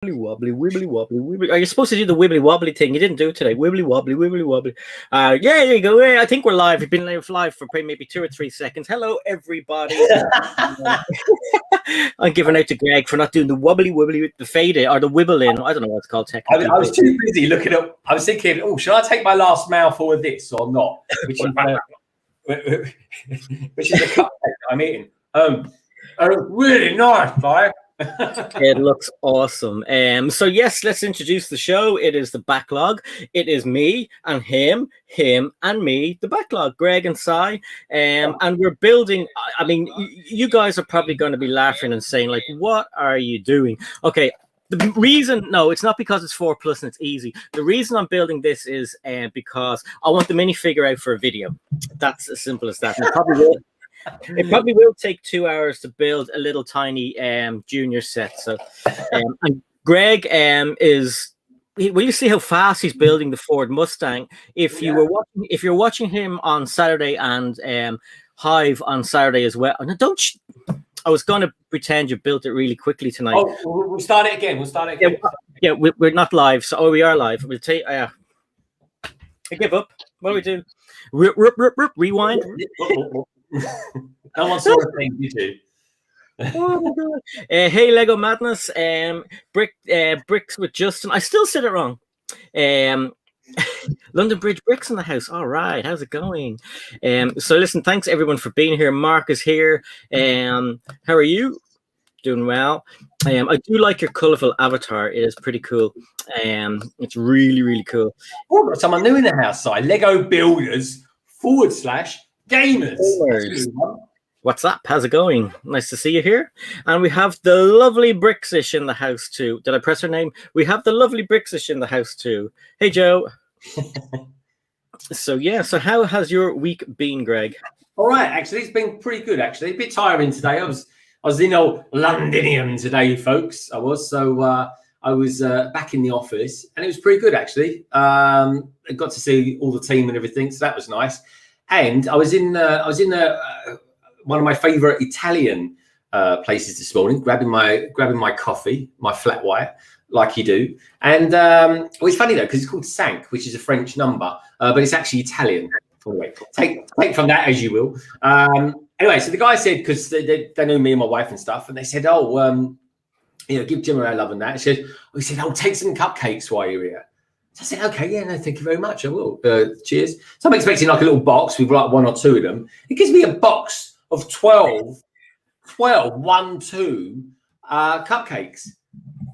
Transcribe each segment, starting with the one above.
wobbly, wibbly wobbly, wibbly. Are you supposed to do the wibbly wobbly thing? You didn't do it today. Wibbly wobbly, wibbly wobbly. Yeah, there you go. Yeah, I think we're live. We've been live for maybe 2 or 3 seconds. Hello, everybody. I'm giving out to Greg for not doing the wobbly wobbly with the fade in or the wibble in. I don't know what it's called technically. I was too busy looking up. I was thinking, oh, should I take my last mouthful of this or not? Which is a cupcake I'm eating. Really nice, guy. It looks awesome. So yes, let's introduce the show. It is the Backlog. It is me and him and me, the Backlog, Greg and Cy. And we're building. I mean, you guys are probably going to be laughing and saying, like, what are you doing? Okay. The reason, no, it's not because it's 4+ and it's easy. The reason I'm building this is because I want the minifigure out for a video. That's as simple as that. It probably will take 2 hours to build a little tiny junior set. So, and Greg will you see how fast he's building the Ford Mustang? If you're watching him on Saturday and Hive on Saturday as well. No, I was going to pretend you built it really quickly tonight. Oh, we'll start it again. Yeah, we're not live. So, we are live. We'll take. I give up. What do we do? Rewind. No one saw the thing, you do. Oh my God. Hey, Lego Madness. Bricks with Justin. I still said it wrong. London Bridge Bricks in the house. All right, how's it going? So listen, thanks everyone for being here. Mark is here. How are you? Doing well. I do like your colorful avatar. It is pretty cool. It's really, really cool. Oh, got someone new in the house side. Lego Builders /gamers. What's up? How's it going? Nice to see you here. And we have the lovely Brixish in the house too. Did I press her name? We have the lovely Brixish in the house too. Hey, Joe. So how has your week been, Greg? All right, actually, it's been pretty good. Actually, a bit tiring today. I was in old Londinium today, folks. I was back in the office, and it was pretty good actually. I got to see all the team and everything, so that was nice. And I was in one of my favorite Italian places this morning, grabbing my coffee, my flat white, like you do. And it's funny though, because it's called Sank, which is a French number, but it's actually Italian. Anyway, take from that as you will. Anyway, so the guy said, because they know me and my wife and stuff, and they said, give Jim our love and that. He said, take some cupcakes while you're here. So I said, okay, yeah, no, thank you very much. I will. Cheers. So I'm expecting like a little box with like 1 or 2 of them. It gives me a box of 12 1-2 cupcakes.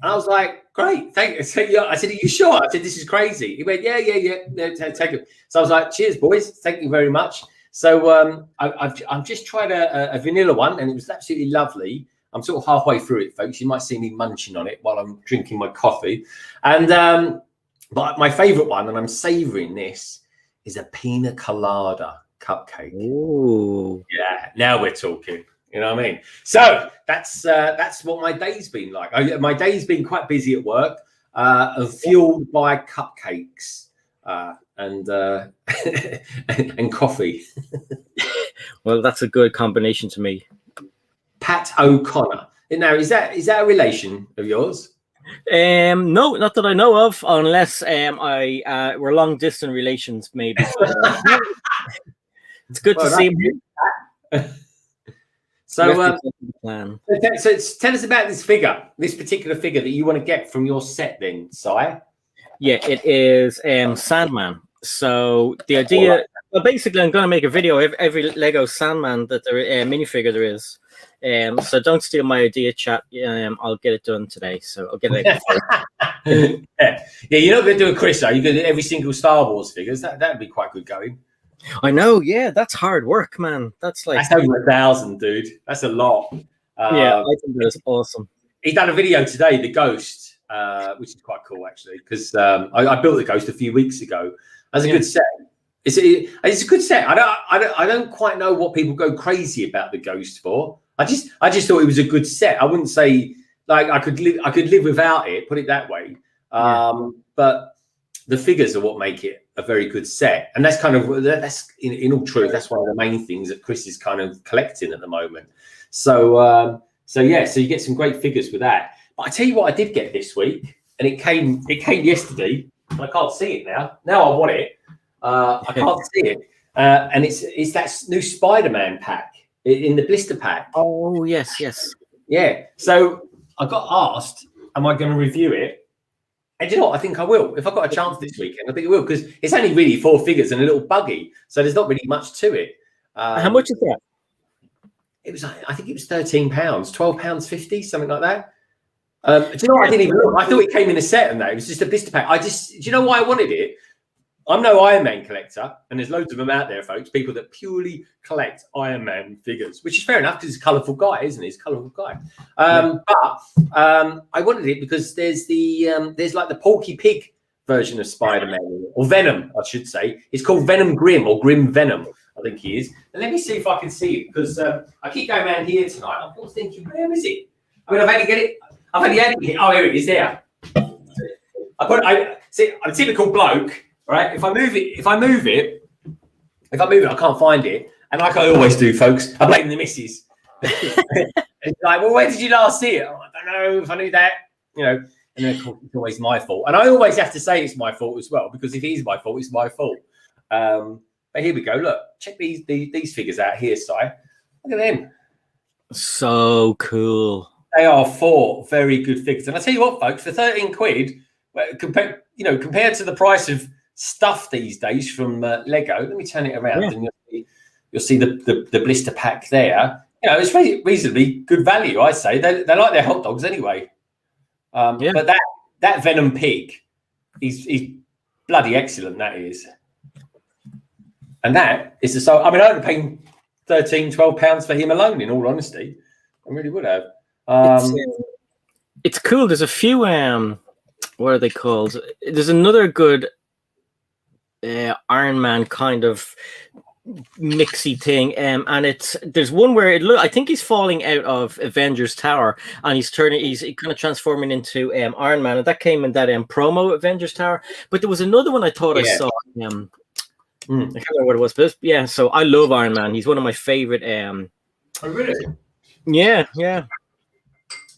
And I was like, great, thank you. I said, are you sure? I said, this is crazy. He went, yeah, take it. So I was like, cheers, boys. Thank you very much. So I've just tried a vanilla one, and it was absolutely lovely. I'm sort of halfway through it, folks. You might see me munching on it while I'm drinking my coffee. And but my favorite one, and I'm savoring this, is a pina colada cupcake. Ooh. Yeah, now we're talking. You know what I mean? So that's what my day's been like. My day's been quite busy at work, and fueled by cupcakes and and coffee. Well, that's a good combination to me. Pat O'Connor. Now, is that a relation of yours? No, not that I know of, unless we're long distance relations, maybe. It's good to see him. So tell us about this particular figure that you want to get from your set, then, Si. Yeah, it is Sandman. So the idea, well, basically, I'm going to make a video of every Lego Sandman that there minifigure there is. So don't steal my idea, chat. I'll get it done today. So I'll get it out. Yeah, you're not going to do a quiz, are you? Going to do every single Star Wars figures? That would be quite good going. I know. Yeah, that's hard work, man. That's over 1,000, dude. That's a lot. Yeah, I think that's awesome. He's done a video today, the Ghost, which is quite cool actually, because I built the Ghost a few weeks ago. That's a good set. It's a good set. I don't quite know what people go crazy about the Ghost for. I just thought it was a good set. I wouldn't say like I could live without it. Put it that way. But the figures are what make it a very good set, and that's in all truth, that's one of the main things that Chris is kind of collecting at the moment. So you get some great figures with that. But I tell you what, I did get this week, and it came yesterday. And I can't see it now. Now I want it. I can't see it, and it's that new Spider-Man pack in the blister pack. Oh yes. Yeah. So I got asked, am I going to review it? And you know what? I think I will. If I've got a chance this weekend, I think I will, because it's only really 4 figures and a little buggy, so there's not really much to it. How much is that? It was, I think it was £13, £12.50, something like that. Do you know what? I didn't even look. I thought it came in a set, and that it was just a blister pack. Do you know why I wanted it? I'm no Iron Man collector, and there's loads of them out there, folks. People that purely collect Iron Man figures, which is fair enough because he's a colourful guy, isn't he? He's a colourful guy. But I wanted it because there's like the Porky Pig version of Spider-Man, or Venom, I should say. It's called Venom Grim, or Grim Venom, I think he is. And let me see if I can see it, because I keep going around here tonight. I'm thinking, where is it? I mean, I've only had it here. Oh, here it is. There. I see. I'm a typical bloke. Right, if I move it, I can't find it, and like I always do, folks, I blame the missus. It's like, well, where did you last see it? Oh, I don't know if I knew that, and then of course it's always my fault, and I always have to say it's my fault as well, because if it is my fault, it's my fault. But here we go. Look, check these figures out here, Si. Look at them. So cool. They are 4 very good figures, and I tell you what, folks, for 13 quid, compared to the price of stuff these days from Lego. Let me turn it around, and you'll see the blister pack there. It's reasonably good value, I say. They like their hot dogs anyway. But that Venom Pig, he's bloody excellent. That is, and that is the I mean, I would have paid £13-12 for him alone. In all honesty, I really would have. It's cool. There's a few. What are they called? There's another good Iron Man kind of mixy thing, and there's one where I think he's falling out of Avengers Tower, and he's kind of transforming into Iron Man, and that came in that promo Avengers Tower. But there was another one I thought I saw. I can't remember what it was, but yeah. So I love Iron Man. He's one of my favorite. Oh, really? Yeah.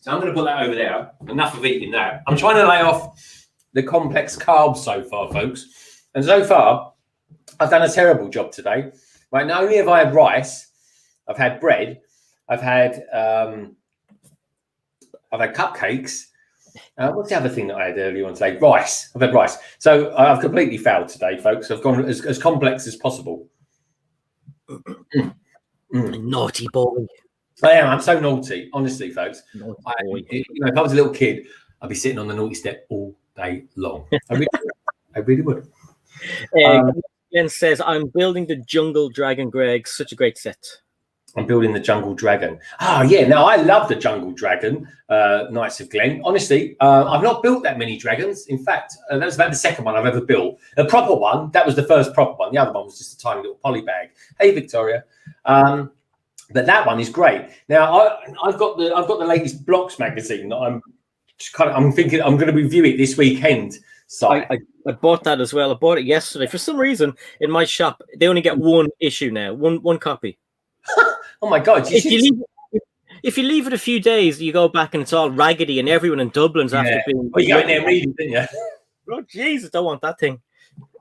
So I'm going to put that over there. Enough of eating that. I'm trying to lay off the complex carbs so far, folks. And so far, I've done a terrible job today. Right, not only have I had rice, I've had bread, I've had cupcakes. What's the other thing that I had earlier on today? Rice. I've had rice. So I've completely failed today, folks. I've gone as complex as possible. Naughty boy. I am. I'm so naughty, honestly, folks. If I was a little kid, I'd be sitting on the naughty step all day long. I really would. Glenn says, I'm building the Jungle Dragon, Greg. Such a great set. I'm building the Jungle Dragon. Oh, yeah. Now, I love the Jungle Dragon, Knights of Glen. Honestly, I've not built that many dragons. In fact, that was about the second one I've ever built. A proper one, that was the first proper one. The other one was just a tiny little poly bag. Hey, Victoria. But that one is great. Now, I've got the latest Blocks magazine that I'm thinking I'm going to review it this weekend. So I bought that as well. I bought it yesterday. For some reason, in my shop, they only get one issue now, one copy. Oh my God! If you leave it a few days, you go back and it's all raggedy, and everyone in Dublin's after being. Well, you go in there and read it, didn't you? Oh Jesus, don't want that thing.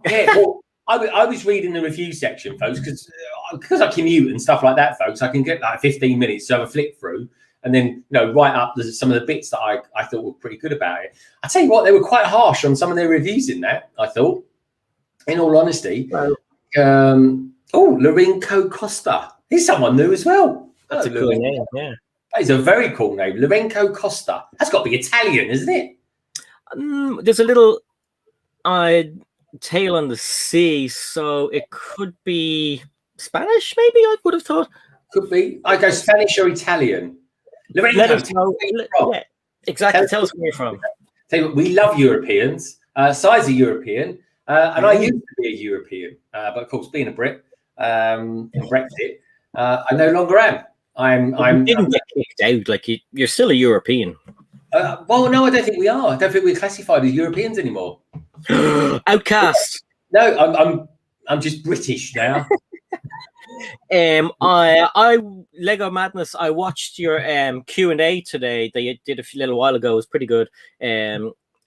Yeah, well, I was reading the review section, folks, because I commute and stuff like that, folks. I can get like 15 minutes to have a flick through. And then, write up some of the bits that I thought were pretty good about it. I tell you what, they were quite harsh on some of their reviews in that, I thought, in all honesty. Lorenco Costa. He's someone new as well. That's a cool name, yeah. That is a very cool name. Lorenco Costa. That's got to be Italian, isn't it? There's a little tail on the C, so it could be Spanish, maybe, I would have thought. Could be. I go Spanish or Italian. Let us know. Yeah, exactly. Tell us where you're from. Tell you what, we love Europeans. Si's a European, and I used to be a European, but of course, being a Brit and Brexit, I no longer am. You didn't get kicked out. Like you're still a European. Well, no, I don't think we are. I don't think we're classified as Europeans anymore. Outcast. No, I'm just British now. I Lego Madness. I watched your Q&A today. They did a little while ago. It was pretty good.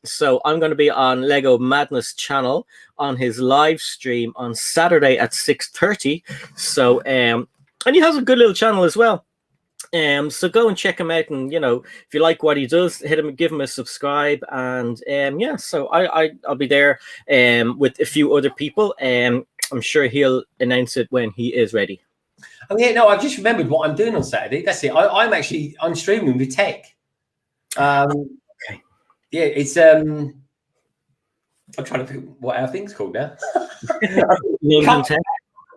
So I'm going to be on Lego Madness channel on his live stream on Saturday at 6:30. So and he has a good little channel as well. So go and check him out, and if you like what he does, hit him, give him a subscribe, and yeah. So I'll be there with a few other people. I'm sure he'll announce it when he is ready. Oh yeah, no, I've just remembered what I'm doing on Saturday. That's it. I'm streaming with tech. Okay. Yeah, it's I'm trying to think what our thing's called now.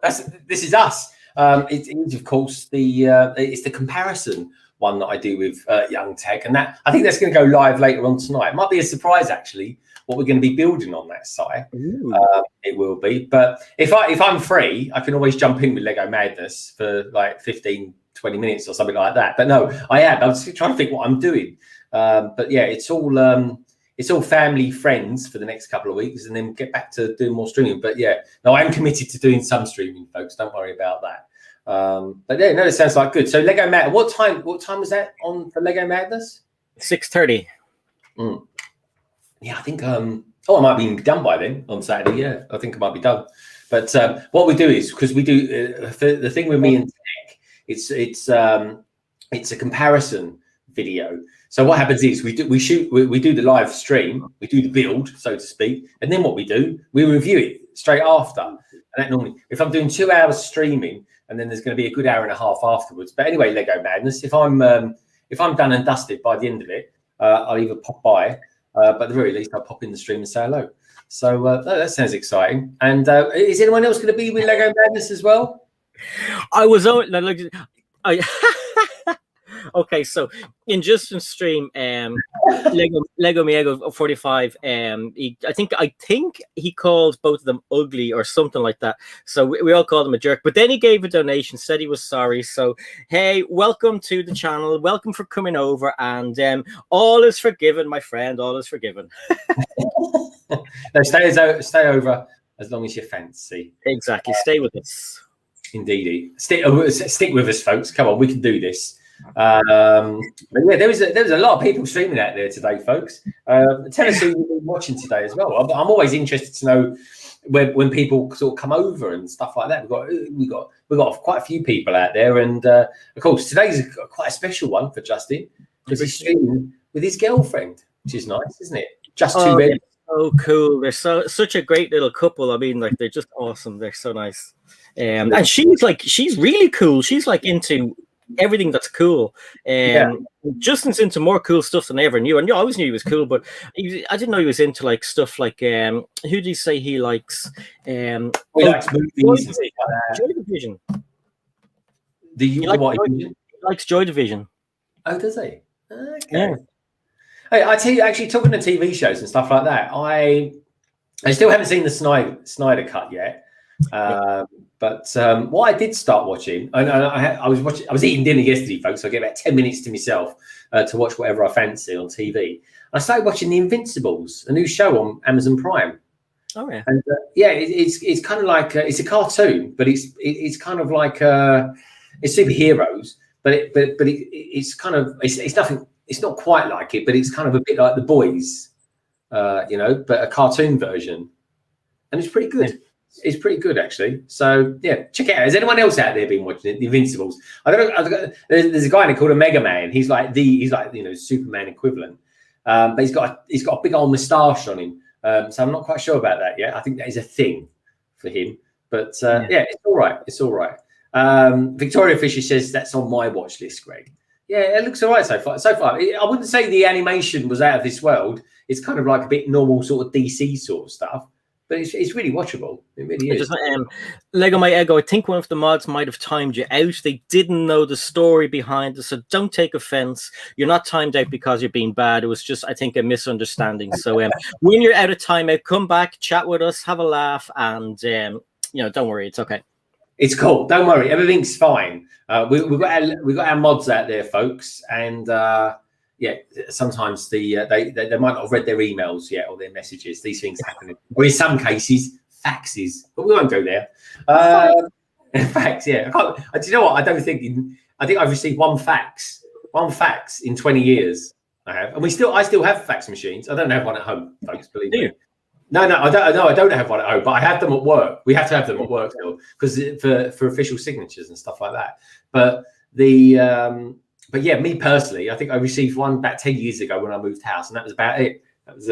This is us. It is, of course, it's the comparison one that I do with Young Tech, and that I think that's going to go live later on tonight. It might be a surprise, actually, what we're going to be building on that site. It will be, but if I'm free, I can always jump in with Lego Madness for like 15-20 minutes or something like that. But no, I was trying to think what I'm doing. But yeah, it's all family friends for the next couple of weeks, and then get back to doing more streaming. But yeah, no, I'm committed to doing some streaming, folks. Don't worry about that. But yeah, no, it sounds like good. So Lego Madness, what time was that on for Lego Madness? 6:30. Yeah, I think I might be done by then on Saturday. Yeah, I think I might be done. But what we do is, because we do the thing with me and tech, it's a comparison video. So what happens is we do the live stream, we do the build, so to speak, and then what we do, we review it straight after. And that normally, if I'm doing 2 hours streaming, and then there's going to be a good hour and a half afterwards. But anyway, Lego Madness, if I'm done and dusted by the end of it, I'll either pop by, but at the very least, I'll pop in the stream and say hello. So that sounds exciting. And is anyone else going to be with Lego Madness as well? Okay, so in Justin's stream, Lego Miego 45, I think he called both of them ugly or something like that. So we all called him a jerk. But then he gave a donation, said he was sorry. So hey, welcome to the channel. Welcome for coming over, and all is forgiven, my friend. All is forgiven. No, stay over as long as you fancy. Exactly. Stay with us. Indeed. Stick with us, folks. Come on, we can do this. But yeah, there was a lot of people streaming out there today, folks. Tell us who you've been watching today as well. I'm always interested to know when people sort of come over and stuff like that. We've got quite a few people out there, and of course today's quite a special one for Justin because he's streaming with his girlfriend, which is nice, isn't it? Just two men. So cool. They're such a great little couple. I mean, like, they're just awesome. They're so nice. And she's really cool. She's like into everything that's cool. Justin's into more cool stuff than I ever knew. And I always knew he was cool, but I didn't know he was into like stuff like who do you say he likes? He likes movies. Joy Division. He likes Joy Division. Oh, does he? Okay. Yeah. Hey, I tell you, actually, talking to TV shows and stuff like that, I still haven't seen the Snyder cut yet. But what I did start watching, I was eating dinner yesterday, folks. So I get about 10 minutes to myself to watch whatever I fancy on TV. I started watching The Invincibles, a new show on Amazon Prime. Oh yeah, and it's kind of like it's a cartoon, but it's kind of like it's superheroes, but it's kind of it's nothing. It's not quite like it, but it's kind of a bit like The Boys, but a cartoon version, and it's pretty good. It's pretty good, actually. So yeah, check it out. Has anyone else out there been watching it? The Invincibles. I don't know. There's a guy in it called a Mega Man. He's like Superman equivalent, but he's got a big old moustache on him. So I'm not quite sure about that yet. I think that is a thing for him. But yeah, it's all right. It's all right. Victoria Fisher says that's on my watch list, Greg. Yeah, it looks all right so far. I wouldn't say the animation was out of this world. It's kind of like a bit normal sort of DC sort of stuff. But it's really watchable. It really is. Lego My Ego, I think one of the mods might have timed you out. They didn't know the story behind it, so don't take offense. You're not timed out because you're being bad. It was just, I think, a misunderstanding. So when you're out of timeout, come back, chat with us, have a laugh, and don't worry, it's okay. It's cool. Don't worry, everything's fine. We've got our mods out there, folks, and sometimes they might not have read their emails yet or their messages. These things happen, or in some cases, faxes. But we won't go there. Facts, yeah. Do you know what? I think I've received one fax in 20 years. I have, and I still have fax machines. I don't have one at home, folks. Believe me. No, I don't. No, I don't have one at home, but I have them at work. We have to have them at work still because for official signatures and stuff like that. But yeah, me personally, I think I received one about 10 years ago when I moved house, and that was about it. That was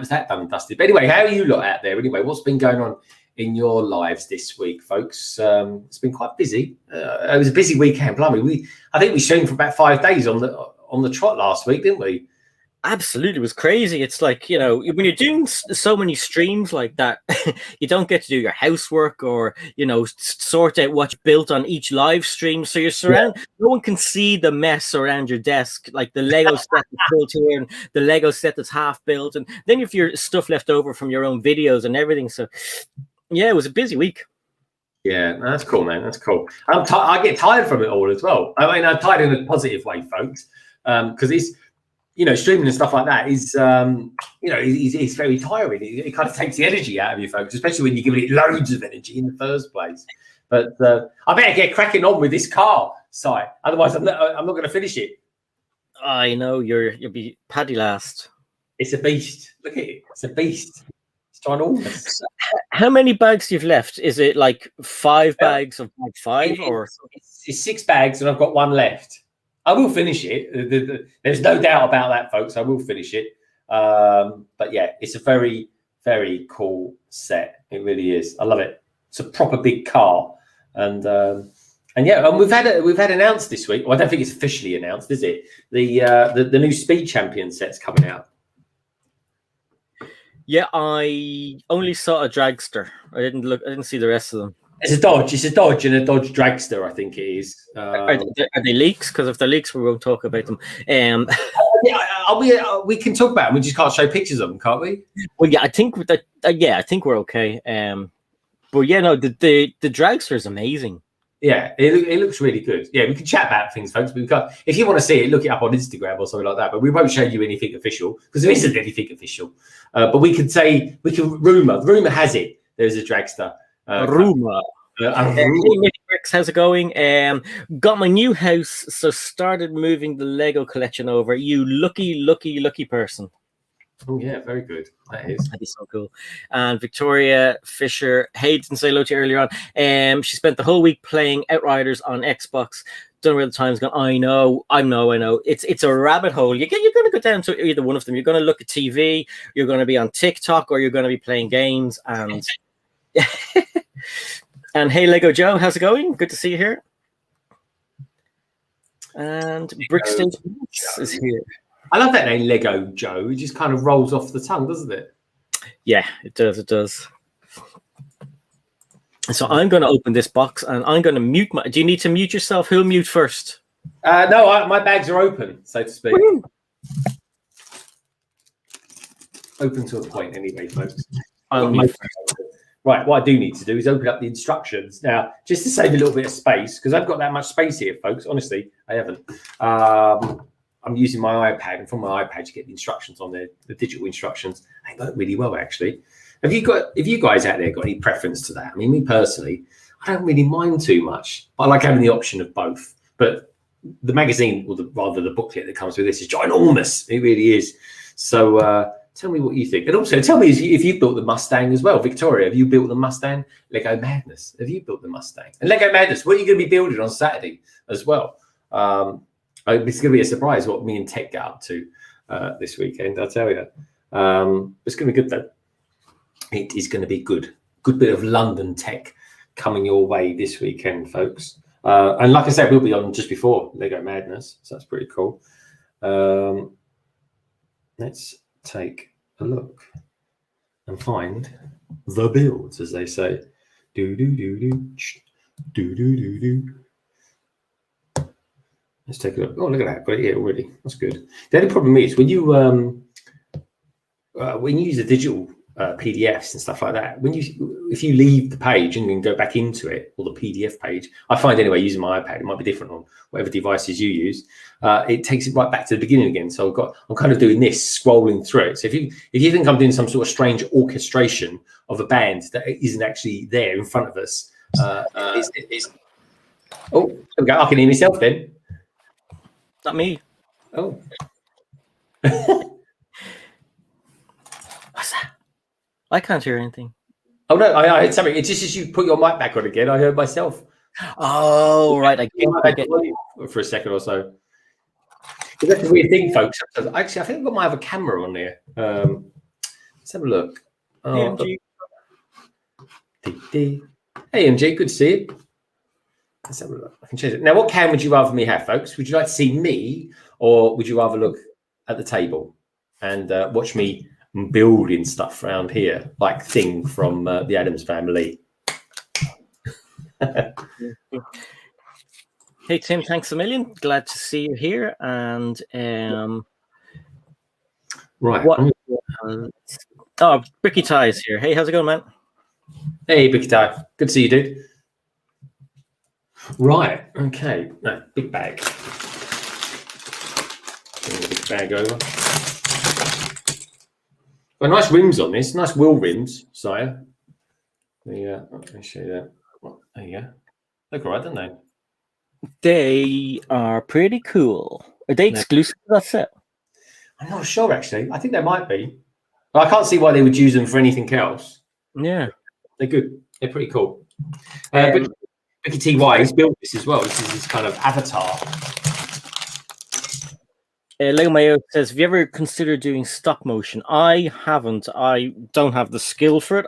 that done and dusted. But anyway, how are you lot out there? Anyway, what's been going on in your lives this week, folks? It's been quite busy. It was a busy weekend. Blimey, I think we streamed for about 5 days on the trot last week, didn't we? Absolutely, it was crazy. It's like, you know, when you're doing so many streams like that, you don't get to do your housework or, you know, sort out what's built on each live stream. So you're surrounded, no one can see the mess around your desk, like the Lego set that's built here and the Lego set that's half built. And then if your stuff left over from your own videos and everything. So yeah, it was a busy week. Yeah, that's cool, man. That's cool. I get tired from it all as well. I mean, I'm tired in a positive way, folks, because it's, you know, streaming and stuff like that is, you know, it's very tiring. It kind of takes the energy out of you, folks, especially when you're giving it loads of energy in the first place. But I better get cracking on with this car site, otherwise I'm not going to finish it. I know you'll be paddy last. It's a beast. Look at it. It's a beast. It's ginormous. How many bags you've left? Is it like 5 bags of bag 5, or it's 6 bags, and I've got 1 left. I will finish it. There's no doubt about that, folks. I will finish it. But yeah, it's a very, very cool set. It really is. I love it. It's a proper big car, and yeah, and we've had announced this week. Well, I don't think it's officially announced, is it? The new Speed Champion set's coming out. Yeah, I only saw a dragster. I didn't see the rest of them. It's a Dodge and a Dodge Dragster, I think it is. Are they leaks? Because if they're leaks, we won't talk about them. Yeah, we can talk about them. We just can't show pictures of them, can't we? Well, yeah, I think I think we're okay. But yeah, no, the Dragster is amazing. Yeah, it looks really good. Yeah, we can chat about things, folks. But if you want to see it, look it up on Instagram or something like that. But we won't show you anything official because there isn't anything official. But we can rumor has it there's a Dragster. Rumor. How's it going? Got my new house, so started moving the Lego collection over. You lucky person. Oh yeah, very good. That'd be so cool. And Victoria Fisher, hey, didn't say hello to you earlier on. She spent the whole week playing Outriders on Xbox. Don't know where the time's gone. I know. It's a rabbit hole. You're going to go down to either one of them. You're going to look at TV. You're going to be on TikTok, or you're going to be playing games. And and hey, Lego Joe, how's it going? Good to see you here. And Brickstage is here. I love that name, Lego Joe. It just kind of rolls off the tongue, doesn't it? Yeah, it does. It does. So I'm going to open this box and I'm going to mute my. Do you need to mute yourself? Who'll mute first? No, my bags are open, so to speak. Woo! Open to a point, anyway, folks. Right, what I do need to do is open up the instructions now, just to save a little bit of space, because I've got that much space here, folks. Honestly, I haven't. I'm using my iPad, and from my iPad, you get the instructions on there, the digital instructions. They work really well, actually. If you guys out there got any preference to that? I mean, me personally, I don't really mind too much. I like having the option of both. But the magazine, or rather the booklet that comes with this, is ginormous. It really is. So tell me what you think. And also tell me if you've built the Mustang as well. Victoria, have you built the Mustang? Lego Madness, have you built the Mustang? And Lego Madness, what are you going to be building on Saturday as well? It's going to be a surprise what me and Tech get up to this weekend, I'll tell you. It's going to be good, though. It is going to be good. Good bit of London tech coming your way this weekend, folks. And like I said, we'll be on just before Lego Madness, so that's pretty cool. Let's take a look and find the builds, as they say. Let's take a look. Oh, look at that! Got it here already. That's good. The only problem is when you use the digital PDFs and stuff like that, if you leave the page and then go back into it, or the PDF page, I find anyway using my iPad, it might be different on whatever devices you use. It takes it right back to the beginning again. So I'm kind of doing this, scrolling through it. So if you think I'm doing some sort of strange orchestration of a band that isn't actually there in front of us, Oh, there we go. I can hear myself then. Not me. Oh. What's that? I can't hear anything. Oh no, I heard something. It's just as you put your mic back on again, I heard myself. Oh, right. I get for a second or so. That's a weird thing, folks. Actually, I think I might have a camera on there. Let's have a look. Oh, hey, MG, good to see you. Let's have a look. I can change it. Now, what cam would you rather me have, folks? Would you like to see me, or would you rather look at the table and watch me building stuff around here, like Thing from the Addams Family? Hey, Tim, thanks a million. Glad to see you here. And right. Oh, Bricky Ty is here. Hey, how's it going, man? Hey, Bricky Ty. Good to see you, dude. Right. Okay. No, big bag. Bring the big bag over. Well, nice rims on this. Nice wheel rims, sire. Yeah. Let me show you that. There you go. Look all right, don't they? They are pretty cool. Are they exclusive to that set? I'm not sure, actually. I think they might be. But I can't see why they would use them for anything else. Yeah. They're good. They're pretty cool. Ricky T.Y. has built this as well. This is his kind of avatar. Lego Mayo says, have you ever considered doing stop motion? I haven't. I don't have the skill for it.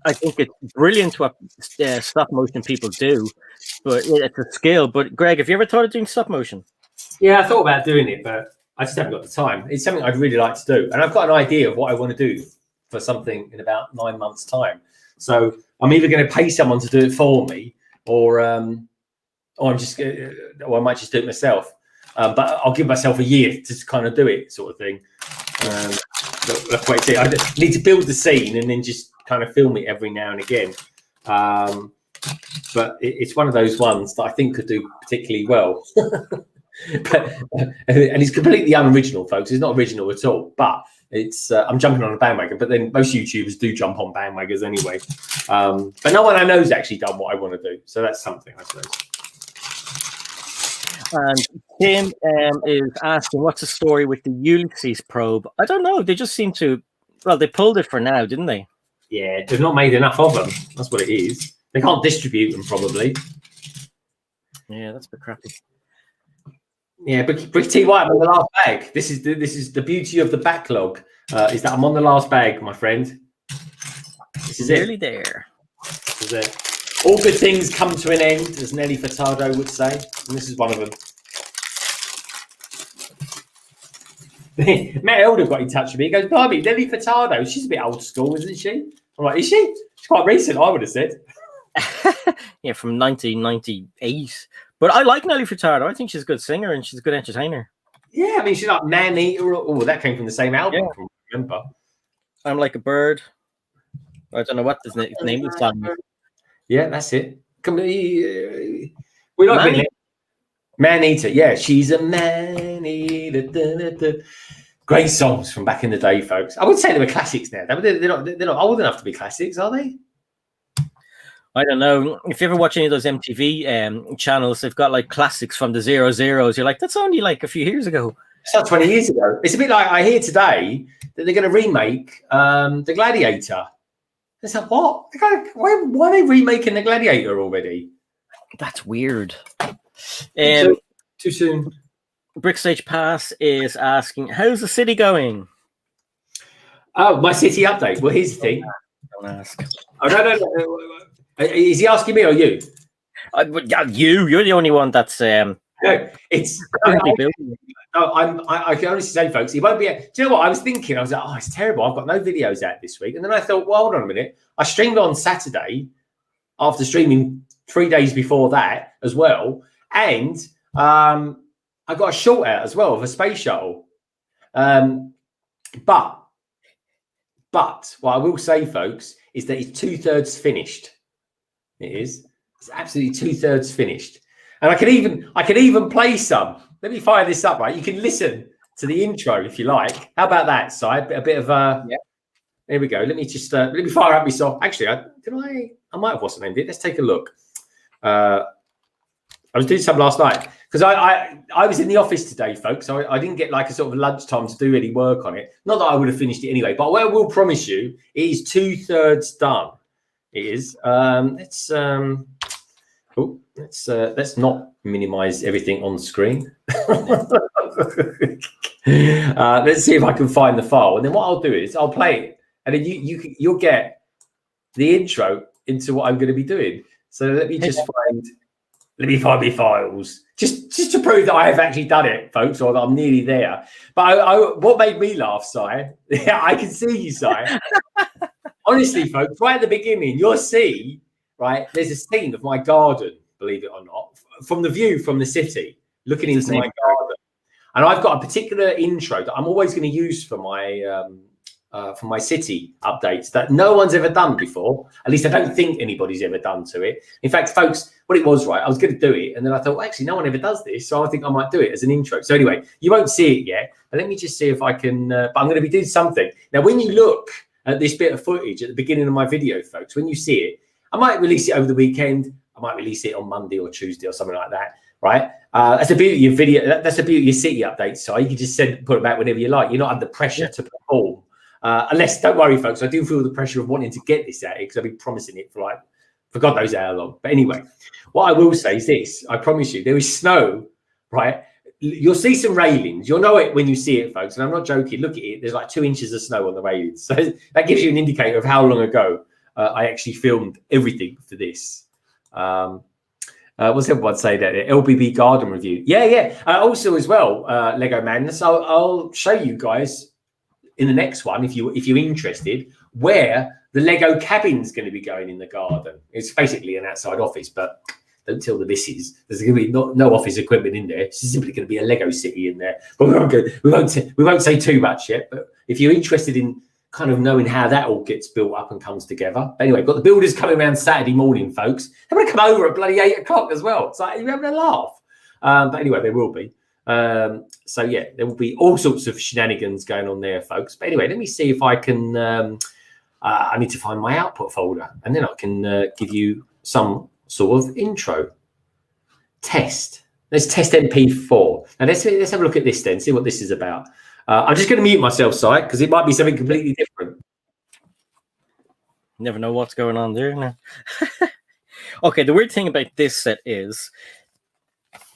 I think it's brilliant what stop motion people do, but it's a skill. But Greg, have you ever thought of doing stop motion? Yeah, I thought about doing it, but I just haven't got the time. It's something I'd really like to do, and I've got an idea of what I want to do for something in about 9 months' time. So I'm either going to pay someone to do it for me, or I might just do it myself. But I'll give myself a year to kind of do it, sort of thing. That's what I need to build the scene and then just kind of film it every now and again. But it's one of those ones that I think could do particularly well. And it's completely unoriginal, folks. It's not original at all. But it's I'm jumping on a bandwagon. But then most YouTubers do jump on bandwagons anyway. But no one I know has actually done what I want to do. So that's something, I suppose. And Tim is asking, what's the story with the Ulysses probe? I don't know. They just seem to, well, they pulled it for now, didn't they? Yeah, they've not made enough of them. That's what it is. They can't distribute them, probably. Yeah, that's a bit crappy. Yeah, but T.Y., I'm on the last bag. This is the beauty of the backlog, is that I'm on the last bag, my friend. This is nearly there. This is it. All good things come to an end, as Nelly Furtado would say, and this is one of them. Matt Elder got in touch with me. He goes, "Blimey, Nelly Furtado, she's a bit old school, isn't she?" I'm like, "Is she? She's quite recent, I would have said." Yeah, from 1998. But I like Nelly Furtado. I think she's a good singer and she's a good entertainer. Yeah, I mean, she's like Man Eater. Oh, that came from the same album. Yeah. I remember. I'm Like a Bird. I don't know what the name of the song is. Yeah, that's it. We like Man Eater. Yeah, she's a man eater. Da, da, da. Great songs from back in the day, folks. I would say they were classics now. They're not old enough to be classics, are they? I don't know. If you ever watch any of those MTV channels, they've got like classics from the 00s. You're like, that's only like a few years ago. It's not 20 years ago. It's a bit like I hear today that they're going to remake The Gladiator. It's like, what? Why are they remaking The Gladiator already? That's weird. Too soon. Brickstage Pass is asking, how's the city going? Oh, my city update. Well, here's the thing. Don't ask. Oh, no. Is he asking me or you? You're the only one that's no, it's I can honestly say, folks, he won't be. Do you know what I was thinking? I was like, oh, it's terrible. I've got no videos out this week. And then I thought, well, hold on a minute. I streamed on Saturday after streaming 3 days before that as well. And I got a short out as well of a space shuttle. But what I will say, folks, is that it's 2/3 finished. It is. It's absolutely 2/3 finished. And I can even play some. Let me fire this up, right? You can listen to the intro if you like. How about that, Si? A bit of Here we go. Let me just let me fire up myself. Actually, I might have what's named it. Let's take a look. I was doing some last night because I was in the office today, folks. So I didn't get like a sort of lunchtime to do any work on it. Not that I would have finished it anyway, but what I will promise you, it is 2/3 done. It is. Let's not minimize everything on screen. Let's see if I can find the file, and then what I'll do is I'll play it, and then you'll get the intro into what I'm going to be doing. So let me find my files just to prove that I have actually done it, folks, or that I'm nearly there. But what made me laugh, Si? Yeah, I can see you, Si. Honestly, folks, right at the beginning, you'll see, right, there's a scene of my garden, believe it or not, from the view from the city, looking into my garden. And I've got a particular intro that I'm always going to use for my city updates that no one's ever done before. At least I don't think anybody's ever done to it. In fact, folks, what it was, right, I was going to do it, and then I thought, well, actually, no one ever does this, so I think I might do it as an intro. So anyway, you won't see it yet, but let me just see if I can, but I'm going to be doing something. Now, when you look at this bit of footage at the beginning of my video, folks, when you see it, I might release it over the weekend. I might release it on Monday or Tuesday or something like that, right? That's the beauty of your video. That's the beauty of your city updates. So you can just put them out whenever you like. You're not under pressure to perform. Unless, don't worry, folks, I do feel the pressure of wanting to get this out because I've been promising it for God knows how long. But anyway, what I will say is this. I promise you, there is snow, right? You'll see some railings. You'll know it when you see it, folks. And I'm not joking. Look at it. There's like 2 inches of snow on the railings. So that gives you an indicator of how long ago I actually filmed everything for this. What's everyone say that? LBB garden review. Yeah. Also as well, Lego Madness. I'll show you guys in the next one, if you're interested, where the Lego cabin's going to be going in the garden. It's basically an outside office, but don't tell the missus. There's going to be no office equipment in there. It's simply going to be a Lego city in there. But we won't say too much yet. But if you're interested in kind of knowing how that all gets built up and comes together. But anyway, got the builders coming around Saturday morning, folks. They're going to come over at bloody 8 o'clock as well. It's like, you're having a laugh. But anyway, there will be. So yeah, there will be all sorts of shenanigans going on there, folks. But anyway, let me see if I can, I need to find my output folder, and then I can give you some sort of intro. Test. Let's test MP4. Now let's have a look at this then, see what this is about. I'm just going to mute myself, Si, because it might be something completely different. Never know what's going on there now. Okay, the weird thing about this set is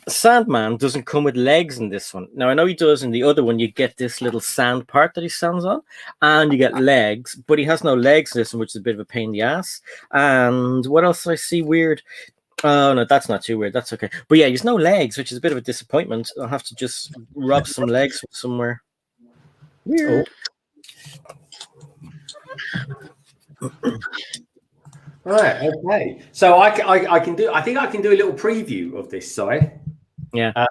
Sandman doesn't come with legs in this one. Now, I know he does in the other one. You get this little sand part that he stands on, and you get legs, but he has no legs in this one, which is a bit of a pain in the ass. And what else do I see weird? Oh, no, that's not too weird. That's okay. But yeah, there's no legs, which is a bit of a disappointment. I'll have to just rub some legs somewhere. Weird. Right, okay. So I can do. I think I can do a little preview of this, Si. Yeah.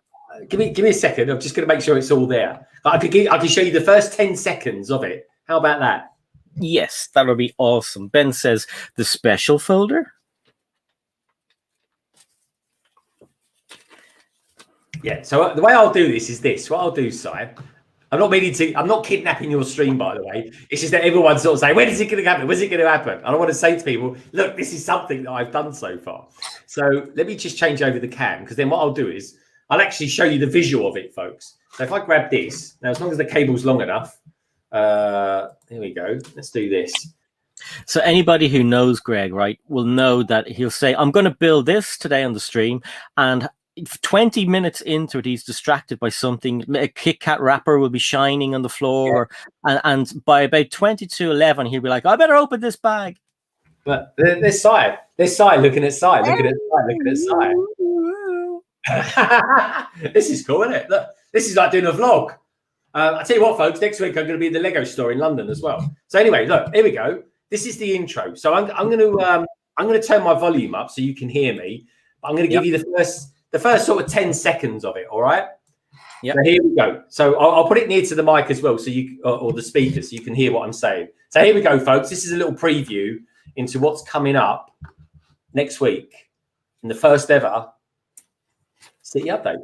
Give me a second. I'm just going to make sure it's all there. I can show you the first 10 seconds of it. How about that? Yes, that would be awesome. Ben says the special folder. Yeah. So the way I'll do this is this. What I'll do, Si. I'm not kidnapping your stream, by the way. It's just that everyone's sort of saying, when is it going to happen? When's it going to happen? And I want to say to people, look, this is something that I've done so far. So let me just change over the cam, because then what I'll do is I'll actually show you the visual of it, folks. So if I grab this, now as long as the cable's long enough, here we go. Let's do this. So anybody who knows Greg, right, will know that he'll say, I'm going to build this today on the stream, and 20 minutes into it, he's distracted by something. A Kit Kat wrapper will be shining on the floor, and by about 22:11, he'll be like, I better open this bag. But this side looking at side, looking at side. This is cool, isn't it? Look, this is like doing a vlog. I tell you what, folks, next week I'm going to be in the Lego store in London as well. So anyway, look, here we go. This is the intro. So I'm going to turn my volume up so you can hear me. I'm going to give you the first sort of 10 seconds of it. All right. Yeah. So here we go. So I'll put it near to the mic as well, so you or the speaker, so you can hear what I'm saying. So here we go, folks. This is a little preview into what's coming up next week in the first ever City Update.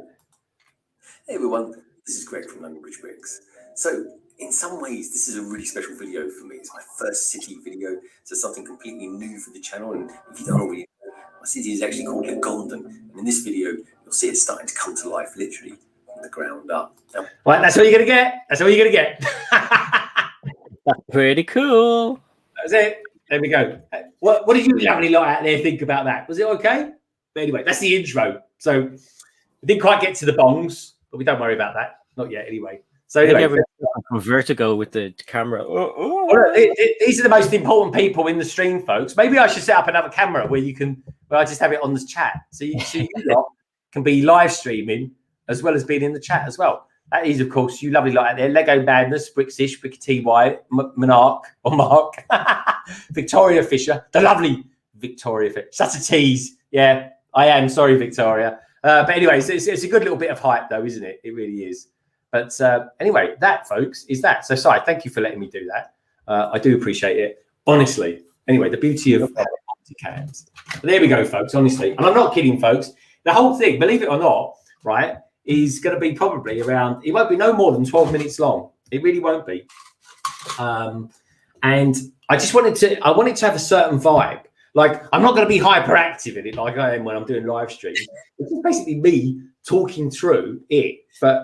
Hey everyone, this is Greg from London Bridge Bricks. So in some ways, this is a really special video for me. It's my first city video, so something completely new for the channel. And if you don't already know, my city is actually called the Golden. And in this video, you'll see it starting to come to life, literally from the ground up. Now, right, that's what you're gonna get. That's what you're gonna get. That's pretty cool. That's it. There we go. What did you lovely lot out there think about that? Was it okay? But anyway, that's the intro. So we didn't quite get to the bongs, but we don't worry about that. Not yet, anyway. So anyway, vertigo with the camera. Well, these are the most important people in the stream, folks. Maybe I should set up another camera where I just have it on the chat, so you lot can be live streaming as well as being in the chat as well. That is, of course, you lovely lot out there. Lego Madness, Brixish, Bricky TY, Monarch or Mark, Victoria Fisher, the lovely Victoria Fisher. Such a tease. Yeah, I am. Sorry, Victoria. But anyway, it's a good little bit of hype, though, isn't it? It really is. But anyway, that, folks, is that. So, Si, thank you for letting me do that. I do appreciate it. Honestly. Anyway, the beauty of cams. There we go, folks, honestly. And I'm not kidding, folks. The whole thing, believe it or not, right, is going to be probably around, it won't be no more than 12 minutes long. It really won't be. And I just wanted to have a certain vibe. Like, I'm not going to be hyperactive in it like I am when I'm doing live stream. It's just basically me talking through it,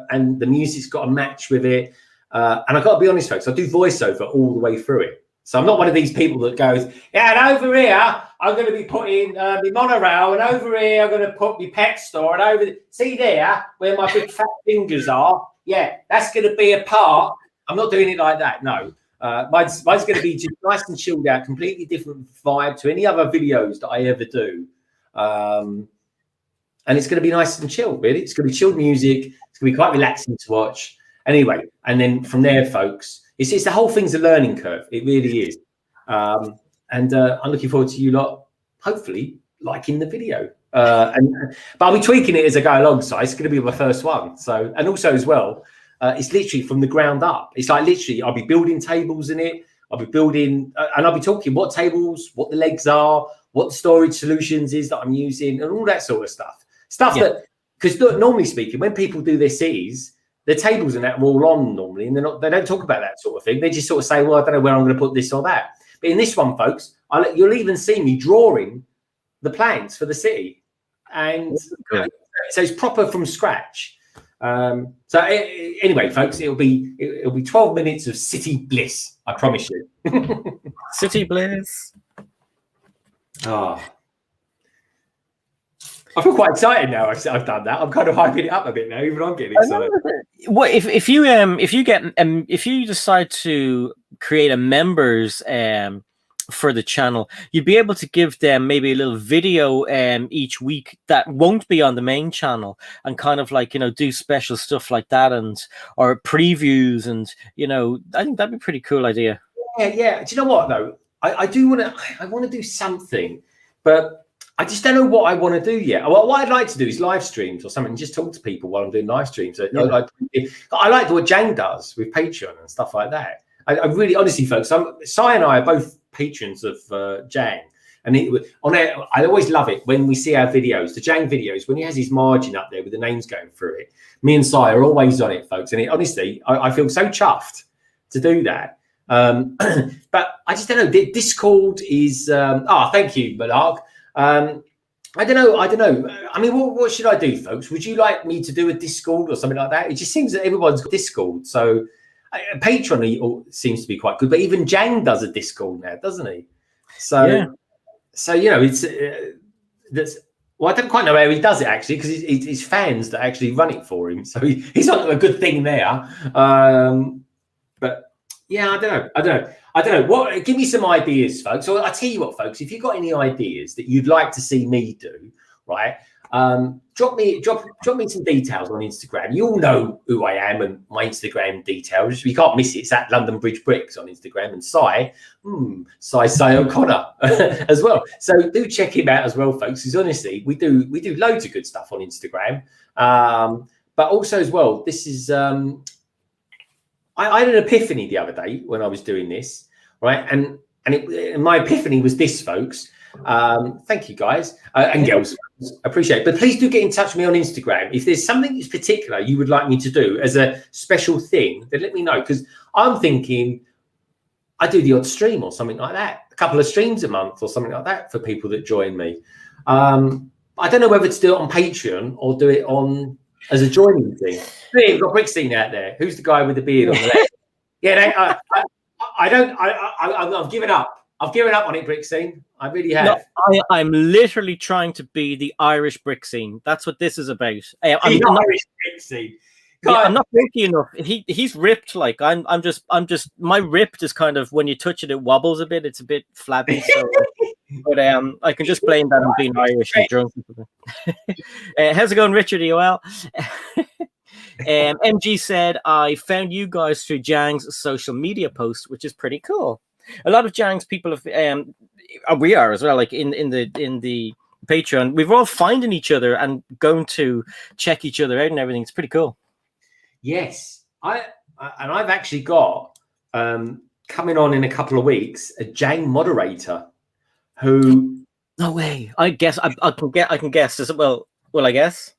and the music's got to match with it. And I've got to be honest, folks, I do voiceover all the way through it. So I'm not one of these people that goes, yeah, and over here, I'm going to be putting my monorail, and over here, I'm going to put my pet store, and over see there, where my big fat fingers are, yeah, that's going to be a part. I'm not doing it like that, no. Mine's going to be just nice and chilled out, completely different vibe to any other videos that I ever do. And it's going to be nice and chilled, really. It's going to be chilled music. It's going to be quite relaxing to watch. Anyway, and then from there, folks, it's the whole thing's a learning curve. It really is. And I'm looking forward to you lot, hopefully, liking the video. But I'll be tweaking it as I go along, so it's going to be my first one. So, and also as well, it's literally from the ground up. It's like literally, I'll be building tables in it. I'll be building, and I'll be talking what tables, what the legs are, what the storage solutions is that I'm using, and all that sort of stuff. That, because normally speaking, when people do their cities, the tables and that are all on normally, and they don't talk about that sort of thing. They just sort of say, well, I don't know where I'm going to put this or that. But in this one, folks, you'll even see me drawing the plans for the city, and so it's proper from scratch. So anyway, folks, it'll be 12 minutes of city bliss. I promise you. City bliss. Oh, I feel quite excited now. I've done that. I'm kind of hyping it up a bit now. Even I'm getting excited. What if you decide to create a members for the channel, you'd be able to give them maybe a little video each week that won't be on the main channel, and kind of like, do special stuff like that, or previews, and I think that'd be a pretty cool idea. Yeah. Do you know what though? I want to do something, but I just don't know what I want to do yet. What I'd like to do is live streams or something, just talk to people while I'm doing live streams. I like what Jang does with Patreon and stuff like that. I really, honestly, folks, Si and I are both patrons of Jang, and I always love it when we see our videos, the Jang videos, when he has his margin up there with the names going through it. Me and Si are always on it, folks, and honestly, I feel so chuffed to do that. But I just don't know. Discord is thank you, Monarch. I don't know. I mean, what should I do, folks? Would you like me to do a Discord or something like that? It just seems that everyone's got Discord, so Patreon seems to be quite good. But even Jang does a Discord now, doesn't he? So it's I don't quite know how he does it actually, because it's fans that actually run it for him. So he's not a good thing there. But yeah, I don't know. What? Give me some ideas, folks. Or I tell you what, folks. If you've got any ideas that you'd like to see me do, right? Drop me some details on Instagram. You all know who I am and my Instagram details. You can't miss it. It's at London Bridge Bricks on Instagram, and Si O'Connor as well. So do check him out as well, folks. Because honestly, we do loads of good stuff on Instagram. But also as well, this is I had an epiphany the other day when I was doing this, right? And my epiphany was this, folks. Thank you, guys and girls. Appreciate it. But please do get in touch with me on Instagram. If there's something in particular you would like me to do as a special thing, then let me know. Because I'm thinking I do the odd stream or something like that. A couple of streams a month or something like that for people that join me. I don't know whether to do it on Patreon or do it on as a joining thing. Hey, we've got Bricksteen out there. Who's the guy with the beard on the left? Yeah, I've given up. I've given up on it, Bricksteen. I really have. No, I'm literally trying to be the Irish Bricksteen. That's what this is about. I'm not Irish Bricksteen. Yeah, I'm not bulky enough. He's ripped. Like I'm just. My ripped is kind of when you touch it, it wobbles a bit. It's a bit flabby. So, but I can just blame that on being Irish and drunk. How's it going, Richard? Are you well? MG said, I found you guys through Jang's social media post, which is pretty cool. A lot of Jang's people have, we are as well, like in the Patreon, we're all finding each other and going to check each other out and everything. It's pretty cool. Yes. I've actually got, coming on in a couple of weeks, a Jang moderator who. No way. I guess I can guess. Is it, well, I guess.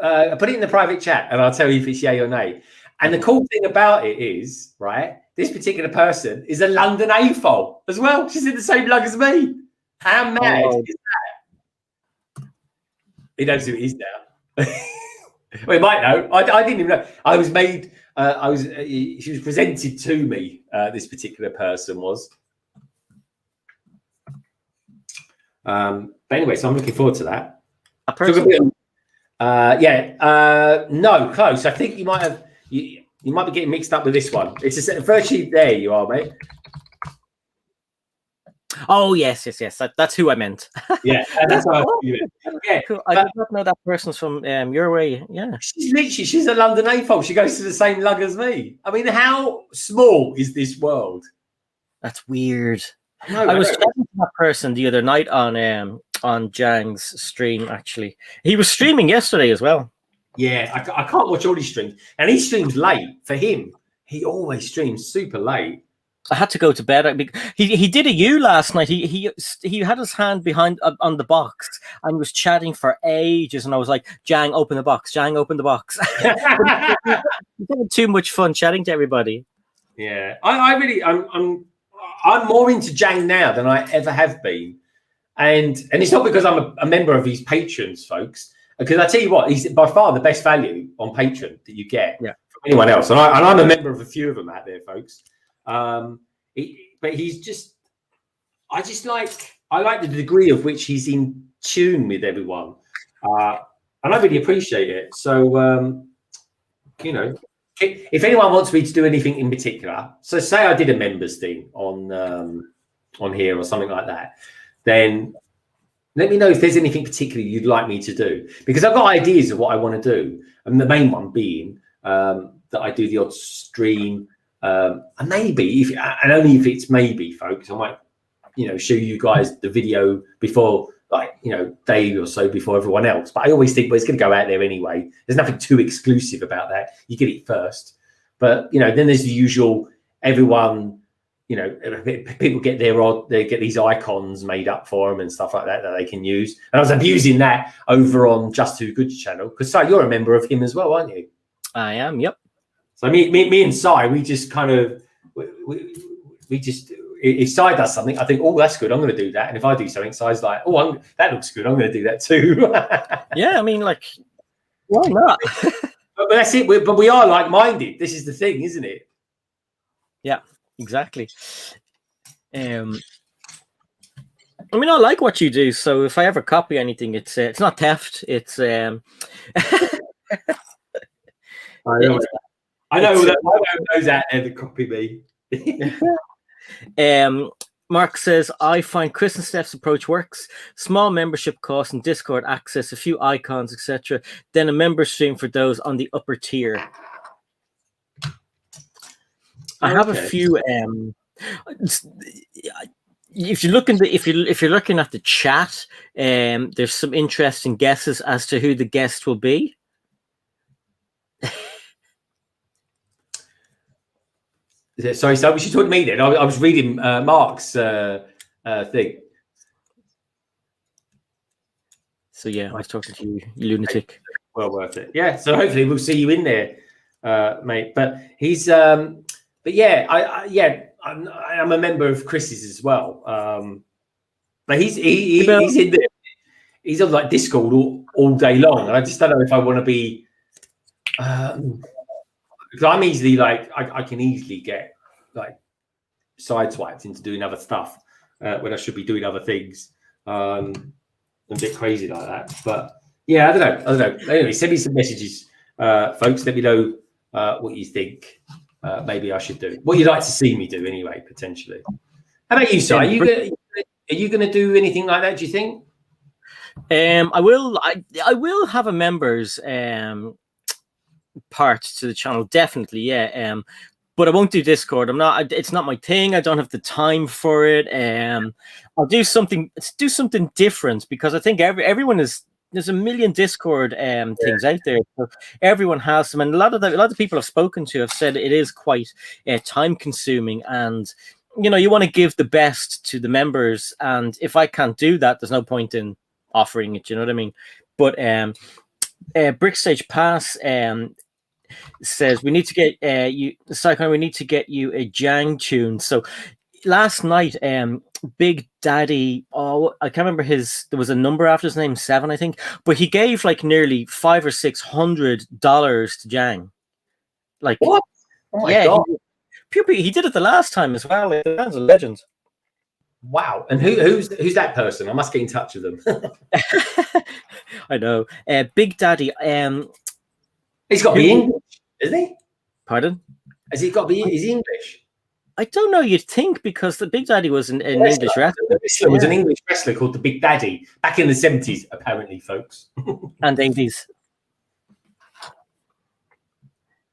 Put it in the private chat and I'll tell you if it's yay or nay. And the cool thing about it is, right, this particular person is a London AFOL as well. She's in the same lug as me. How mad is that? He knows who it is now. Well, he might know. I didn't even know. I was made, she was presented to me, this particular person was. But anyway, so I'm looking forward to that. A person? No, close. I think you might have you might be getting mixed up with this one. It's virtually there you are, mate. Oh yes. That's who I meant. Yeah, that's what yeah. Cool. I did not know that person's from your way. Yeah, she's a London AFOL. She goes to the same lug as me. I mean, how small is this world? That's weird. No, I was chatting to that person the other night on Jang's stream. Actually, he was streaming yesterday as well. Yeah, I can't watch all his streams, and he streams late. For him, he always streams super late. I had to go to bed. He did a U last night. He had his hand behind on the box and was chatting for ages. And I was like, "Jang, open the box. Jang, open the box." He's having too much fun chatting to everybody. Yeah, I'm more into Jang now than I ever have been. And it's not because I'm a member of his patrons, folks. Because I tell you what, he's by far the best value on Patreon that you get from anyone else. And I'm a member of a few of them out there, folks. But he's just, I like the degree of which he's in tune with everyone. And I really appreciate it. So, if anyone wants me to do anything in particular, so say I did a members thing on here or something like that, then let me know if there's anything particular you'd like me to do, because I've got ideas of what I want to do. And the main one being that I do the odd stream, and maybe and only if it's maybe, folks, I might, show you guys the video before, like, day or so before everyone else. But I always think, well, it's going to go out there anyway. There's nothing too exclusive about that. You get it first. But, then there's the usual, everyone, people get they get these icons made up for them and stuff like that they can use. And I was abusing that over on Just Too Good's channel, because Si, you're a member of him as well, aren't you? I am, yep. So me and Si, we just kind of, we just, if Si does something, I think, oh, that's good, I'm going to do that. And if I do something, Si's like, oh, that looks good, I'm going to do that too. Yeah, I mean, like, why not? but that's it. But we are like-minded. This is the thing, isn't it? Yeah, exactly. I mean, I like what you do. So if I ever copy anything, it's not theft. It's I know those out there that copy me. Mark says, I find Chris and Steph's approach works. Small membership costs and Discord access, a few icons, etc. Then a member stream for those on the upper tier. I have a few. If you're looking at the chat, there's some interesting guesses as to who the guest will be. Sorry, so she told me then. I was reading Mark's thing. So yeah, I was talking to you, you lunatic. Well worth it. Yeah. So hopefully we'll see you in there, mate. But he's, but yeah, I'm a member of Chris's as well. But he's in there. He's on like Discord all day long, and I just don't know if I want to be. Because I'm easily like I can easily get like sideswiped into doing other stuff when I should be doing other things. A bit crazy like that, but yeah, I don't know. Anyway, send me some messages, folks. Let me know what you think. Maybe I should do. What you'd like to see me do, anyway, potentially. How about you, Si? Are you going to do anything like that? Do you think? I will have a members part to the channel, definitely. Yeah. But I won't do Discord. It's not my thing. I don't have the time for it. I'll do something different, because I think there's a million Discord things out there. So everyone has them, and a lot of people I've spoken to have said it is quite time consuming, and you want to give the best to the members. And if I can't do that, there's no point in offering it. You know what I mean? But Brickstage Pass says we need to get we need to get you a Jang tune. So last night, Big Daddy, I can't remember there was a number after his name, 7, I think, but he gave like nearly $500 or $600 to Jang. Like, what? Oh my God. He did it the last time as well. The man's a legend. Wow. And who's that person? I must get in touch with them. I know. Big Daddy. He's got to be English, isn't he? Pardon? Has he got to be? Is he English? I don't know. You'd think, because the Big Daddy was an English wrestler. There was an English wrestler called the Big Daddy back in the 70s, apparently, folks. And 80s.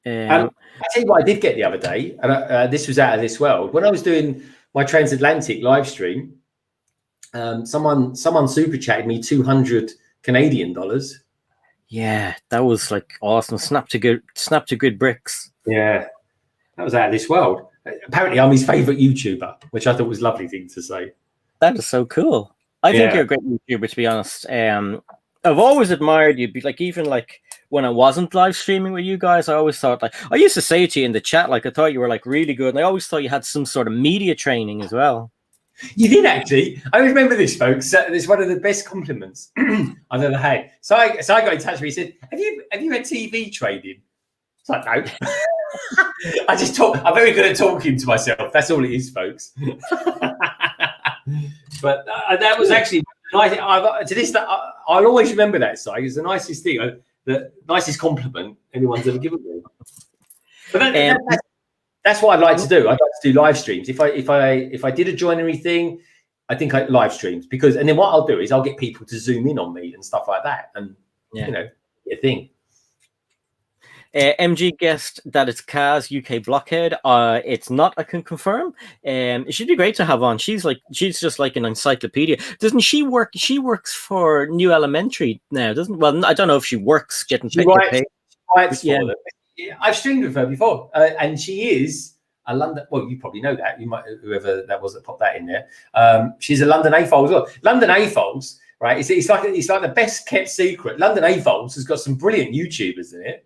I tell you what I did get the other day, and this was out of this world. When I was doing my transatlantic live stream, someone super chatted me 200 Canadian dollars. Yeah, that was like awesome. Snap to good bricks. Yeah, that was out of this world. Apparently, I'm his favorite YouTuber, which I thought was a lovely thing to say. That is so cool. I think you're a great YouTuber, to be honest. I've always admired you. Like, even like when I wasn't live streaming with you guys, I always thought, like, I used to say to you in the chat, like, I thought you were like really good, and I always thought you had some sort of media training as well. You did, actually. I remember this, folks. It's one of the best compliments I've ever had. So I got in touch with me. He said, "Have you had TV training?" It's like, no. I just talk. I'm very good at talking to myself. That's all it is, folks. But that was actually nice. To this, I'll always remember that side. It's the nicest thing, the nicest compliment anyone's ever given me. But that's what I'd like to do. I'd like to do live streams. If I did a joinery thing, I think live streams, and then what I'll do is I'll get people to zoom in on me and stuff like that, and a thing. MG guessed that it's Kaz UK Blockhead. It's not. I can confirm. It should be great to have on. She's just like an encyclopedia. Doesn't she work? She works for New Elementary now, doesn't? Well, I don't know if she works getting paid. I've streamed with her before, and she is a London. Well, you probably know that. You might, whoever that was that popped that in there. She's a London AFOL as well. London AFOLs, right? It's like the best kept secret. London AFOLs has got some brilliant YouTubers in it.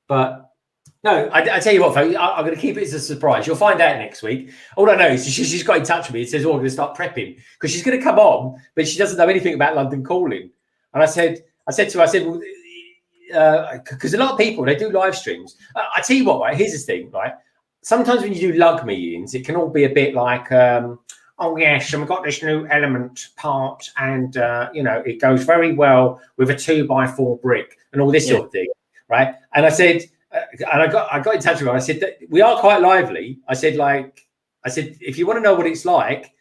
But no, I tell you what, folks, I'm going to keep it as a surprise. You'll find out next week. All I know is she's got in touch with me and says, "Oh, I'm going to start prepping," because she's going to come on, but she doesn't know anything about London Calling. And I said to her, well, because a lot of people, they do live streams. I tell you what, right? Here's the thing, right? Sometimes when you do lug meetings, it can all be a bit like, oh yes, and we've got this new element part, and it goes very well with a 2x4 brick and all this sort of thing, right? And I said, and I got in touch with her. I said that we are quite lively. I said if you want to know what it's like,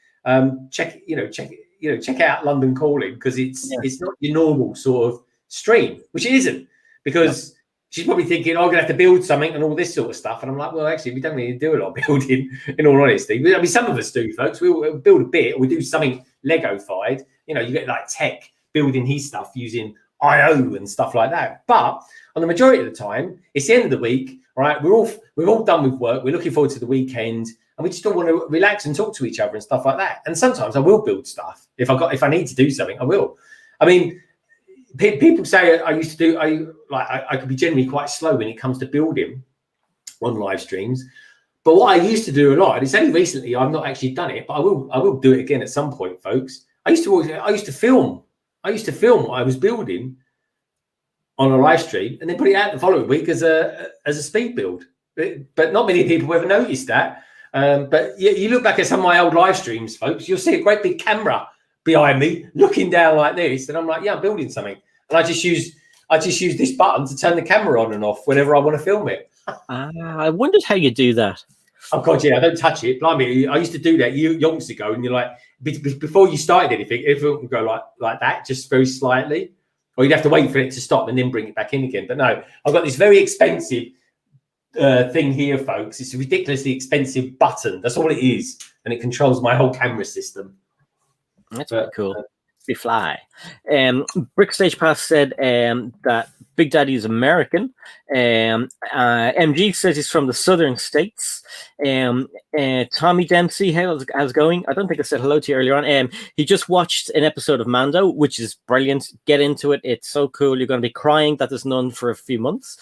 check out London Calling, because it's not your normal sort of stream, which it isn't. Because she's probably thinking, I'm going to have to build something and all this sort of stuff. And I'm like, well, actually, we don't really do a lot of building, in all honesty. I mean, some of us do, folks. We'll build a bit, or we do something Lego-fied. You get like Tech building his stuff using IO and stuff like that. But on the majority of the time, it's the end of the week. All right, we're all done with work. We're looking forward to the weekend, and we just all want to relax and talk to each other and stuff like that. And sometimes I will build stuff if I need to do something. I will. I mean, people say I could be generally quite slow when it comes to building on live streams. But what I used to do a lot, and it's only recently I've not actually done it, but I will do it again at some point, folks. I used to film what I was building on a live stream and then put it out the following week as a speed build. But not many people ever noticed that. But yeah, you look back at some of my old live streams, folks, you'll see a great big camera behind me looking down like this, and I'm like, yeah, I'm building something, and I just use this button to turn the camera on and off whenever I want to film it. I wondered how you do that. Oh God, yeah, I don't touch it. Blimey, I used to do that yonks ago, and you're like, before you started anything, everyone would go like that, just very slightly, or you'd have to wait for it to stop and then bring it back in again. But no, I've got this very expensive thing here, folks. It's a ridiculously expensive button. That's all it is, and it controls my whole camera system. That's pretty cool. Be fly. Brick Stage Pass said that Big Daddy is American. MG says he's from the southern states. Tommy Dempsey, how's it going? I don't think I said hello to you earlier on. He just watched an episode of Mando, which is brilliant. Get into it. It's so cool. You're going to be crying that there's none for a few months.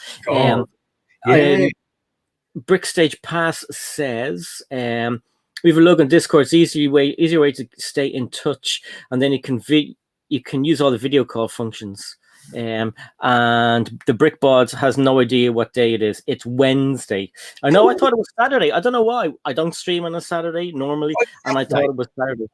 Brick Stage Pass says we have a log on Discord. It's easier way to stay in touch, and then you can use all the video call functions. And the Brickbods has no idea what day it is. It's Wednesday. I know. I thought it was Saturday. I don't know why. I don't stream on a Saturday normally, and I thought it was Saturday.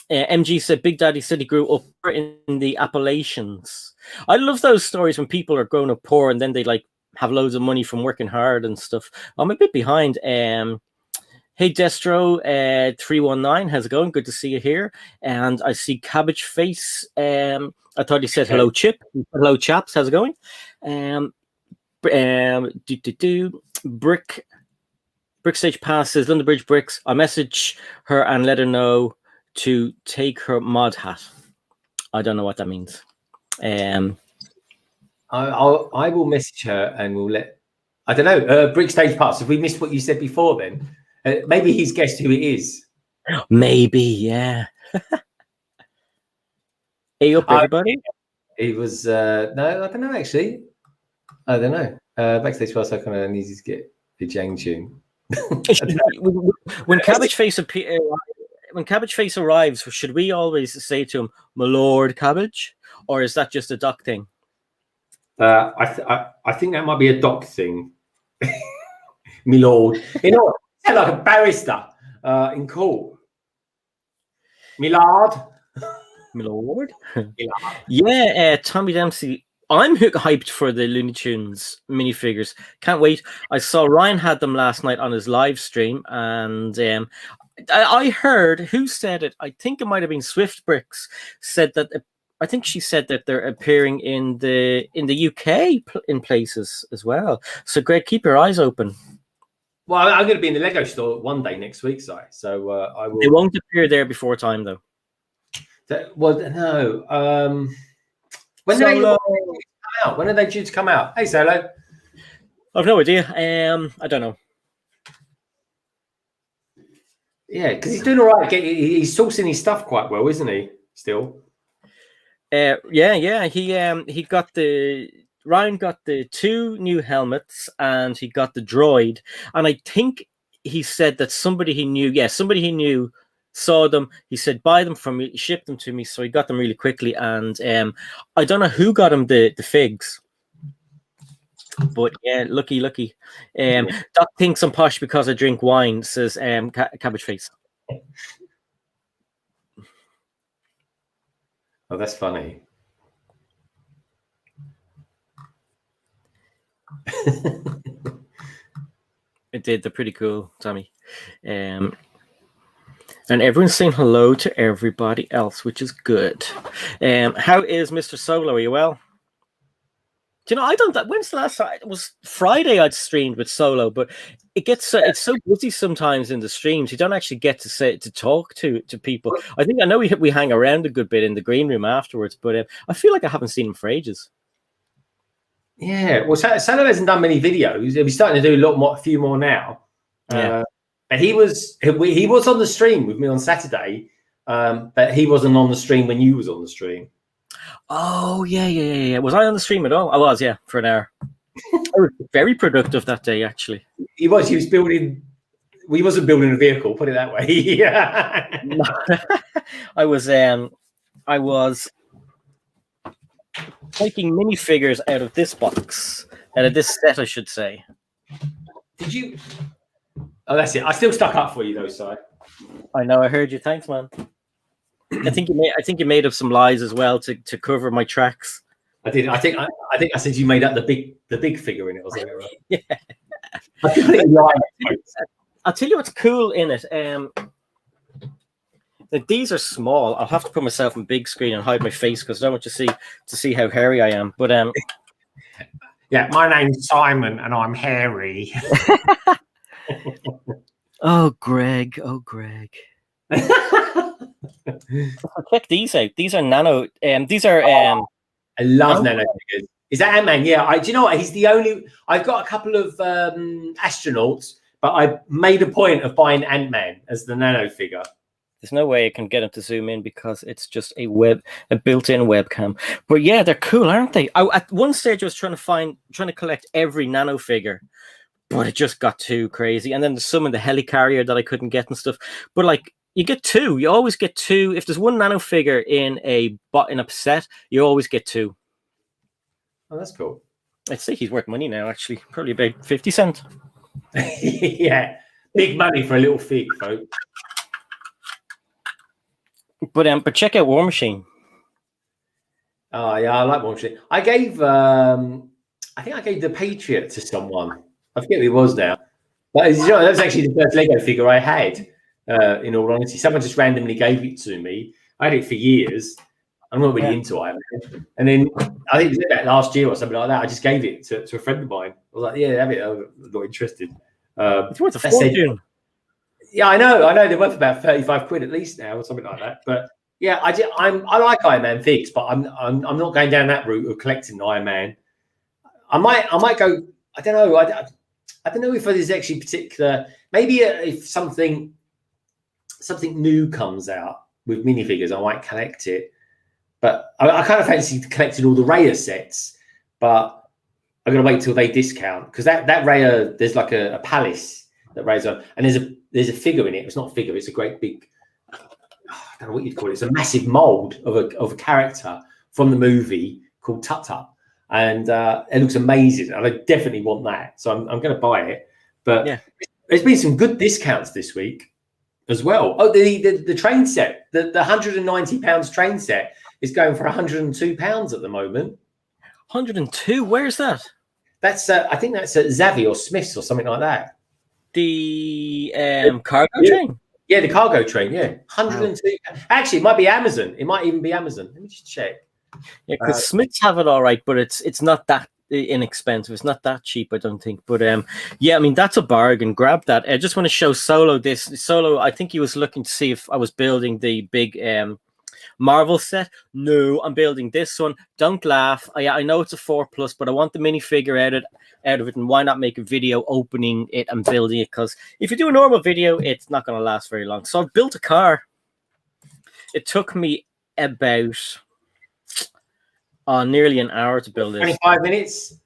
MG said Big Daddy said he grew up in the Appalachians. I love those stories when people are growing up poor and then they like have loads of money from working hard and stuff. I'm a bit behind. Hey Destro 319, how's it going? Good to see you here. And I see Cabbage Face. I thought he said hello, Chip. Hello, chaps. How's it going? Brick Stage Pass says London Bridge Bricks. I message her and let her know to take her mod hat. I don't know what that means. I will message her and we'll let. I don't know. Brick Stage Pass. If we missed what you said before, then maybe he's guessed who it is. Maybe, yeah. Hey up, everybody. He was no, I don't know actually. I don't know. Backstage Pass. I kind of needed to get the Jang tune. When Cabbage Face arrives, should we always say to him, "My Lord Cabbage," or is that just a Doc thing? I think that might be a Doc thing. My Lord, you know, sound like a barrister in court. My Lord. My Lord. Yeah, Tommy Dempsey. I'm hyped for the Looney Tunes minifigures. Can't wait. I saw Ryan had them last night on his live stream, and I heard who said it. I think it might have been Swift Bricks said that. I think she said that they're appearing in the UK in places as well. So, Greg, keep your eyes open. Well, I'm going to be in the Lego store one day next week, so I will. They won't appear there before time, though. Well, no. When are they come out? When are they due to come out? Hey, Solo. I've no idea. I don't know. Yeah, because he's doing all right. He's sourcing his stuff quite well, isn't he? Still. Yeah. He got Ryan got the 2 new helmets and he got the droid. And I think he said that somebody he knew saw them. He said, buy them from me, ship them to me. So he got them really quickly. And I don't know who got him the figs. But yeah, lucky. Doc thinks I'm posh because I drink wine, says Cabbage Face. Oh, that's funny. It did. They're pretty cool, Tommy. And everyone's saying hello to everybody else, which is good. How is Mr. Solo? Are you well? Do you know, I don't. When's the last time? It was Friday I'd streamed with Solo, but it's so busy sometimes in the streams. You don't actually get to talk to people. I know we hang around a good bit in the green room afterwards, but I feel like I haven't seen him for ages. Yeah, well, Salo hasn't done many videos. He'll be starting to do a few more now. Yeah. But he was on the stream with me on Saturday, but he wasn't on the stream when you was on the stream. Oh yeah. Was I on the stream at all? I was, yeah, for an hour. I was very productive that day, actually. He was building. Well, he wasn't building a vehicle. Put it that way. Yeah. I was taking minifigures out of this box, out of this set, I should say. Did you? Oh, that's it. I still stuck up for you though, Si. I know. I heard you. Thanks, man. I think you made up some lies as well to cover my tracks. I did. I think I said you made up the big figure in it or something. Right? Yeah. I completely lied. I'll tell you what's cool in it. Like these are small. I'll have to put myself on big screen and hide my face because I don't want you to see how hairy I am. But yeah, my name's Simon and I'm hairy. Oh, Greg. Check these out. These are nano. These are. I love nano figures. Is that Ant-Man? Yeah. Do you know what? He's the only. I've got a couple of astronauts, but I made a point of buying Ant-Man as the nano figure. There's no way I can get him to zoom in because it's just a built-in webcam. But yeah, they're cool, aren't they? At one stage, I was trying to collect every nano figure, but it just got too crazy. And then there's some in the helicarrier that I couldn't get and stuff. But like, you get two. You always get two. If there's one nano figure in a set, you always get two. Oh, that's cool. I'd say he's worth money now, actually. Probably about 50 cents. Yeah, big money for a little fig, folks. But check out War Machine. Oh yeah, I like War Machine. I think I gave the Patriot to someone. I forget who it was now. But you know, that was actually the first Lego figure I had. In all honesty, someone just randomly gave it to me. I had it for years. I'm not really into Iron Man. And then I think it was about last year or something like that. I just gave it to a friend of mine. I was like, yeah, have it. I'm not interested. It's worth a fortune. Yeah, I know. They're worth about 35 quid at least now, or something like that. But yeah, I like Iron Man figs, but I'm not going down that route of collecting Iron Man. I might go. I don't know. I don't know if there's actually particular. Maybe if something new comes out with minifigures, I might collect it. But I kind of fancy collecting all the Raya sets, but I'm gonna wait till they discount because that Raya, there's like a palace that Raya's on, and there's a figure in it. It's not a figure; it's a great big. I don't know what you'd call it. It's a massive mold of a character from the movie called Tut Tut, and it looks amazing. And I definitely want that, so I'm going to buy it. But yeah, there's been some good discounts this week as well. Oh, the train set, the £190 train set is going for £102 at the moment. 102? Where's that? That's I think that's at Zavvi or Smith's or something like that. The cargo train. Yeah, the cargo train. Yeah, 102. Wow. Actually, it might be Amazon. It might even be Amazon. Let me just check. Yeah, because Smiths have it all right, but it's not that inexpensive. It's not that cheap, I don't think. But yeah, I mean that's a bargain. Grab that. I just want to show Solo this. Solo, I think he was looking to see if I was building the big Marvel set. No, I'm building this one. Don't laugh. I know it's a 4+, but I want the minifigure out of it, and why not make a video opening it and building it? Because if you do a normal video, it's not going to last very long. So I've built a car. It took me about nearly an hour to build it. 25 minutes.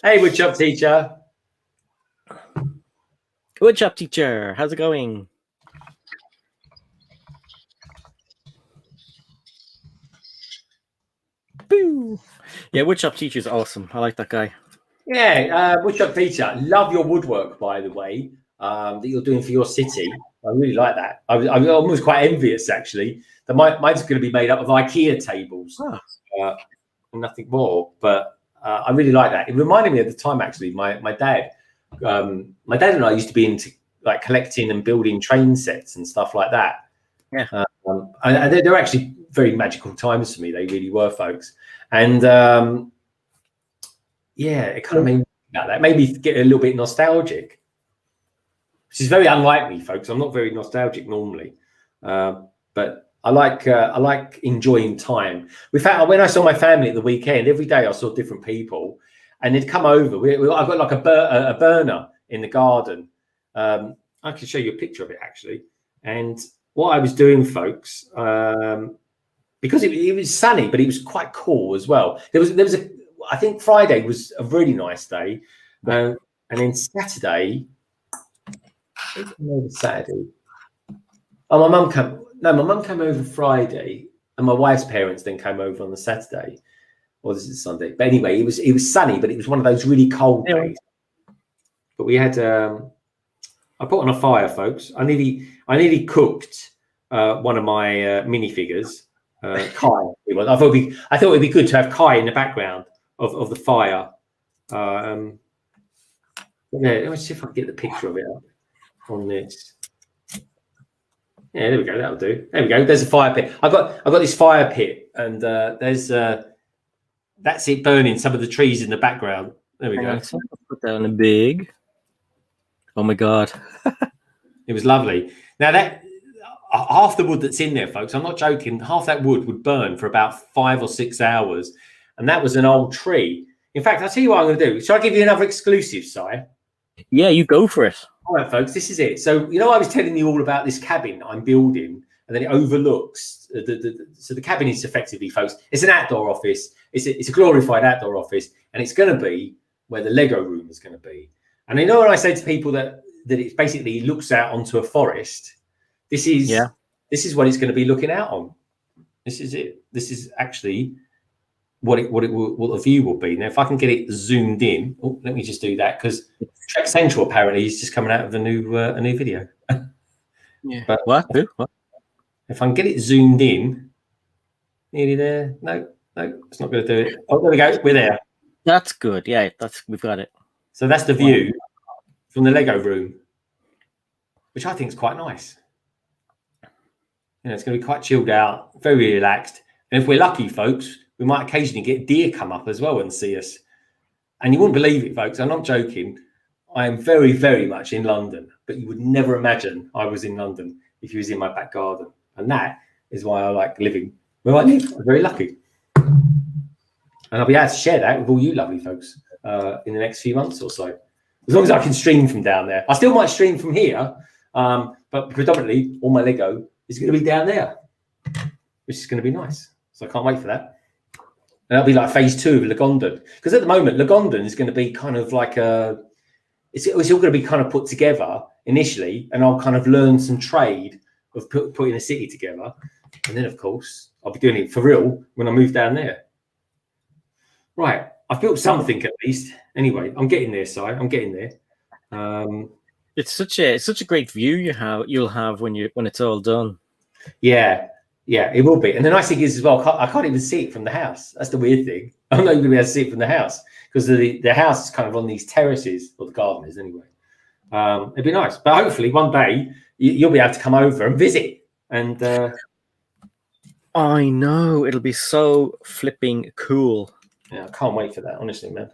Hey, woodshop teacher. Woodshop teacher, how's it going? Boo. Yeah, woodshop teacher is awesome. I like that guy. Yeah, woodshop teacher. Love your woodwork, by the way, that you're doing for your city. I really like that. I'm almost quite envious, actually. That mine's going to be made up of IKEA tables, and nothing more. But I really like that. It reminded me at the time, actually, my dad and I used to be into like collecting and building train sets and stuff like that. Yeah, and they're actually very magical times for me. They really were, folks. And yeah, it kind of made me about that. Made me get a little bit nostalgic, which is very unlike me, folks. I'm not very nostalgic normally, but I like enjoying time. In fact, when I saw my family at the weekend, every day I saw different people, and they'd come over. I've got like a burner in the garden. I can show you a picture of it actually. And what I was doing, folks, because it was sunny, but it was quite cool as well. I think Friday was a really nice day, and then Saturday. Saturday. Oh, my mum came over Friday, and my wife's parents then came over on the Saturday. Or this is Sunday. But anyway, it was sunny, but it was one of those really cold days. But we had I put on a fire, folks. I nearly cooked one of my minifigures, Kai. I thought it'd be good to have Kai in the background of the fire. Yeah, let me see if I can get the picture of it up on this. Yeah, there we go. That'll do. There we go. There's a fire pit. I got this fire pit, and there's that's it burning some of the trees in the background. There we go. Put that on a big. Oh my god, it was lovely. Now that half the wood that's in there, folks, I'm not joking. Half that wood would burn for about 5 or 6 hours, and that was an old tree. In fact, I'll tell you what I'm going to do. Shall I give you another exclusive, Si? Yeah, you go for it. All right, folks, this is it. So, I was telling you all about this cabin I'm building, and then it overlooks so the cabin is effectively, folks, it's an outdoor office. It's a glorified outdoor office, and it's going to be where the Lego room is going to be. And when I say to people that it basically looks out onto a forest, this is what it's going to be looking out on. This is it. This is actually what the view will be. Now, if I can get it zoomed in, let me just do that, because Trek Central apparently is just coming out of a new video. Yeah. But what? If I can get it zoomed in, nearly there. No, it's not going to do it. Oh, there we go. We're there. That's good. Yeah, we've got it. So that's the view from the Lego room, which I think is quite nice. It's going to be quite chilled out, very relaxed. And if we're lucky, folks, we might occasionally get deer come up as well and see us. And you wouldn't believe it, folks. I'm not joking. I am very, very much in London, but you would never imagine I was in London if you was in my back garden. And that is why I like living where I live. I'm very lucky. And I'll be able to share that with all you lovely folks in the next few months or so. As long as I can stream from down there. I still might stream from here, but predominantly all my Lego is going to be down there, which is going to be nice. So I can't wait for that. And that'll be like phase 2 of Lagondon. Because at the moment, Lagondon is going to be kind of like it's all going to be kind of put together initially, and I'll kind of learn some trade of putting a city together. And then, of course, I'll be doing it for real when I move down there. Right. I've built something at least. Anyway, I'm getting there, Si. I'm getting there. It's such a great view you'll have when it's all done. Yeah, it will be. And the nice thing is as well, I can't even see it from the house. That's the weird thing. I'm not even going to be able to see it from the house, because the house is kind of on these terraces, or the garden is anyway. It'd be nice. But hopefully one day you'll be able to come over and visit. And I know, it'll be so flipping cool. Yeah, I can't wait for that, honestly, man.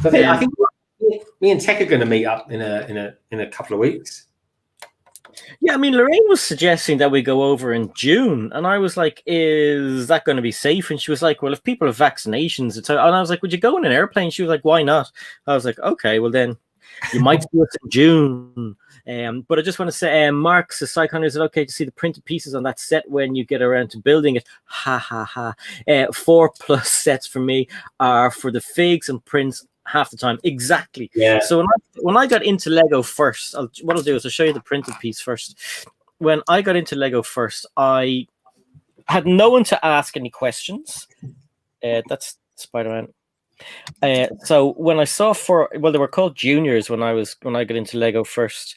So I think me and Tech are going to meet up in a couple of weeks. Yeah, I mean, Lorraine was suggesting that we go over in June, and I was like, "Is that going to be safe?" And she was like, "Well, if people have vaccinations," and I was like, "Would you go in an airplane?" She was like, "Why not?" I was like, "Okay, well then, you might do it in June." But I just want to say, Mark says, Psychon, is it okay to see the printed pieces on that set when you get around to building it? Ha ha ha. 4+ sets for me are for the figs and prints half the time. Exactly. Yeah. So when I got into Lego first, what I'll do is I'll show you the printed piece first. When I got into Lego first, I had no one to ask any questions. That's Spider-Man. So when I saw they were called juniors when I got into Lego first.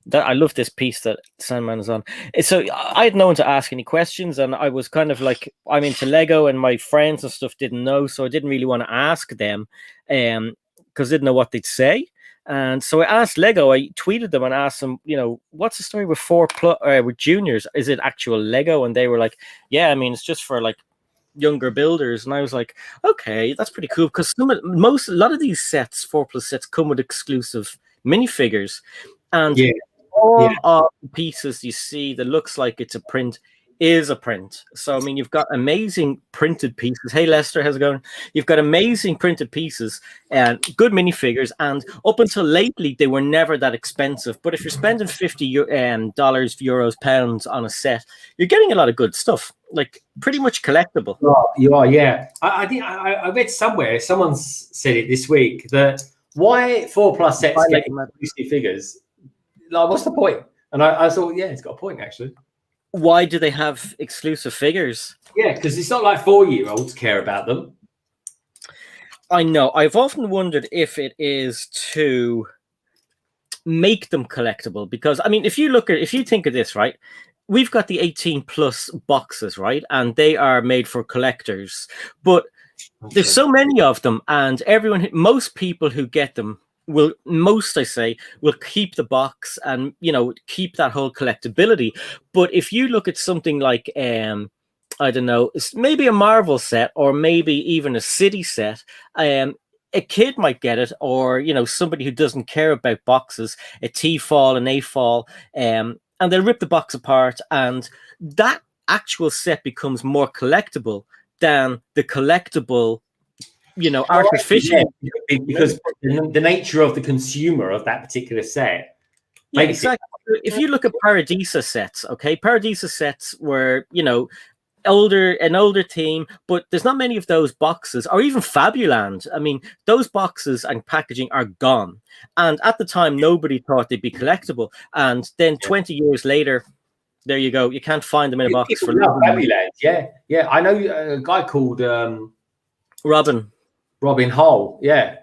That I love this piece that Sandman is on. So I had no one to ask any questions, and I was kind of like, I'm into Lego, and my friends and stuff didn't know, so I didn't really want to ask them, because I didn't know what they'd say. And so I asked Lego. I tweeted them and asked them, what's the story with with juniors? Is it actual Lego? And they were like, yeah, I mean, it's just for like younger builders. And I was like, okay, that's pretty cool, because a lot of these sets, 4+ sets, come with exclusive minifigures. And all of the pieces you see that looks like it's a print is a print. So I mean, you've got amazing printed pieces. Hey Lester, how's it going? You've got amazing printed pieces and good minifigures, and up until lately they were never that expensive. But if you're spending $50 euros, pounds on a set, you're getting a lot of good stuff, like pretty much collectible. You are, yeah. I read somewhere, someone said it this week, that why 4+ sets get exclusive figures? Like, what's the point? And I thought, yeah, it's got a point actually. Why do they have exclusive figures? Yeah, because it's not like 4-year-olds care about them. I know. I've often wondered if it is to make them collectible, because I mean, if you think of this, right? We've got the 18+ boxes, right? And they are made for collectors, but there's so many of them, and most people who get them will keep the box and, you know, keep that whole collectability. But if you look at something like I don't know, maybe a Marvel set or maybe even a City set, a kid might get it, or, you know, somebody who doesn't care about boxes, a T-fall, an A-fall, and they'll rip the box apart, and that actual set becomes more collectible than the collectible, you know, artificial. Yeah, because the nature of the consumer of that particular set. Yeah, exactly. If you look at Paradisa sets, okay, Paradisa sets were, you know, an older team, but there's not many of those boxes, or even Fabuland. I mean, those boxes and packaging are gone, and at the time nobody thought they'd be collectible, and then 20 years later, there you go, you can't find them in a box. For Fabuland. Yeah, I know a guy called Robin Hull, yeah,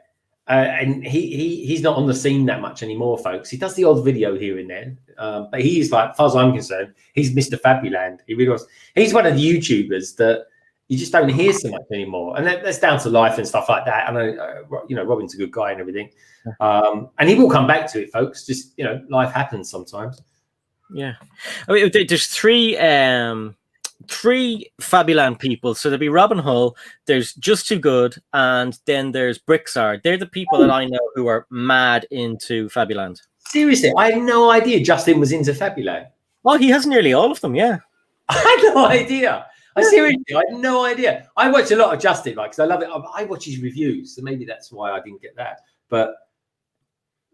and he's not on the scene that much anymore, folks. He does the odd video here and there, but he's, like, as far as I'm concerned, he's Mr. Fabuland. He really was. He's one of the YouTubers that you just don't hear so much anymore, and that's down to life and stuff like that. I know, you know, Robin's a good guy and everything, and he will come back to it, folks. Just, you know, life happens sometimes. Yeah, I mean, there's three Fabuland people. So there'll be Robin Hull, there's Just Too Good, and then there's Brixard. They're the people that I know who are mad into Fabuland. Seriously, I had no idea Justin was into Fabuland. Well, he has nearly all of them, yeah. I had no idea. I had no idea. I watch a lot of Justin, like, because I love it. I watch his reviews, so maybe that's why I didn't get that. But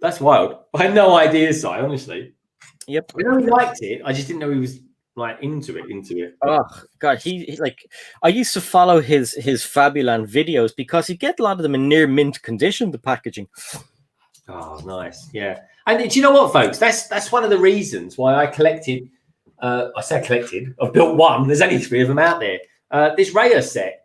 that's wild. I had no idea, Si, honestly. Yep. I know he liked it. I just didn't know he was, like, into it. Oh god, he like, I used to follow his Fabuland videos because you get a lot of them in near mint condition, the packaging. Oh, nice. Yeah. And do you know what, folks? That's one of the reasons why I collected. I've built one. There's only 3 of them out there. This Raya set,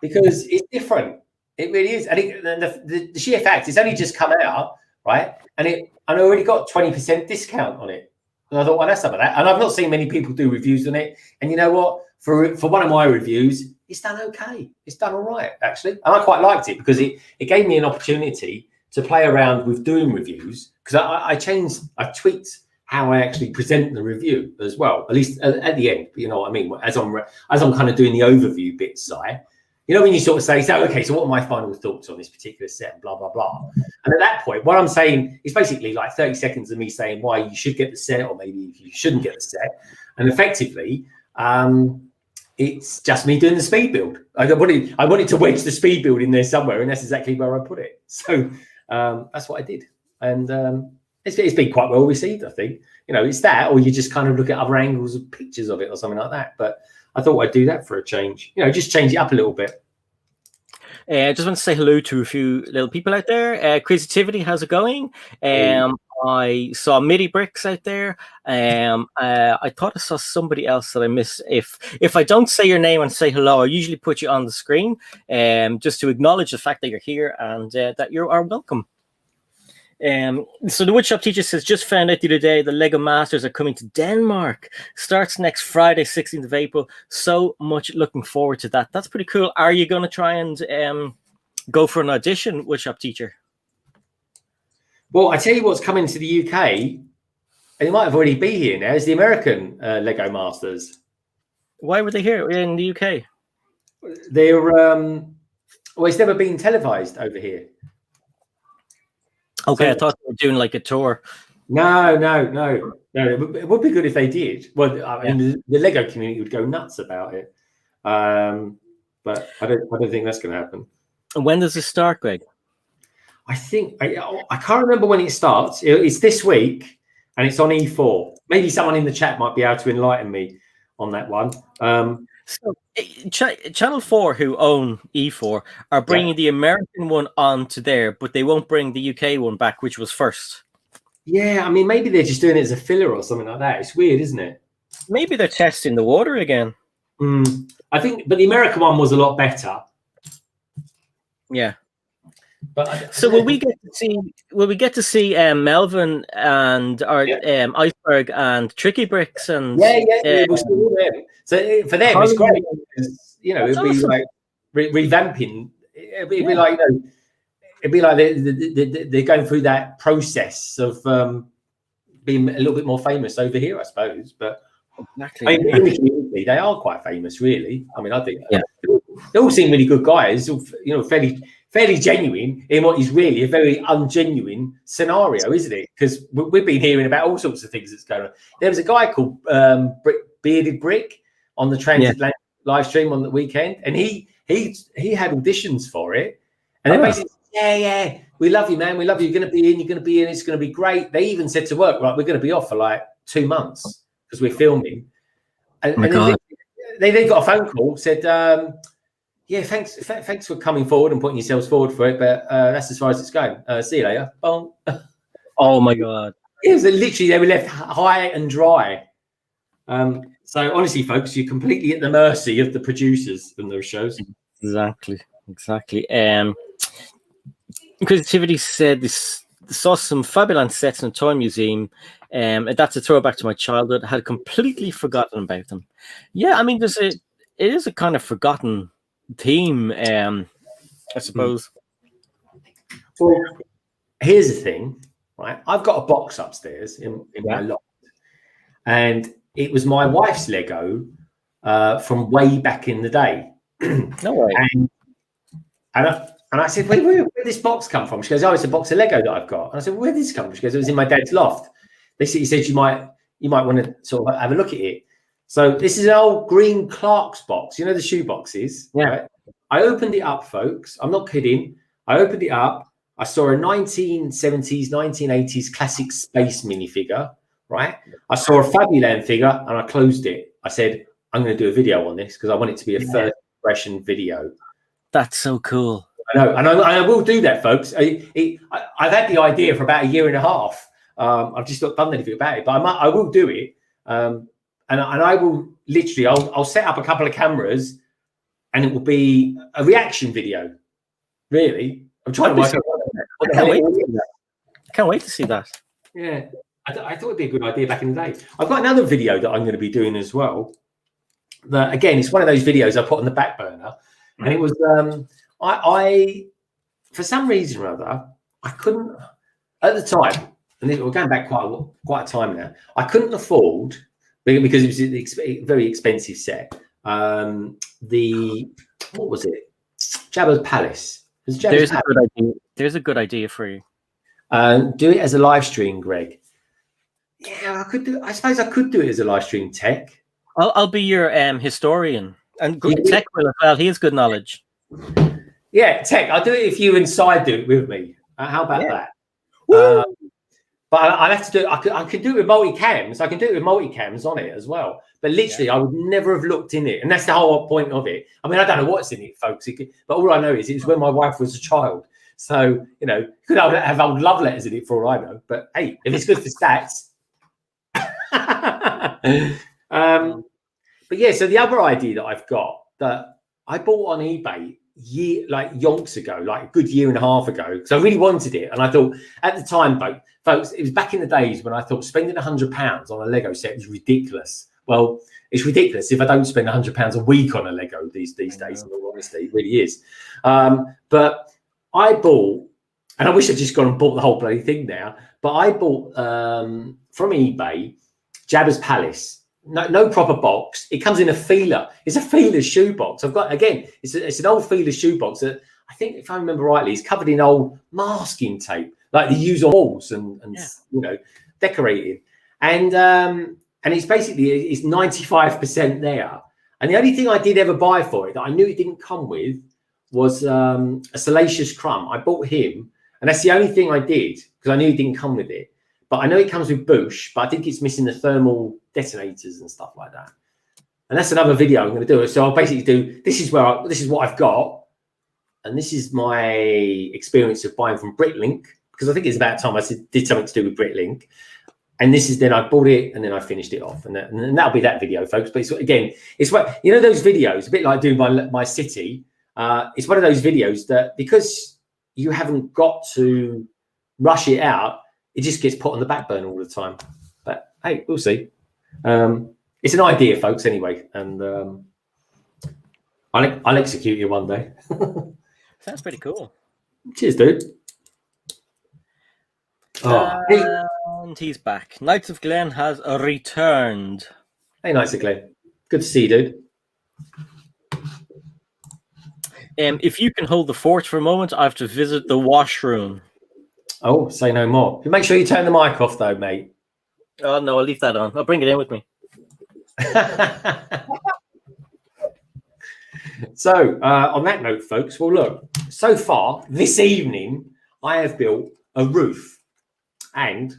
because it's different. It really is. And the sheer fact, it's only just come out, right? And I already got 20% discount on it. And I thought, well, that's some of that. And I've not seen many people do reviews on it. And you know what? For one of my reviews, it's done okay. It's done all right, actually. And I quite liked it because it gave me an opportunity to play around with doing reviews, because I tweaked how I actually present the review as well, at least at the end. You know what I mean? As I'm kind of doing the overview bits, side. You know, when you sort of say, so, okay, so what are my final thoughts on this particular set, blah, blah, blah. And at that point, what I'm saying is basically like 30 seconds of me saying why you should get the set, or maybe you shouldn't get the set. And effectively, it's just me doing the speed build. I wanted to wedge the speed build in there somewhere, and that's exactly where I put it. So that's what I did. And it's been quite well received, I think. You know, it's that, or you just kind of look at other angles of pictures of it or something like that. But I thought I'd do that for a change. You know, just change it up a little bit. I just want to say hello to a few little people out there. Creativity, how's it going? I saw MIDI Bricks out there. I thought I saw somebody else that I missed. If I don't say your name and say hello, I usually put you on the screen, just to acknowledge the fact that you're here and that you are welcome. So the woodshop teacher says, just found out the other day the LEGO Masters are coming to Denmark. Starts next Friday, 16th of April. So much looking forward to that. That's pretty cool. Are you going to try and go for an audition, woodshop teacher? Well, I tell you what's coming to the UK, and it might have already been here now, is the American LEGO Masters. Why were they here in the UK? They're well, it's never been televised over here. Okay, so I thought they were doing like a tour. No. It would be good if they did. Well, I mean, the Lego community would go nuts about it. But I don't think that's going to happen. And when does it start, Greg? I think I can't remember when it starts. It's this week, and it's on E4. Maybe someone in the chat might be able to enlighten me on that one. So, Channel 4, who own E4, are bringing the American one onto there, but they won't bring the UK one back, which was first. Yeah, I mean, maybe they're just doing it as a filler or something like that. It's weird, isn't it? Maybe they're testing the water again. I think, but the American one was a lot better. Yeah. But so will we get to see Melvin and our Iceberg and Tricky Bricks and we'll see all them. So for them it's great because, you know, it'd be like revamping. It'd be like, you know, it'd be like they're going through that process of being a little bit more famous over here, I suppose. But exactly. I mean, in the community, they are quite famous, really. I mean, I think they all seem really good guys. You know, fairly genuine in what is really a very ungenuine scenario, isn't it? Because we've been hearing about all sorts of things that's going on. There was a guy called Bearded Brick on the Transatlantic live stream on the weekend, and he had auditions for it, and they basically said, we love you, man, we love you, you're going to be in, it's going to be great. They even said to work, right, we're going to be off for like 2 months because we're filming, and then they then got a phone call, said, thanks for coming forward and putting yourselves forward for it, but that's as far as it's going. See you later. Boom. Oh my God. Yeah, so literally they were left high and dry. So honestly, folks, you're completely at the mercy of the producers in those shows. Exactly. Creativity said this saw some fabulous sets in a toy museum. And that's a throwback to my childhood. Had completely forgotten about them. Yeah, I mean, it is a kind of forgotten theme, I suppose. Well, here's the thing, right? I've got a box upstairs in my loft, and it was my wife's Lego from way back in the day. No way. And I said, where did this box come from? She goes, oh, it's a box of Lego that I've got. And I said, where did this come from? She goes, it was in my dad's loft. He said you might want to sort of have a look at it. So this is an old green Clark's box. You know the shoe boxes? Yeah. Right? I opened it up, folks. I'm not kidding. I opened it up. I saw a 1970s, 1980s classic space minifigure, right? I saw a Fabuland figure and I closed it. I said, I'm going to do a video on this because I want it to be a first impression video. That's so cool. I know. And I will do that, folks. I've had the idea for about 1.5 years. I've just not done anything about it, but I will do it. And I will literally, I'll set up a couple of cameras and it will be a reaction video. Really? I'm trying to work out what the hell it is. I can't wait to see that. Yeah. I thought it'd be a good idea back in the day. I've got another video that I'm going to be doing as well. That, again, it's one of those videos I put on the back burner. And it was, I for some reason or other, I couldn't, at the time, and we're going back quite a time now, I couldn't afford, because it was a very expensive set. What was it? Jabba's Palace. There's a good idea for you. Do it as a live stream, Greg. Yeah, I could do. I suppose I could do it as a live stream, Tech. I'll be your historian, and Tech will as well. He has good knowledge. Yeah, Tech. I'll do it if you inside do it with me. How about that? But I'll have to do it. I could do it with multi-cams. I can do it with multi-cams on it as well. But literally, I would never have looked in it. And that's the whole point of it. I mean, I don't know what's in it, folks. But all I know is it was when my wife was a child. So, you know, could have old love letters in it for all I know. But hey, if it's good for stats. But yeah, so the other idea that I've got that I bought on eBay yonks ago, like a good 1.5 years ago, because I really wanted it. And I thought at the time, folks, it was back in the days when I thought spending £100 on a Lego set was ridiculous. Well, it's ridiculous if I don't spend £100 a week on a Lego these days, in all honesty. It really is. But I bought, and I wish I'd just gone and bought the whole bloody thing now, but I bought from eBay Jabba's Palace. No proper box. It comes in a feeler. It's a feeler shoebox. I've got, again, it's an old feeler shoebox that I think, if I remember rightly, is covered in old masking tape, like they use on walls and you know. decorating, and it's basically it's 95% there. And the only thing I did ever buy for it that I knew it didn't come with was a Salacious Crumb. I bought him, and that's the only thing I did because I knew it didn't come with it. But I know it comes with Bush, but I think it's missing the thermal detonators and stuff like that. And that's another video I'm going to do. So I'll basically do this is what I've got, and this is my experience of buying from Bricklink, because I think it's about time I did something to do with Bricklink. And this is then I bought it and then I finished it off, and that'll be that video, folks. But it's what you know those videos, a bit like doing my city. It's one of those videos that because you haven't got to rush it out, it just gets put on the back burner all the time. But hey, we'll see. It's an idea, folks. Anyway, and I'll execute you one day. Sounds pretty cool. Cheers, dude. And he's back. Knights of Glen has returned. Hey, Knights of Glen. Good to see you, dude. If you can hold the fort for a moment, I have to visit the washroom. Oh, say no more. Make sure you turn the mic off, though, mate. Oh, no, I'll leave that on. I'll bring it in with me. So, on that note, folks, well, look, so far this evening, I have built a roof and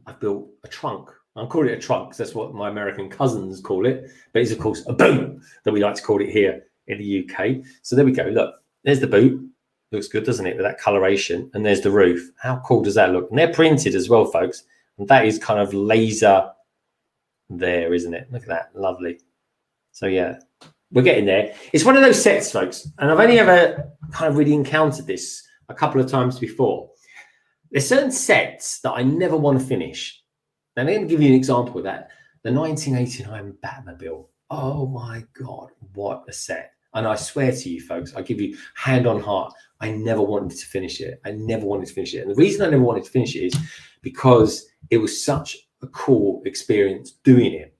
I've built a trunk. I'm calling it a trunk because that's what my American cousins call it. But it's, of course, a boot that we like to call it here in the UK. So there we go. Look, there's the boot. Looks good, doesn't it, with that coloration? And there's the roof. How cool does that look? And they're printed as well, folks. And that is kind of laser there, isn't it? Look at that. Lovely. So, yeah, we're getting there. It's one of those sets, folks. And I've only ever kind of really encountered this a couple of times before. There's certain sets that I never want to finish. Now, I'm going to give you an example of that. The 1989 Batmobile. Oh, my God. What a set. And I swear to you, folks, I give you hand on heart, I never wanted to finish it. I never wanted to finish it. And the reason I never wanted to finish it is because it was such a cool experience doing it.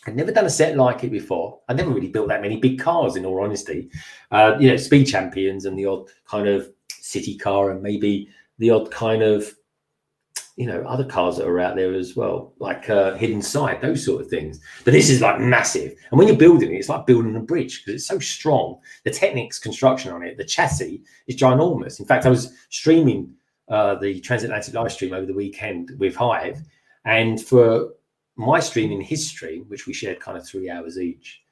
I'd never done a set like it before. I never really built that many big cars, in all honesty. Speed Champions and the odd kind of city car and maybe the odd kind of, other cars that are out there as well, like Hidden Side, those sort of things. But this is like massive. And when you're building it, it's like building a bridge because it's so strong. The Technics construction on it, the chassis is ginormous. In fact, I was streaming the Transatlantic live stream over the weekend with Hive. And for my stream and his stream, which we shared kind of 3 hours each,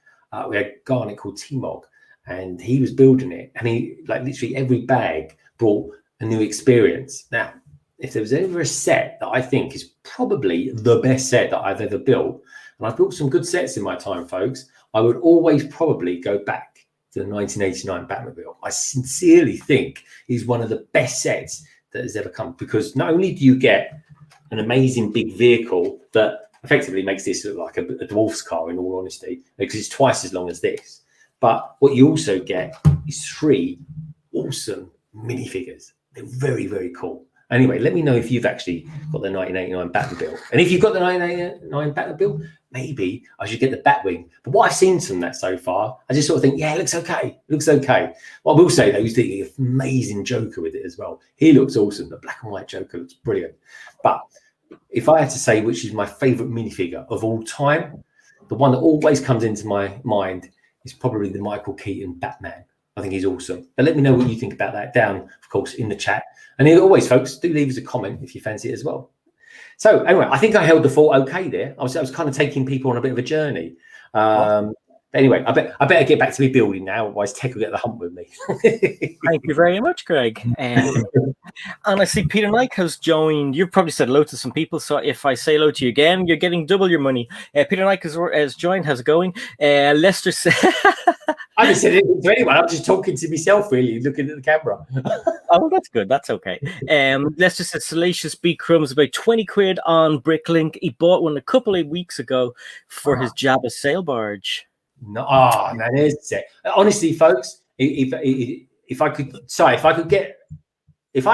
we had a guy on it called T-Mog. And he was building it. And he, like, literally every bag brought a new experience. Now, if there was ever a set that I think is probably the best set that I've ever built, and I've built some good sets in my time, folks, I would always probably go back to the 1989 Batmobile. I sincerely think he's one of the best sets that has ever come, because not only do you get an amazing big vehicle that effectively makes this look like a dwarf's car, in all honesty, because it's twice as long as this, but what you also get is 3 awesome minifigures. They're very, very cool. Anyway, let me know if you've actually got the 1989 Batmobile. And if you've got the 1989 Batmobile, maybe I should get the Batwing. But what I've seen from that so far, I just sort of think, yeah, it looks okay. It looks okay. What I will say, though, is the amazing Joker with it as well. He looks awesome. The black and white Joker looks brilliant. But if I had to say which is my favourite minifigure of all time, the one that always comes into my mind is probably the Michael Keaton Batman. I think he's awesome. But let me know what you think about that down, of course, in the chat. And as always, folks, do leave us a comment if you fancy it as well. So anyway, I think I held the fort okay there. I was kind of taking people on a bit of a journey. Anyway, I better get back to me building now, otherwise Tech will get the hump with me. Thank you very much, Greg. And I see Peter Knight has joined. You've probably said hello to some people, so if I say hello to you again, you're getting double your money. Peter Knight has joined. How's it going? Lester said... I haven't said anything to anyone. I'm just talking to myself, really, looking at the camera. Oh, that's good. That's okay. Lester said Salacious B Crumbs about 20 quid on Bricklink. He bought one a couple of weeks ago for his Jabba sail barge. No, that is it. Honestly, folks, if I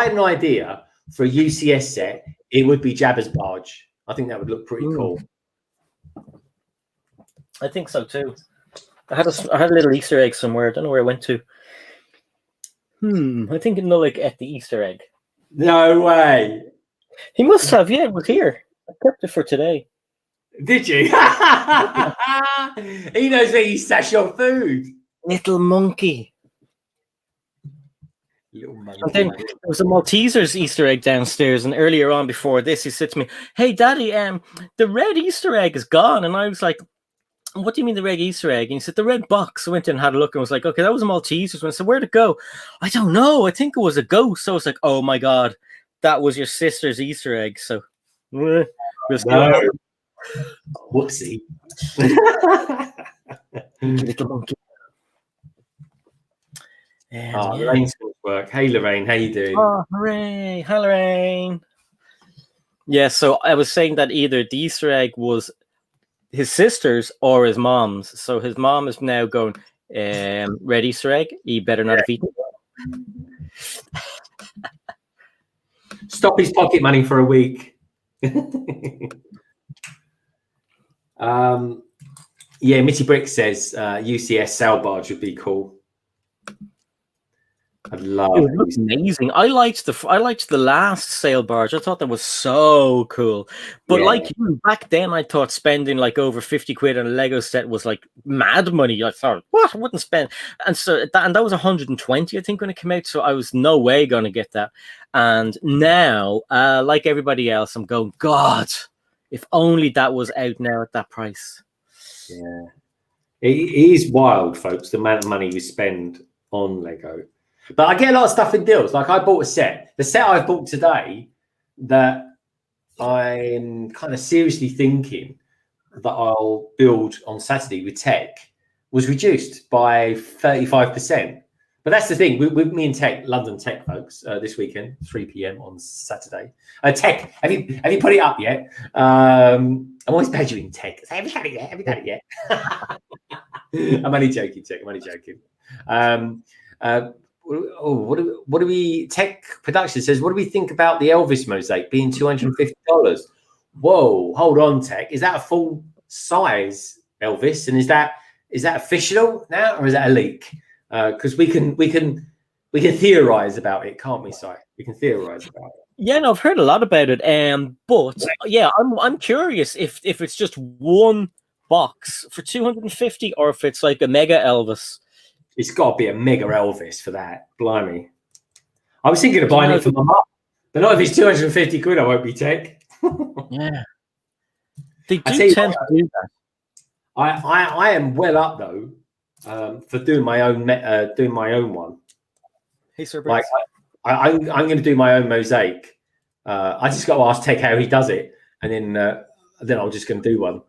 had an idea for a UCS set, it would be Jabba's barge. I think that would look pretty cool. I think so too. I had a little Easter egg somewhere. I don't know where I went to. I think like at the Easter egg. No way. He must have. Yeah, it was here. I kept it for today. Did you? He knows where you stash your food. Little monkey. Little monkey. And then there was a Malteser's Easter egg downstairs, and earlier on before this, he said to me, "Hey, Daddy, the red Easter egg is gone." And I was like, "What do you mean the red Easter egg?" And he said, "The red box." I went in and had a look and was like, "Okay, that was a Malteser's one." I said, "Where'd it go?" "I don't know. I think it was a ghost." So I was like, "Oh my God, that was your sister's Easter egg." So, No. Whoopsie. Little monkey. Lorraine's going to work. Hey, Lorraine, how you doing? Oh, hooray. Hi, Lorraine. Yeah, so I was saying that either the Easter egg was his sister's or his mom's. So his mom is now going, red Easter egg, he better not have eaten. Stop his pocket money for a week. Yeah, Mitty Brick says UCS sail barge would be cool. I'd love it. It looks amazing. I liked the last sail barge. I thought that was so cool. But like you, back then I thought spending like over 50 quid on a Lego set was like mad money. I thought, what? I wouldn't spend. And so that was 120, I think, when it came out. So I was no way gonna get that. And now, like everybody else, I'm going, God, if only that was out now at that price. Yeah. It is wild, folks, the amount of money we spend on Lego. But I get a lot of stuff in deals. Like I bought a set. The set I've bought today that I'm kind of seriously thinking that I'll build on Saturday with Tech was reduced by 35%. But that's the thing with me and Tech, London Tech folks, this weekend, 3 p.m. on Saturday. Tech, have you put it up yet? I'm always badgering Tech. Have you done it yet? Have you done it yet? I'm only joking, Tech. I'm only joking. What do we? Tech Production says, what do we think about the Elvis mosaic being $250? Whoa, hold on, Tech. Is that a full size Elvis? And is that official now, or is that a leak? Because we can theorize about it, can't we, Si? We can theorize about it. Yeah, no, I've heard a lot about it. But yeah, I'm curious if it's just one box for 250 or if it's like a mega Elvis. It's got to be a mega Elvis for that. Blimey. I was thinking of buying it for my mum, but not if it's 250 quid, I won't be Tech. Yeah. They do tend to do that. I am well up though for doing my own one. Hey, Sir Like I'm going to do my own mosaic. I just got to ask Tech how he does it, and then I'm just going to do one.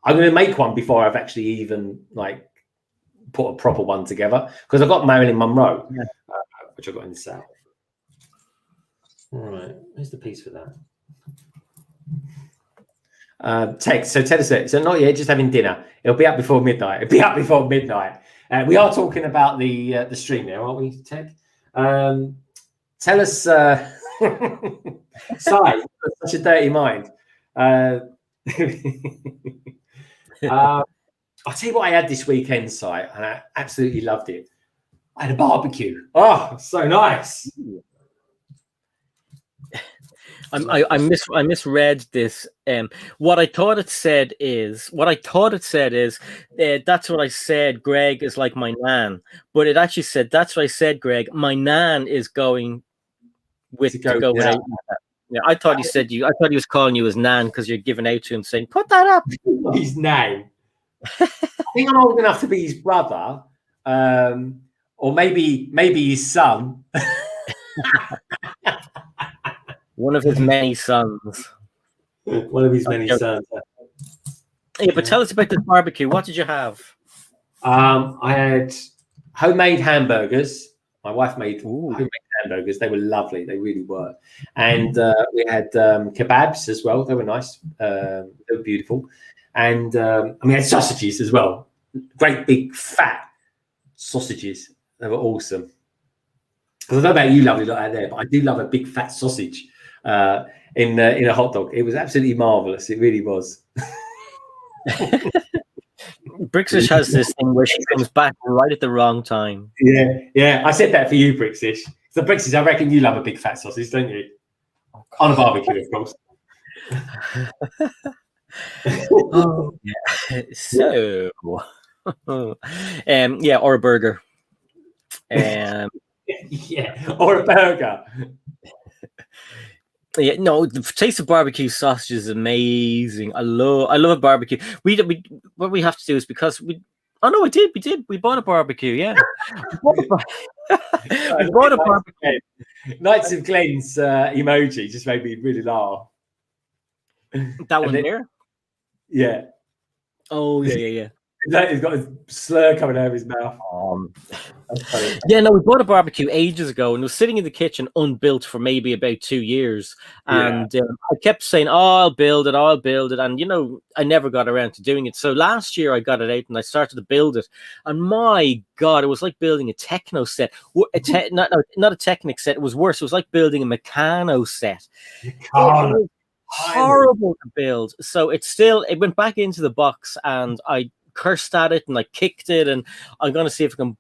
I'm going to make one before I've actually even like put a proper one together, because I've got Marilyn Monroe, which I got in the set. All right, where's the piece for that? Tech, so tell us it. So not yet, just having dinner. It'll be up before midnight. We are talking about the stream now, aren't we, Tech? Tell us, Si, such a dirty mind. I'll tell you what I had this weekend, Si, and I absolutely loved it. I had a barbecue. Oh, so nice. I misread this. What I thought it said is that's what I said. Greg is like my nan, but it actually said that's what I said. Greg, my nan is going with to go without. Yeah, I thought he was calling you his nan because you're giving out to him, saying put that up. His name. I think I'm old enough to be his brother, or maybe his son. One of his many sons. One of his many sons. Yeah, but tell us about this barbecue. What did you have? I had homemade hamburgers. My wife made homemade hamburgers. They were lovely. They really were. And we had kebabs as well. They were nice. They were beautiful. And we had sausages as well. Great big fat sausages. They were awesome. I don't know about you lovely lot out there, but I do love a big fat sausage in a hot dog. It was absolutely marvelous. It really was. Brixish has this thing where she comes back right at the wrong time. Yeah. I said that for you, Brixish. So Brixish, I reckon you love a big fat sausage, don't you? On a barbecue, of course. Oh, yeah. So, yeah, or a burger. Yeah, or a burger. Yeah, no, the taste of barbecue sausage is amazing. I love a barbecue. What we have to do is because we. Oh no, we did. We bought a barbecue. Yeah, we bought a barbecue. Knights of Glenn's emoji just made me really laugh. That one there. Yeah. Oh yeah. He's got a slur coming out of his mouth. Yeah, no, we bought a barbecue ages ago and it was sitting in the kitchen unbuilt for maybe about 2 years. And I kept saying, oh, I'll build it. And, you know, I never got around to doing it. So last year I got it out and I started to build it. And my God, it was like building a techno set. Not a Technic set. It was worse. It was like building a Meccano set. Horrible to build. So it went back into the box and I cursed at it and I kicked it, and I'm going to see if I can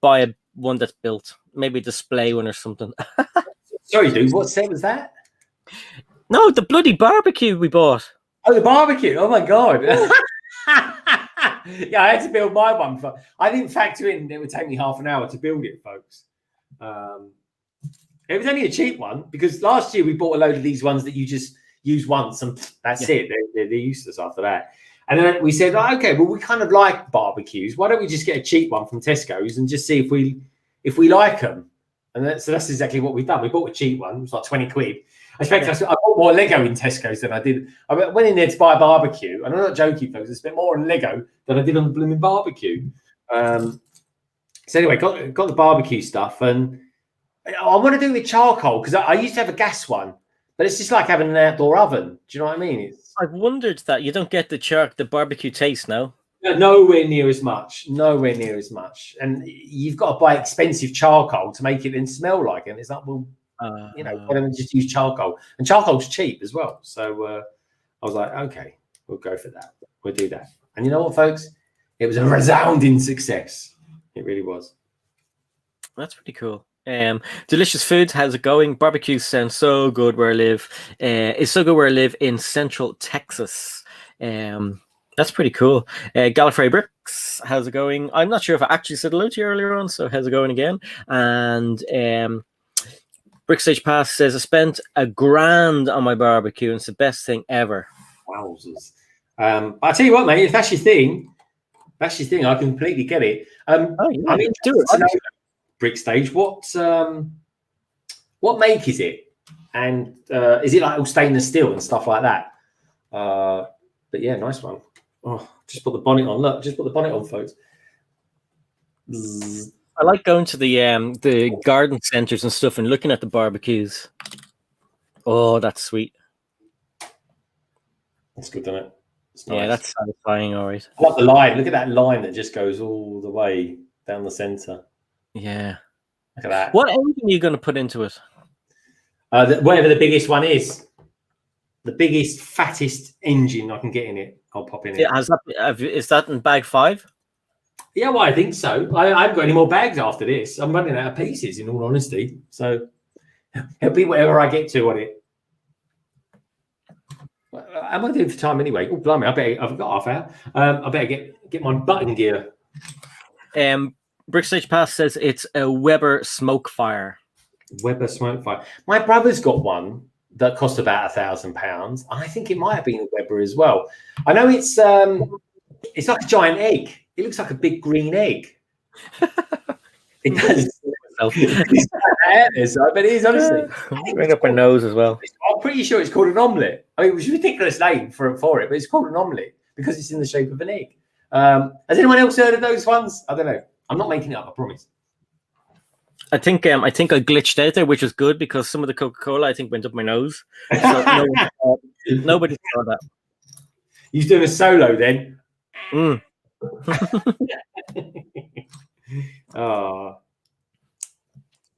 buy one that's built, maybe a display one or something. Sorry, dude, what set was that? No, the bloody barbecue we bought. Oh, the barbecue. Oh my God. Yeah, I had to build my one. I didn't factor in it would take me half an hour to build it, folks. It was only a cheap one because last year we bought a load of these ones that you just use once and that's it. They're useless after that. And then we said, oh, okay, well, we kind of like barbecues. Why don't we just get a cheap one from Tesco's and just see if we like them? And so that's exactly what we've done. We bought a cheap one. It was like 20 quid. I bought more Lego in Tesco's than I did. I went in there to buy a barbecue. And I'm not joking, folks. I spent more on Lego than I did on the blooming barbecue. So anyway, got the barbecue stuff. And I want to do it with charcoal because I used to have a gas one. But it's just like having an outdoor oven. Do you know what I mean? I've wondered that you don't get the barbecue taste now. Nowhere near as much. Nowhere near as much. And you've got to buy expensive charcoal to make it then smell like it. And it's like, well, why don't we just use charcoal? And charcoal's cheap as well. So I was like, okay, we'll go for that. We'll do that. And you know what, folks? It was a resounding success. It really was. That's pretty cool. Delicious food. How's it going? Barbecue sounds so good where I live. It's so good where I live in Central Texas. That's pretty cool. Gallifrey Bricks, how's it going? I'm not sure if I actually said hello to you earlier on, so how's it going again? And Brickstage Pass says I spent $1,000 on my barbecue and it's the best thing ever. Wowzers. I'll tell you what, mate, if that's your thing, I completely get it. I'm do it. Brickstage, what make is it? And is it like all stainless steel and stuff like that? But yeah, nice one. Oh, just put the bonnet on. Look, just put the bonnet on, folks. I like going to the garden centers and stuff and looking at the barbecues. Oh, that's sweet. That's good, isn't it? Nice. Yeah, that's satisfying. All right. I love the line. Look at that line that just goes all the way down the center. Yeah. Look at that. What engine are you going to put into it? Whatever the biggest one is. The biggest, fattest engine I can get in it, I'll pop in it. Yeah, is that in bag 5? Yeah, well, I think so. I haven't got any more bags after this. I'm running out of pieces, in all honesty. So it'll be whatever I get to on it. Am I doing for time anyway? Oh, blimey, I've got half hour. I better get my button gear. Brickstage Pass says it's a Weber Smokefire. Weber Smokefire. My brother's got one that cost about £1,000. I think it might have been a Weber as well. I know it's like a giant egg. It looks like a big green egg. It does. But it is honestly. Bring up her nose as well. I'm pretty sure it's called an omelette. I mean, it was a ridiculous name for it, but it's called an omelette because it's in the shape of an egg. Has anyone else heard of those ones? I don't know. I'm not making it up, I promise. I think I glitched out there, which was good because some of the Coca-Cola I think went up my nose. So nobody saw that. You're doing a solo then. Oh,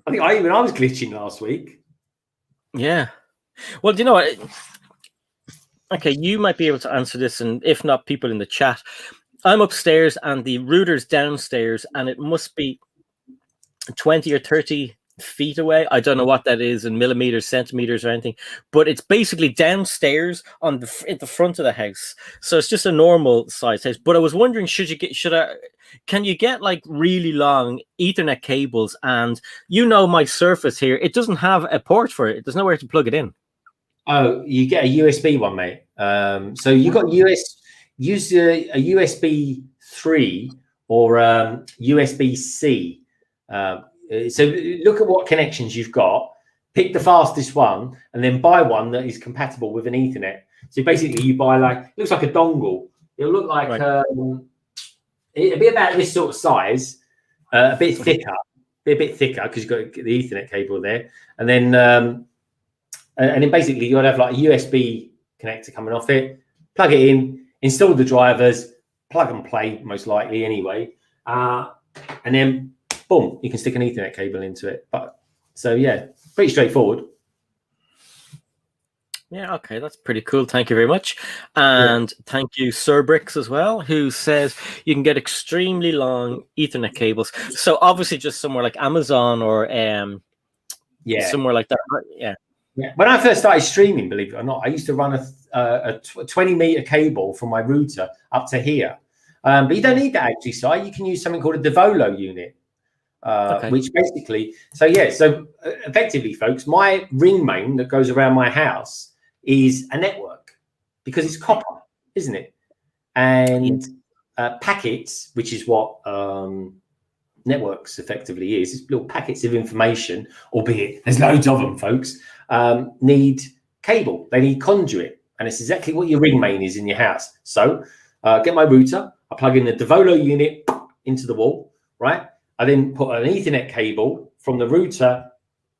I think I was glitching last week. Yeah. Well, do you know what? Okay, you might be able to answer this, and if not, people in the chat. I'm upstairs and the router's downstairs, and it must be 20 or 30 feet away. I don't know what that is in millimeters, centimeters, or anything, but it's basically downstairs on at the front of the house. So it's just a normal size house. But I was wondering, can you get like really long Ethernet cables? And my Surface here, it doesn't have a port for it. There's nowhere to plug it in. Oh, you get a USB one, mate. So you got use a USB 3 or USB-C. So look at what connections you've got, pick the fastest one, and then buy one that is compatible with an Ethernet. So basically you buy looks like a dongle. It'll look like, it'll be about this sort of size, a bit thicker because you've got the Ethernet cable there. And then basically you'll have like a USB connector coming off it, plug it in, install the drivers, plug and play most likely anyway. And then boom, you can stick an Ethernet cable into it. But so yeah, pretty straightforward. Yeah, okay, that's pretty cool. Thank you very much. And thank you, Sir Bricks, as well, who says you can get extremely long Ethernet cables. So obviously just somewhere like Amazon or somewhere like that. Yeah. Yeah. When I first started streaming, believe it or not, I used to run a 20-meter cable from my router up to here. But you don't need that actually, Si. You can use something called a Devolo unit. Which basically, so effectively, folks, my ring main that goes around my house is a network because it's copper, isn't it? And packets, which is what networks effectively is, it's little packets of information, albeit there's loads of them, folks, need cable, they need conduit, and it's exactly what your ring main is in your house. So get my router, I plug in the Devolo unit into the wall, right? I then put an Ethernet cable from the router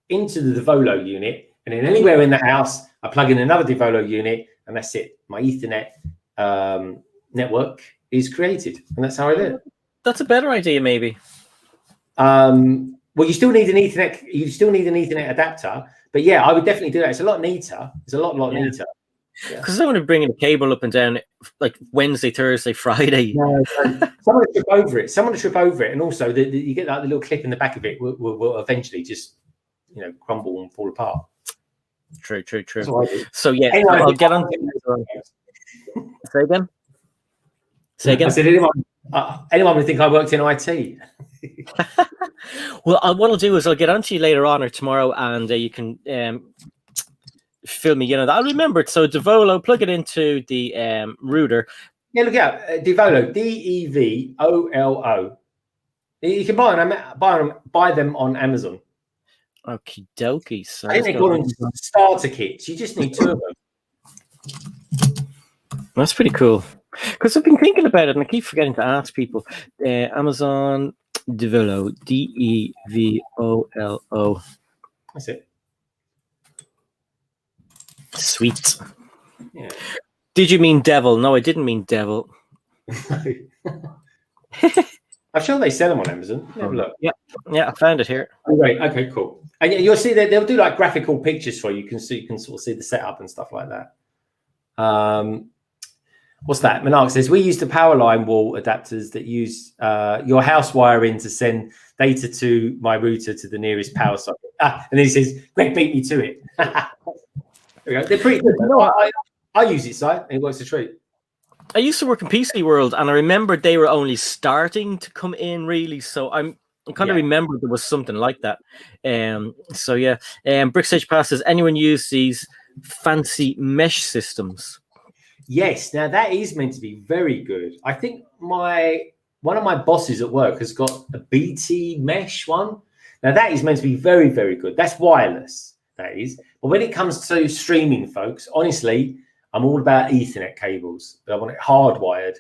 into the Devolo unit, and then anywhere in the house, I plug in another Devolo unit, and that's it. My Ethernet network is created, and that's how I do it. That's a better idea, maybe. Well, you still need an Ethernet. You still need an Ethernet adapter, but yeah, I would definitely do that. It's a lot neater. It's a lot neater. Because I want to bring a cable up and down like Wednesday, Thursday, Friday. No, someone to trip over it. Someone to trip over it, and also you get like the little clip in the back of it will eventually just crumble and fall apart. True. So yeah, anyway, I'll get on. Say again. I said anyone would think I worked in IT. Well, what I'll do is I'll get on to you later on or tomorrow, and you can fill me in on that. I'll remember it. So Devolo, plug it into the router. Yeah, look out, Devolo, Devolo. You can buy them on Amazon. Okie dokie. So I think they call them starter kits. You just need 2 of them. That's pretty cool. Because I've been thinking about it, and I keep forgetting to ask people. Amazon Devolo, Devolo. That's it. Sweet. Yeah. Did you mean devil? No, I didn't mean devil. I'm sure they sell them on Amazon. Have a look. Yeah, I found it here. Oh, great. Okay, cool. And you'll see that they'll do like graphical pictures for you. You can sort of see the setup and stuff like that. What's that? Manark says we use the power line wall adapters that use your house wiring to send data to my router to the nearest power socket. And then he says, "Greg beat me to it." They're pretty good. I use it, Si, and it works a treat. I used to work in PC World, and I remember they were only starting to come in, really. So I kind of remember there was something like that. So yeah. Bricks Edge Pass says, anyone use these fancy mesh systems? Yes. Now that is meant to be very good. I think one of my bosses at work has got a BT mesh one. Now that is meant to be very, very good. That's wireless. That is. But when it comes to streaming, folks, honestly, I'm all about Ethernet cables. I want it hardwired.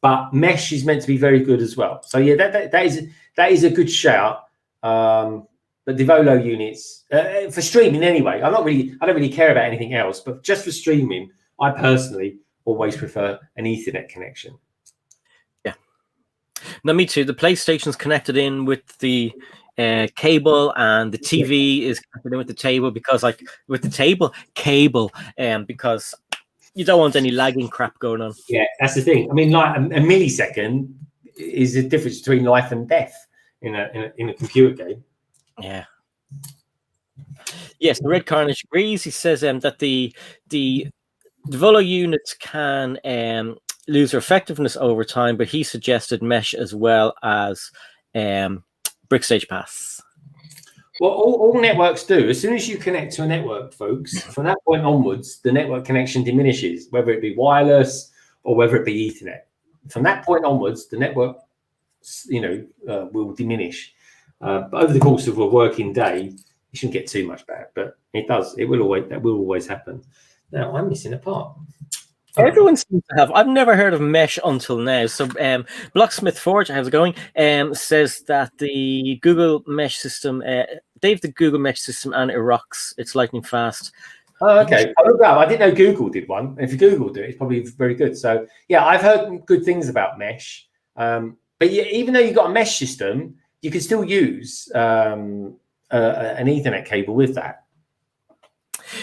But mesh is meant to be very good as well. So yeah, that is a good shout. But Devolo units for streaming anyway. I don't really care about anything else. But just for streaming, I personally always prefer an Ethernet connection. Yeah. No, me too. The PlayStation's connected in with the cable, and the TV is connected in with the table because cable, because you don't want any lagging crap going on. Yeah, that's the thing. I mean, like a millisecond is the difference between life and death in a computer game. Yeah. Yes, the Red Carnage agrees. He says that the Volo units can lose their effectiveness over time, but he suggested mesh as well as brick stage pass. Well, all networks do. As soon as you connect to a network, folks, from that point onwards, the network connection diminishes, whether it be wireless or whether it be Ethernet. From that point onwards, the network, will diminish. But over the course of a working day, you shouldn't get too much back, but it does. That will always happen. Now I'm missing a part. Everyone seems to have. I've never heard of mesh until now. So, Blocksmith Forge, how's it going? Says that the Google mesh system, they've the Google mesh system, and it rocks. It's lightning fast. Oh, okay. I didn't know Google did one. If you Googled it, it's probably very good. So, yeah, I've heard good things about mesh. But yeah, even though you've got a mesh system, you can still use an Ethernet cable with that.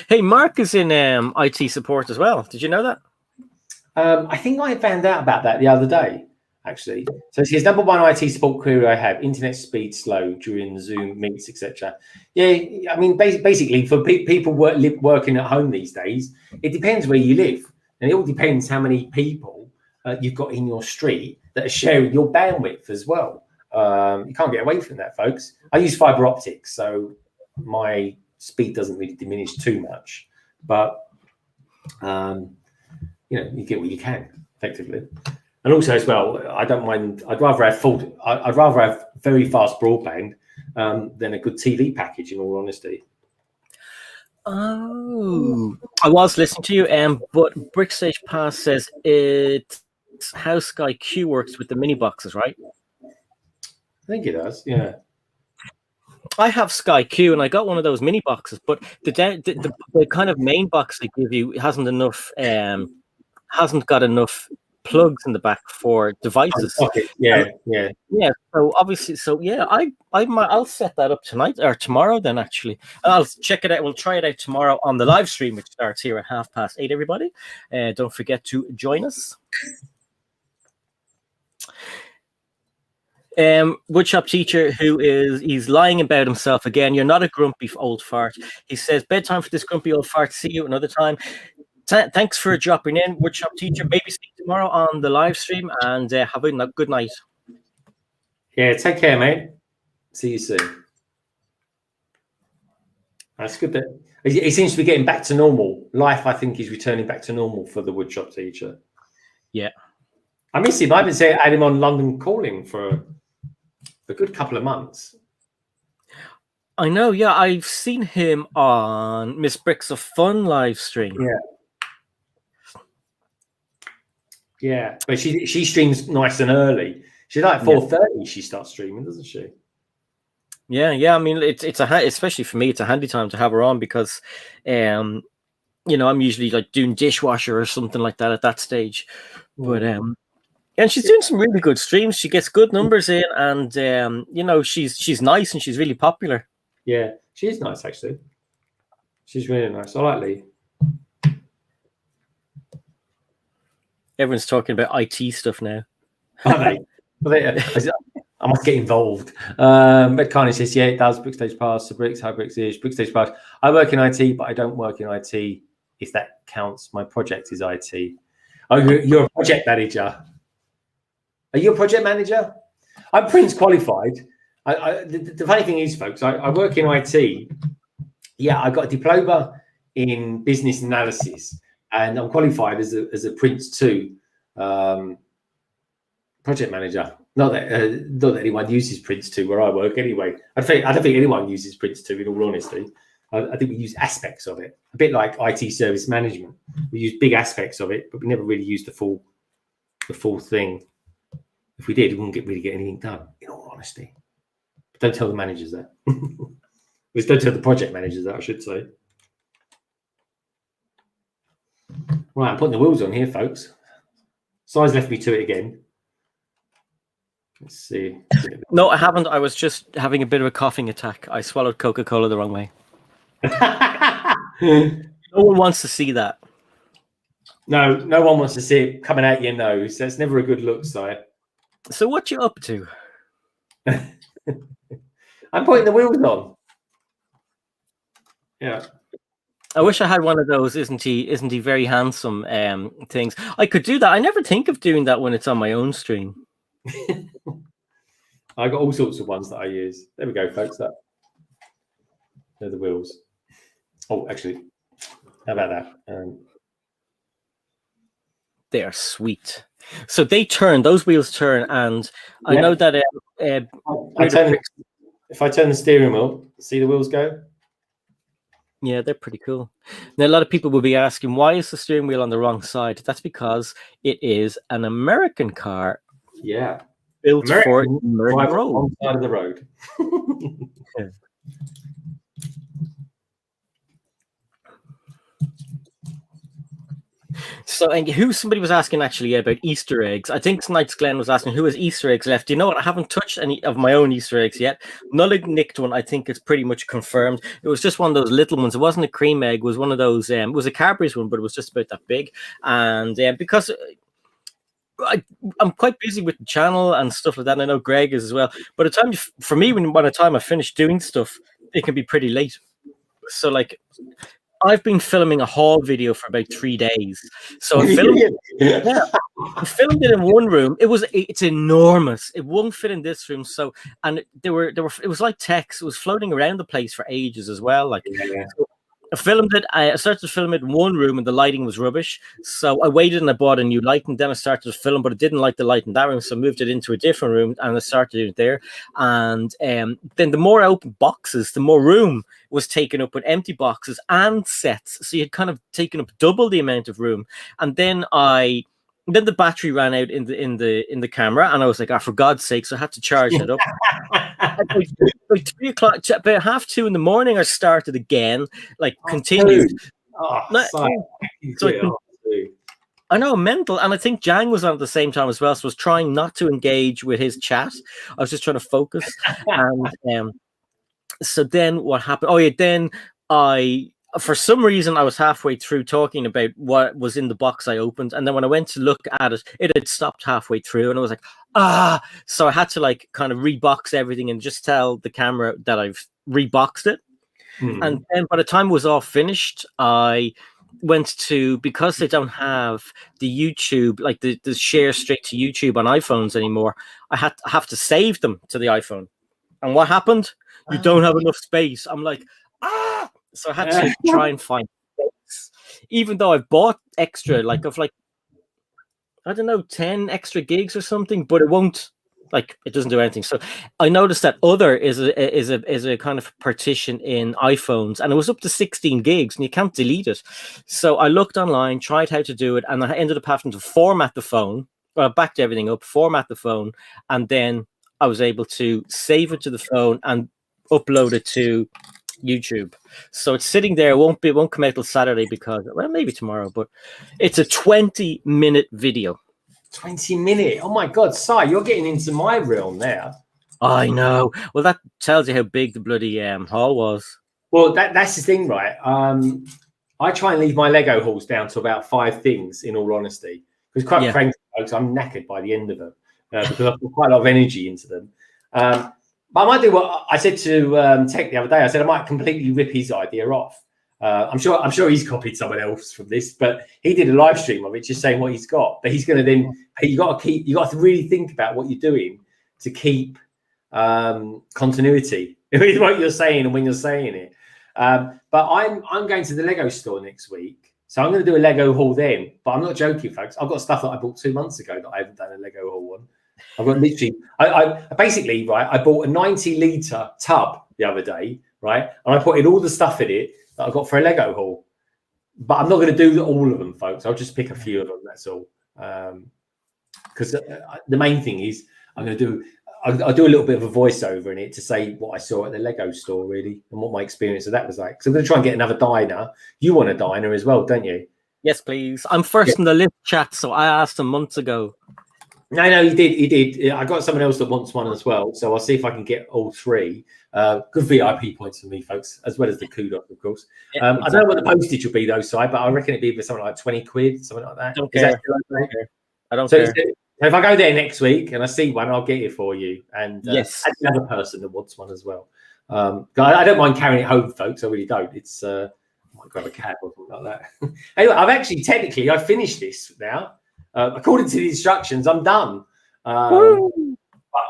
Hey, Mark is in IT support as well. Did you know that? I think I found out about that the other day, actually. So it says number one IT support query I have: internet speed slow during Zoom meets, etc. Yeah, I mean, basically for people working at home these days, it depends where you live, and it all depends how many people you've got in your street that are sharing your bandwidth as well. You can't get away from that, folks. I use fiber optics, so my speed doesn't really diminish too much, but you get what you can effectively. And also as well, I don't mind. I'd rather have very fast broadband than a good TV package, in all honesty. Oh, I was listening to you, but Brickstage Pass says it's how Sky Q works with the mini boxes, right? I think it does. Yeah. I have Sky Q, and I got one of those mini boxes, but the kind of main box they give you hasn't got enough plugs in the back for devices. Okay. Yeah. So obviously, I'll set that up tonight or tomorrow. Then actually, I'll check it out. We'll try it out tomorrow on the live stream, which starts here at 8:30. Everybody, don't forget to join us. Woodshop teacher he's lying about himself again. You're not a grumpy old fart. He says bedtime for this grumpy old fart. See you another time. Thanks for dropping in, Woodshop teacher. Maybe see you tomorrow on the live stream, and have a good night. Yeah, take care, mate. See you soon. That's good. That it seems to be getting back to normal. Life, I think, is returning back to normal for the woodshop teacher. Yeah, I miss him. I haven't had him on London Calling for a good couple of months. I know. Yeah, I've seen him on Miss Bricks of Fun live stream. Yeah, but she streams nice and early. She's like 4:30. She starts streaming, doesn't she? Yeah. I mean, it's especially for me, it's a handy time to have her on because, I'm usually like doing dishwasher or something like that at that stage. But and she's doing some really good streams. She gets good numbers in, and she's nice and she's really popular. Yeah, she is nice actually. She's really nice. I like Lee. Everyone's talking about IT stuff now. Are they? I must get involved. But Carney says, yeah, it does. Brickstage Pass, Bricks, how Bricks is. Brickstage Pass. I work in IT, but I don't work in IT, if that counts. My project is IT. Oh, you're a project manager. Are you a project manager? I'm Prince qualified. The funny thing is, folks, I work in IT. Yeah, I got a diploma in business analysis, and I'm qualified as a Prince 2 project manager. Not that anyone uses Prince 2 where I work anyway. I don't think anyone uses Prince 2 in all honesty. I think we use aspects of it, a bit like IT service management. We use big aspects of it, but we never really use the full thing. If we did, we wouldn't really get anything done, in all honesty. But don't tell the managers that. Don't tell the project managers that, I should say. Right, I'm putting the wheels on here, folks. Si's left me to it again. Let's see. No, I haven't. I was just having a bit of a coughing attack. I swallowed Coca-Cola the wrong way. No one wants to see that. No one wants to see it coming out your nose. That's never a good look, Si. So what you up to? I'm I'm putting the wheels on. Yeah. I wish I had one of those. Isn't he very handsome? Things I could do that. I never think of doing that when it's on my own stream. I got all sorts of ones that I use. There we go, folks. They're the wheels. Oh, actually, how about that? They are sweet. So they turn. Those wheels turn, and I know that. If I turn the steering wheel, see the wheels go. Yeah, they're pretty cool. Now, a lot of people will be asking, why is the steering wheel on the wrong side? That's because it is an American car. Yeah. Built for American road. On the side of the road. Yeah. So, and somebody was asking actually about Easter eggs. I think tonight's Glenn was asking who has Easter eggs left. You know what? I haven't touched any of my own Easter eggs yet. Nullig nicked one. I think it's pretty much confirmed. It was just one of those little ones. It wasn't a cream egg. It was one of those. It was a Cadbury's one, but it was just about that big. And because I'm quite busy with the channel and stuff like that, and I know Greg is as well. By the time for me, by the time I finish doing stuff, it can be pretty late. So like, I've been filming a haul video for about 3 days. So I filmed it in one room. It's enormous. It won't fit in this room. So, and it was like text. It was floating around the place for ages as well. Like, so I filmed it. I started to film it in one room, and the lighting was rubbish. So I waited and I bought a new light, and then I started to film, but I didn't like the light in that room, so I moved it into a different room, and I started doing it there. And then the more I opened boxes, the more room was taken up with empty boxes and sets. So you had kind of taken up double the amount of room. And then the battery ran out in the camera, and I was like, for God's sake! So I had to charge it up. By 3 o'clock, about 2:30 in the morning, I started again, continued. I know, mental. And I think Jang was on at the same time as well, so I was trying not to engage with his chat. I was just trying to focus. And so then what happened? Oh yeah, then for some reason, I was halfway through talking about what was in the box I opened. And then when I went to look at it, it had stopped halfway through. And I was like, so I had to kind of rebox everything and just tell the camera that I've reboxed it. And then by the time it was all finished, I went to, because they don't have the YouTube, like the share straight to YouTube on iPhones anymore, I have to save them to the iPhone. And what happened? You don't have enough space. I'm like, so I had to try and find space, even though I've bought extra, I don't know, 10 extra gigs or something, but it won't, it doesn't do anything. So I noticed that other is a kind of partition in iPhones, and it was up to 16 gigs, and you can't delete it. So I looked online, tried how to do it, and I ended up having to format the phone. Well, I backed everything up, format the phone, and then I was able to save it to the phone and upload it to YouTube. So it's sitting there. It won't come out till Saturday because, well, maybe tomorrow, but it's a 20-minute video. 20-minute. Oh my God, Si, you're getting into my realm there. I know. Well, that tells you how big the bloody haul was. Well, that's the thing, right? I try and leave my Lego hauls down to about 5 things, in all honesty. Because quite frankly, folks, I'm knackered by the end of them because I've put quite a lot of energy into them. But I might do what I said to Tech the other day. I said I might completely rip his idea off. I'm sure he's copied someone else from this, but he did a live stream of it, just saying what he's got. But he's going to then you got to really think about what you're doing to keep continuity with what you're saying and when you're saying it. But I'm going to the Lego store next week, so I'm going to do a Lego haul then. But I'm not joking, folks. I've got stuff that I bought 2 months ago that I haven't done a Lego haul on. I've got literally, I basically, right, I bought a 90-litre tub the other day, right? And I put in all the stuff in it that I got for a Lego haul. But I'm not going to do all of them, folks. I'll just pick a few of them, that's all. Because the main thing is I'll do a little bit of a voiceover in it to say what I saw at the Lego store, really, and what my experience of that was like. So I'm going to try and get another diner. You want a diner as well, don't you? Yes, please. I'm first in the list, chat, so I asked him months ago. No, he did. I got someone else that wants one as well, so I'll see if I can get all 3. Good VIP points for me, folks, as well as the kudos, of course. I don't know what the postage will be, though, Si, but I reckon it'd be something like 20 quid, something like that. Don't care. I don't care. care. If I go there next week and I see one, I'll get it for you. And yes, another person that wants one as well. I don't mind carrying it home, folks. I really don't. It's I might grab a cab or something like that. Anyway, I've actually technically I finished this now. According to the instructions, I'm done. I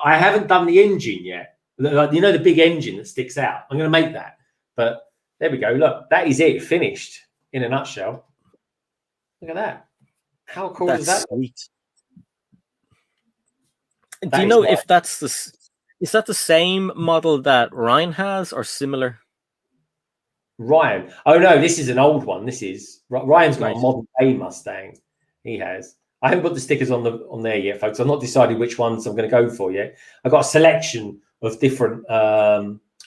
haven't done the engine yet. You know, the big engine that sticks out. I'm going to make that. But there we go. Look, that is it. Finished in a nutshell. Look at that. How cool is that? Sweet. Do you know if that's is that the same model that Ryan has or similar? Ryan. Oh no, this is an old one. This is Ryan's got a modern day Mustang. He has. I haven't put the stickers on there yet, folks. I've not decided which ones I'm going to go for yet. I've got a selection of different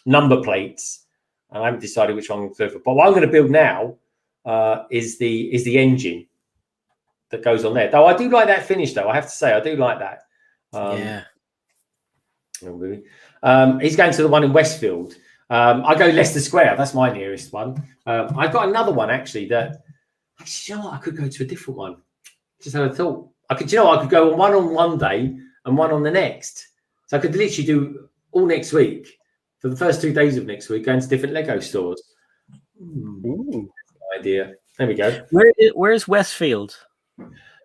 number plates, and I haven't decided which one I'm going to go for. But what I'm going to build now is the engine that goes on there. Though I do like that finish, though. I have to say, I do like that. Yeah. He's going to the one in Westfield. I go Leicester Square. That's my nearest one. I've got another one actually that. Actually, you know what? I could go to a different one. Just had a thought. I could go on one day and one on the next. So I could literally do all next week for the first 2 days of next week, going to different Lego stores. Ooh, idea. There we go. Where's Westfield?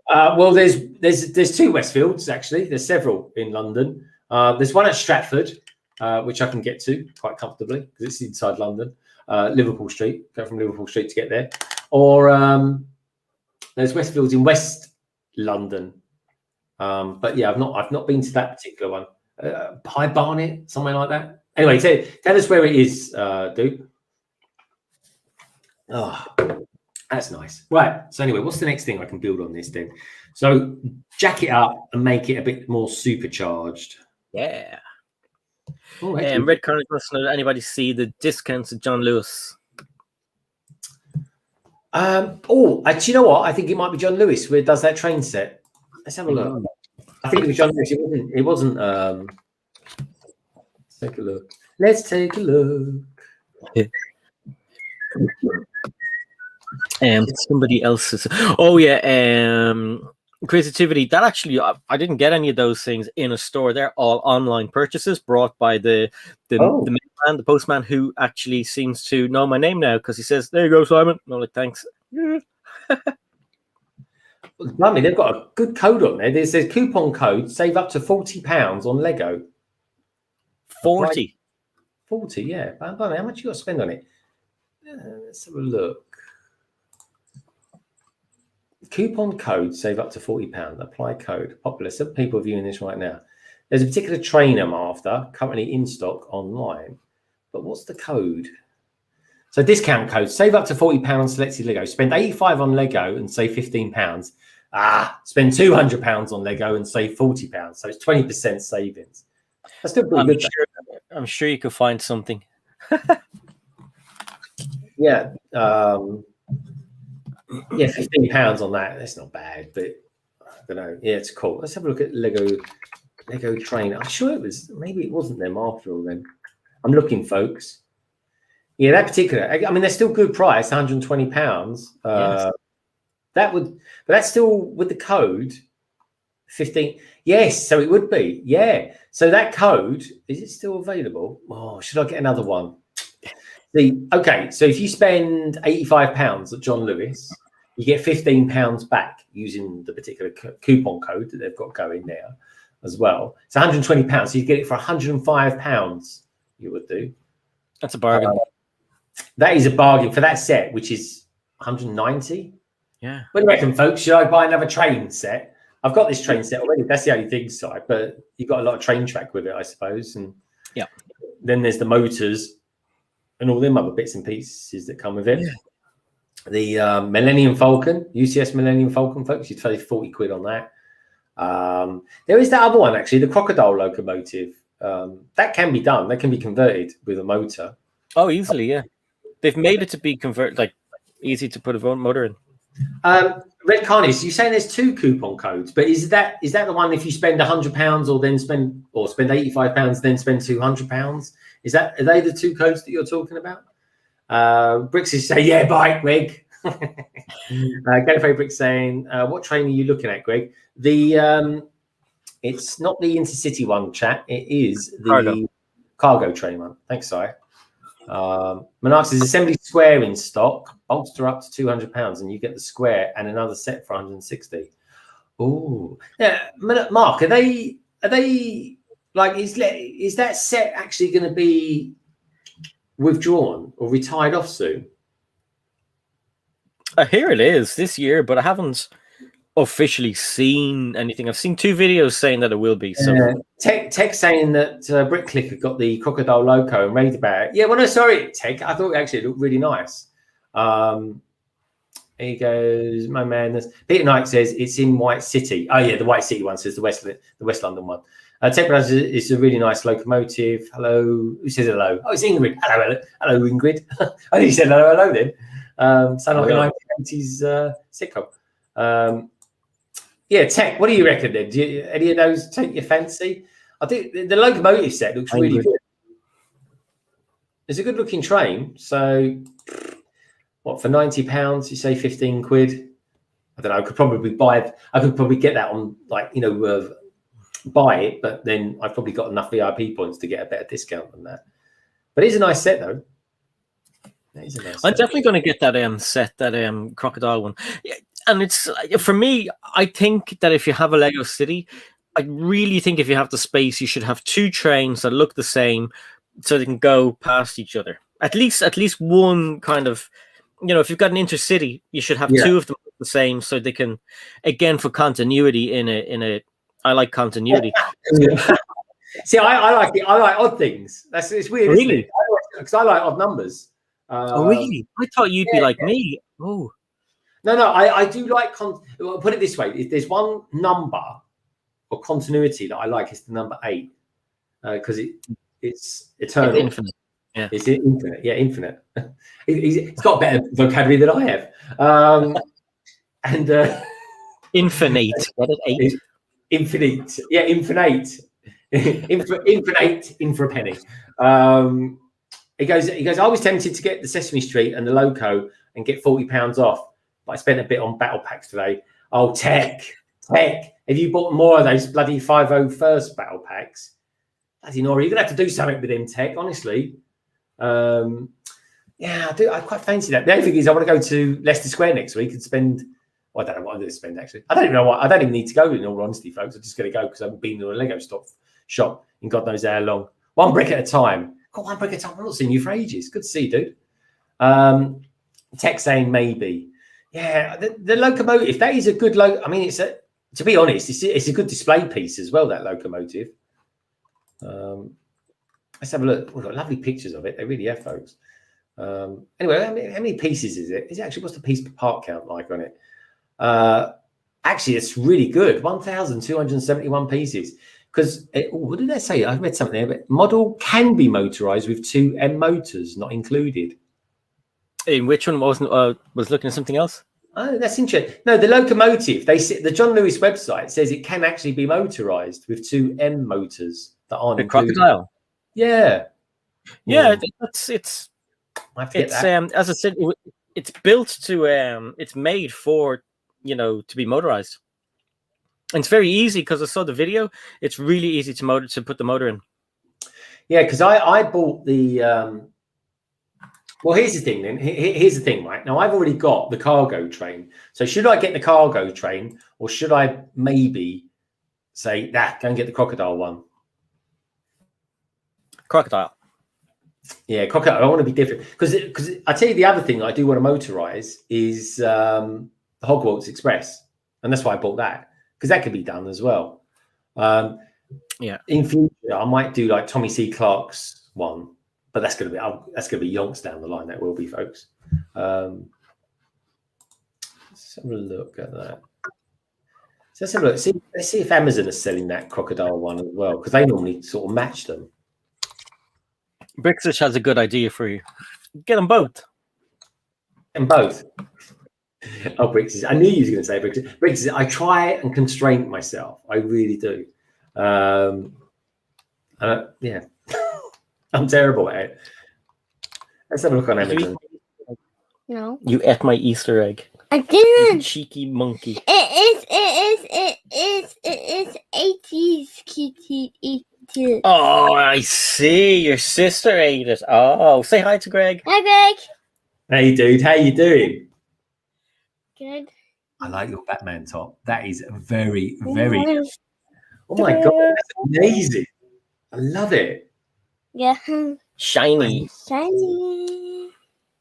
Well, there's 2 Westfields actually. There's several in London. There's one at Stratford, which I can get to quite comfortably because it's inside London. Liverpool Street. Go from Liverpool Street to get there. Or there's Westfields in West London. But yeah, I've not been to that particular one. High Barnet, something like that. Anyway, tell us where it is, dude. Oh, that's nice. Right. So anyway, what's the next thing I can build on this then? So jack it up and make it a bit more supercharged. Yeah. Oh, Red Current wants to know, anybody see the discounts at John Lewis? Do you know what? I think it might be John Lewis where it does that train set. Let's have a look. I think it was John Lewis. It wasn't. Let's take a look. Let's take a look. Somebody else's. Oh yeah. Creativity. That actually, I didn't get any of those things in a store. They're all online purchases brought by the mailman, the postman, who actually seems to know my name now because he says, "There you go, Simon." And I'm like, "Thanks." Blimey, they've got a good code on there. There's a coupon code, save up to £40 on Lego. 40, yeah. I don't know how much you got to spend on it. Let's have a look. Coupon code, save up to £40. Apply code. Popular. Some people are viewing this right now. There's a particular train I'm after, currently in stock online. But what's the code? So discount code, save up to £40 on selected Lego. Spend $85 on Lego and save £15. Spend £200 on Lego and save £40. So it's 20% savings. That's still pretty good. I'm sure you could find something. Yeah. Yeah, £15 on that. That's not bad, but I don't know. Yeah, it's cool. Let's have a look at Lego Train. I'm sure maybe it wasn't them after all then. I'm looking, folks. Yeah, that particular. I mean, they're still good price, £120. Yes. But that's still with the code 15. Yes, so it would be. Yeah. So that code, is it still available? Oh, should I get another one? Okay, so if you spend £85 at John Lewis, you get £15 back using the particular coupon code that they've got going there as well. It's £120, so you get it for £105. You would do. That's a bargain. That is a bargain for that set, which is £190. Yeah. What do you reckon, folks? Should I buy another train set? I've got this train set already. That's the only thing side, but you've got a lot of train track with it, I suppose. And yeah, then there's the motors and all them other bits and pieces that come with it. Yeah. The Millennium Falcon, UCS Millennium Falcon, folks, you'd pay 40 quid on that. There is that other one, actually, the crocodile locomotive. That can be done. That can be converted with a motor. Oh, easily, yeah. They've made it to be converted, like easy to put a motor in. Red Carnage, you're saying there's 2 coupon codes, but is that the one if you spend £100 or spend £85 then spend £200? Are they the 2 codes that you're talking about? Bricks is saying, yeah, buy it, Greg. Gallifrey Bricks saying, what train are you looking at, Greg? It's not the Intercity one, chat. It is the cargo train one. Thanks, Si. Monarch says assembly square in stock, bolster up to £200, and you get the square and another set for 160. Oh, yeah, Mark, are they like is that set actually going to be withdrawn or retired off soon? I hear it is this year, but I haven't officially seen anything. I've seen 2 videos saying that it will be. So Tech saying that Brick Clicker got the crocodile loco and raved about it. Yeah, well, no, sorry, Tech. I thought actually it looked really nice. He goes, my man. Peter Knight says it's in White City. Oh yeah, the White City one says the West London one. Tech Brothers is a really nice locomotive. Hello, who says hello? Oh, it's Ingrid. Hello, Ingrid. I think you said hello then. Sound like a 1980s sitcom. Yeah, Tech. What do you reckon then? Do any of those take your fancy? I think the locomotive set looks really good. It's a good looking train. So, what for £90? You say 15 quid? I don't know. I could probably get that on buy it, but then I've probably got enough VIP points to get a better discount than that. But it's a nice set though. I'm definitely going to get that set, that crocodile one. Yeah, and it's for me. I think that if you have a Lego City, I really think if you have the space, you should have 2 trains that look the same, so they can go past each other. At least one kind of, if you've got an intercity, you should have 2 of them the same, so they can, again, for continuity in a. I like continuity. See, I like it. I like odd things. It's weird, really, isn't it? Because I like odd numbers. Oh, really? I thought you'd be like me. Oh, no. I do like. Put it this way: if there's one number or continuity that I like, it's the number 8 because it's eternal, it's infinite. Yeah, it's infinite. Yeah, infinite. It's got better vocabulary than I have. And infinite. What is 8? Infinite. Yeah, infinite. Infinite. In for a penny. He goes, I was tempted to get the Sesame Street and the Loco and get £40 off, but I spent a bit on battle packs today. Oh, Tech, have you bought more of those bloody 501st battle packs? Bloody Nora, you're going to have to do something with them, Tech, honestly. Yeah, I do. I quite fancy that. The only thing is I want to go to Leicester Square next week and spend, well, I don't know what I'm going to spend, actually. I don't even know what, I don't even need to go, in all honesty, folks. I'm just going to go because I haven't been to a Lego shop in God knows how long. One brick at a time. God, one brick at a time. I've not seen you for ages. Good to see you, dude. Tech saying maybe. Yeah, the locomotive, that is a good I mean, to be honest, it's a good display piece as well, that locomotive. Let's have a look. We've got lovely pictures of it. They really have, folks. Anyway, how many pieces is it? Is it actually, what's the piece per part count like on it? Actually, it's really good. 1,271 pieces. Because what did they say? I read something there, but model can be motorized with 2 M motors, not included. In which one was looking at something else? Oh, that's interesting. No, the locomotive. The John Lewis website says it can actually be motorized with 2 M motors that aren't included. Crocodile. Yeah. Yeah, it's I have to get that. as I said, it's built to it's made for to be motorized. And it's very easy because I saw the video. It's really easy to put the motor in. Yeah, because I bought the. Well, here's the thing. Then here's the thing, right? Now I've already got the cargo train. So should I get the cargo train, or should I maybe say go and get the crocodile one? Crocodile. Yeah, crocodile. I want to be different because I tell you the other thing I do want to motorize is the Hogwarts Express, and that's why I bought that. Because that could be done as well. Yeah. In future, I might do like Tommy C. Clark's one, but that's going to be yonks down the line. That will be, folks. Let's have a look at that. So let's have a look. Let's see if Amazon is selling that crocodile one as well, because they normally sort of match them. Brixich has a good idea for you. Get them both. And both. Oh, Brixis. I knew you were going to say Brixis. Brixis, I try and constrain myself. I really do. Yeah. I'm terrible at it. Let's have a look on Amazon. No. You ate my Easter egg. I didn't. Cheeky monkey. It is 80s kitty. it. Oh, I see. Your sister ate it. Oh, say hi to Greg. Hi, Greg. Hey, dude, how you doing? Good. I like your Batman top. That is very, Oh, Oh my god, that's amazing! I love it. yeah. Shiny. Shiny.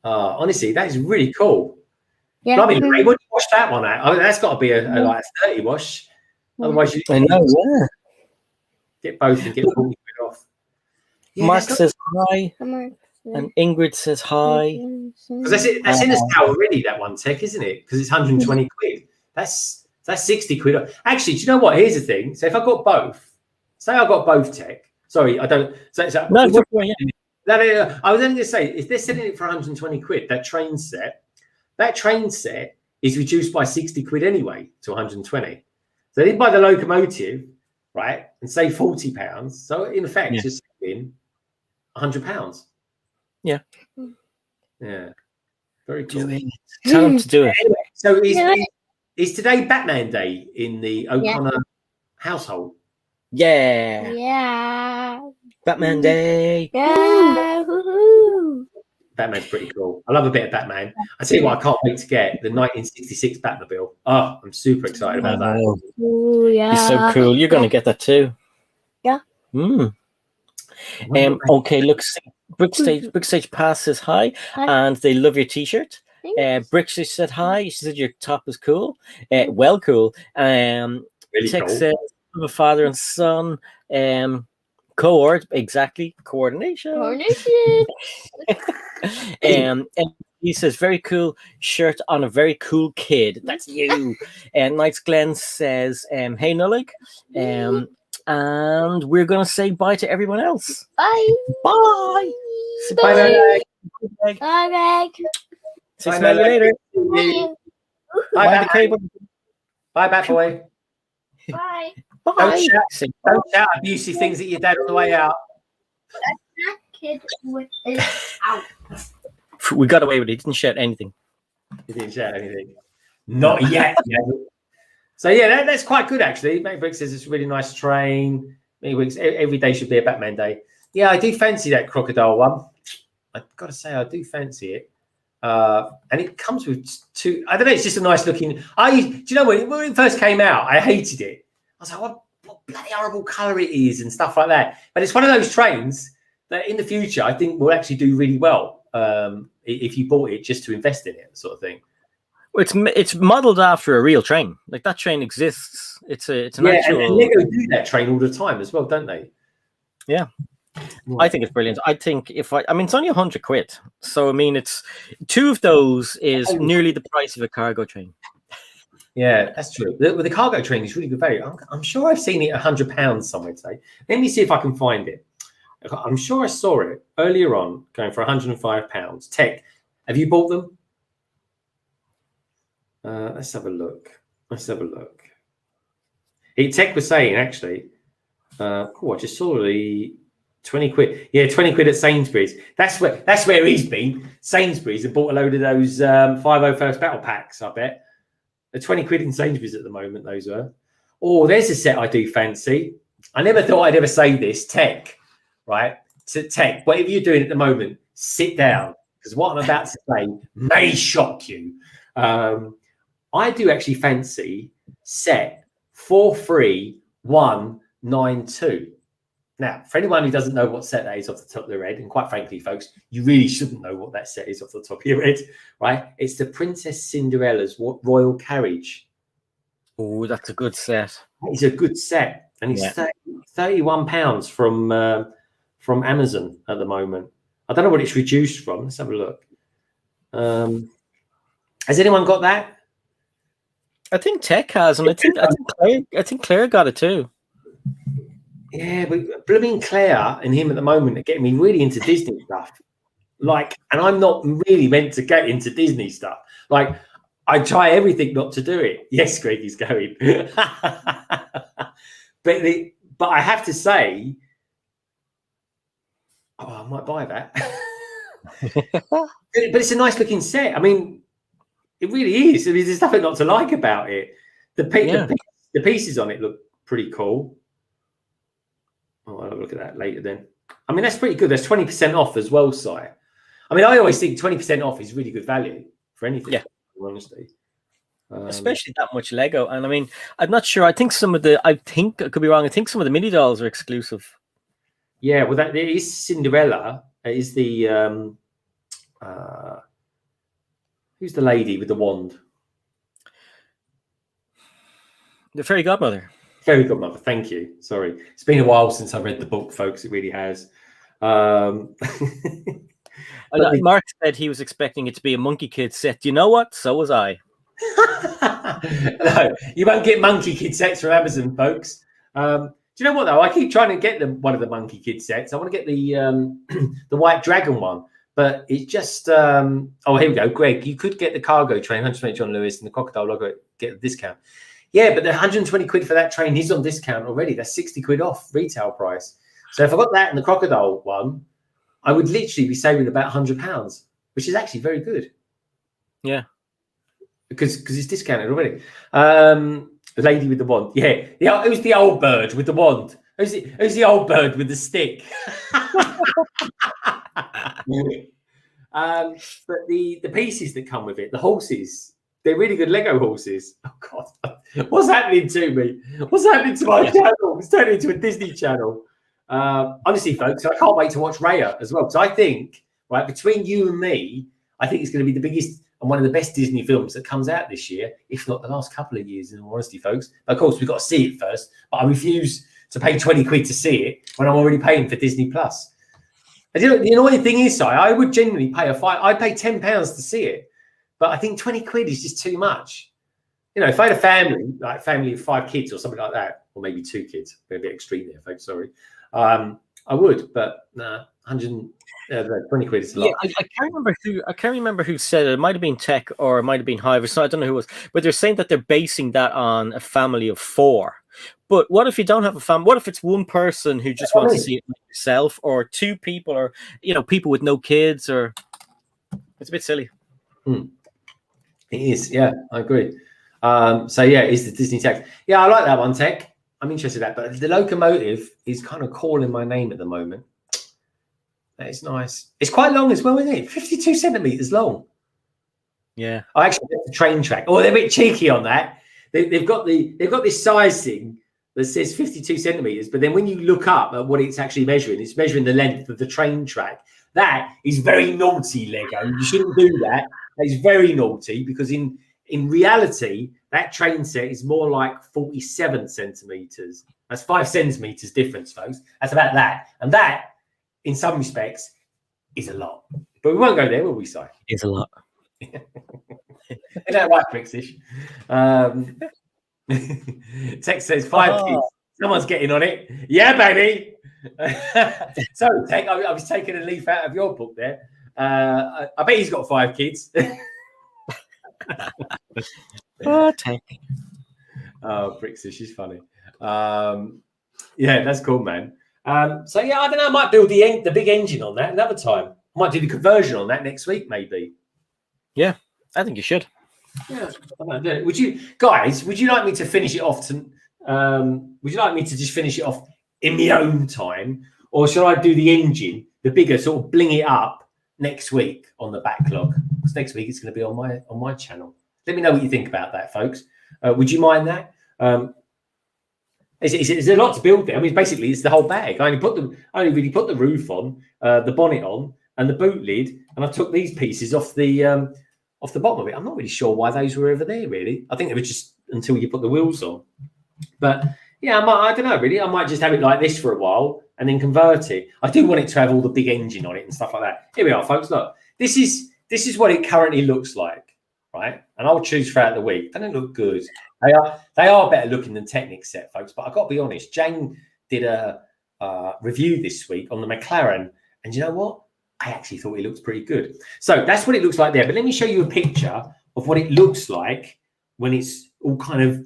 Honestly, that is really cool. Yeah. Blimey, Ray, what do you wash that one at? Oh, that's got to be a like a 30 wash. Otherwise, you I know, yeah. get both and get 40 quid off. Yeah, Mark says hi, Come on. and Ingrid says hi. because that's it. That's in a sale already. That one tech, isn't it? Because it's 120 quid. That's 60 quid. Actually, do you know what? Here's the thing. So if I got both, say I got both tech. Sorry, I don't. So No, what, yeah. I was only going to say, if they're selling it for 120 quid, that train set is reduced by 60 quid anyway to 120. So they did buy the locomotive, right, and say £40. So in effect, you're saving £100. Yeah. Yeah. Very cool. Tell him to do it. Anyway, so is today Batman Day in the O'Connor household? Yeah. Yeah. Batman Day. Yeah. Woohoo. Batman's pretty cool. I love a bit of Batman. I tell you what, I can't wait to get the 1966 Batmobile. Oh, I'm super excited about that. Ooh, yeah. He's so cool. You're going to get that too. Yeah. Okay, look, Brickstage Pass says hi, and they love your t-shirt. Brickstage said hi. She said your top is cool. Well, cool. Really Tech cool. says I'm a father and son. Coordination. And he says very cool shirt on a very cool kid. That's you. And Knights Glenn says, hey Nullig. And we're gonna say bye to everyone else. Bye. Bye. Say Bye, Greg. Bye, Greg. Say Bye, smell you later. Bye. Bye, Bye, Bat the cable. Bye, Bat Boy. Bye. Bye. Don't shout abusive things at your dad on the way out. That kid is out. We got away with it. He didn't shout anything. He didn't shout anything. Not yet. So yeah, that's quite good actually. Maybrick says it's a really nice train. Every day should be a Batman day. Yeah, I do fancy that crocodile one. I've got to say, I do fancy it. And it comes with two. I don't know. It's just a nice looking. Do you know when it first came out? I hated it. I was like, what bloody horrible color it is and stuff like that. But it's one of those trains that in the future I think will actually do really well if you bought it just to invest in it, sort of thing. It's modeled after a real train. Like that train exists. It's an actual. And LEGO do that train all the time as well, don't they? Yeah. I think it's brilliant. I think it's only 100 quid. So I mean, it's two of those is nearly the price of a cargo train. Yeah, that's true. The cargo train is really good value. I'm sure I've seen it £100 somewhere today. Let me see if I can find it. I'm sure I saw it earlier on going for £105. Tech, have you bought them? Let's have a look. Tech was saying actually. I just saw the 20 quid. Yeah, 20 quid at Sainsbury's. That's where he's been. Sainsbury's and bought a load of those 501st battle packs. I bet. They're 20 quid in Sainsbury's at the moment. Those are. Oh, there's a set I do fancy. I never thought I'd ever say this. Tech, right? So Tech, whatever you're doing at the moment, sit down because what I'm about to say may shock you. I do actually fancy set 43192. Now, for anyone who doesn't know what set that is off the top of their head, and quite frankly, folks, you really shouldn't know what that set is off the top of your head, right? It's the Princess Cinderella's Royal Carriage. Oh, that's a good set. It's a good set, and it's £31 from Amazon at the moment. I don't know what it's reduced from. Let's have a look. Has anyone got that? I think Tech has, and I think Claire got it too. Yeah, but blooming Claire and him at the moment are getting me really into Disney stuff. Like, and I'm not really meant to get into Disney stuff. Like, I try everything not to do it. Yes, Greg is going. But I have to say, I might buy that. But it's a nice looking set. I mean, it really is. I mean, there's nothing not to like about it. The pieces on it look pretty cool. Oh, I'll have a look at that later then. I mean, that's pretty good. That's 20% off as well, Si. I mean, I always think 20% off is really good value for anything. Yeah. Honestly. Especially that much Lego. And I mean, I'm not sure. I think I could be wrong. I think some of the mini dolls are exclusive. Yeah, well, that it is Cinderella. It is the who's the lady with the wand? The fairy godmother. Fairy godmother. Thank you. Sorry, it's been a while since I read the book, folks. It really has. Mark said he was expecting it to be a Monkey Kid set. Do you know what? So was I. No, you won't get Monkey Kid sets from Amazon, folks. Do you know what though? I keep trying to get one of the Monkey Kid sets. I want to get the the White Dragon one, but it's just oh, here we go. Greg, you could get the cargo train, 120 John Lewis, and the crocodile logo get a discount. Yeah, but the 120 quid for that train is on discount already. That's 60 quid off retail price. So if I got that and the crocodile one, I would literally be saving about £100, which is actually very good. Yeah. Because it's discounted already. The lady with the wand. Yeah. Who's the old bird with the wand? Who's the old bird with the stick? But the pieces that come with it, the horses, they're really good Lego horses. Oh God, what's happening to me? What's happening to my channel? It's turning into a Disney channel. Honestly, folks, I can't wait to watch Raya as well. Because I think, right, between you and me, I think it's going to be the biggest and one of the best Disney films that comes out this year, if not the last couple of years, in all honesty, folks. Of course, we've got to see it first, but I refuse to pay 20 quid to see it when I'm already paying for Disney Plus. And the annoying thing is, I would genuinely pay I'd pay £10 to see it, but I think 20 quid is just too much. You know, if I had a family, like family of 5 kids or something like that, or maybe 2 kids, a bit extreme there, folks, sorry. I would, but nah, 120 quid is a lot. Yeah, I can't remember who said it. It might have been Tech or it might have been Hive. So I don't know who it was, but they're saying that they're basing that on a family of 4. But what if you don't have a family? What if it's one person who just wants to see it yourself, or 2 people, or people with no kids? Or it's a bit silly. It is, yeah, I agree. So yeah, it's the Disney Tech. Yeah, I like that one, Tech. I'm interested in that, but the locomotive is kind of calling my name at the moment. That is nice. It's quite long as well, isn't it? 52 centimeters long. Yeah. I actually get the train track. Oh, they're a bit cheeky on that. They've got this size thing that says 52 centimeters, but then when you look up at what it's actually measuring, it's measuring the length of the train track. That is very naughty, Lego. You shouldn't do that. That is very naughty, because in reality, that train set is more like 47 centimeters. That's 5 centimeters difference, folks. That's about that. And that, in some respects, is a lot. But we won't go there, will we, Si? It's a lot. Isn't that right, Brixish? Tex says 5 kids. Someone's getting on it. Yeah, baby. So, Tech, I was taking a leaf out of your book there. I bet he's got 5 kids. Tech. Oh, Brixish, she's funny. Yeah, that's cool, man. So yeah, I don't know. I might build the big engine on that another time. I might do the conversion on that next week, maybe. Yeah, I think you should. Yeah. Would you guys? Would you like me to finish it off? Would you like me to just finish it off in my own time, or shall I do the engine, the bigger, sort of bling it up next week on the backlog? Because next week it's going to be on my channel. Let me know what you think about that, folks. Would you mind that? There's a lot to build there. I mean, basically, it's the whole bag. I only really put the roof on, the bonnet on, and the boot lid, and I took these pieces off the bottom of it. I'm not really sure why those were over there. Really, I think they were just until you put the wheels on. But yeah, I don't know. Really, I might just have it like this for a while and then convert it. I do want it to have all the big engine on it and stuff like that. Here we are, folks. Look, this is what it currently looks like, right? And I'll choose throughout the week. They don't look good. They are better looking than Technic set, folks. But I've got to be honest. Jane did a review this week on the McLaren, and you know what? I actually thought it looks pretty good. So that's what it looks like there. But let me show you a picture of what it looks like when it's all kind of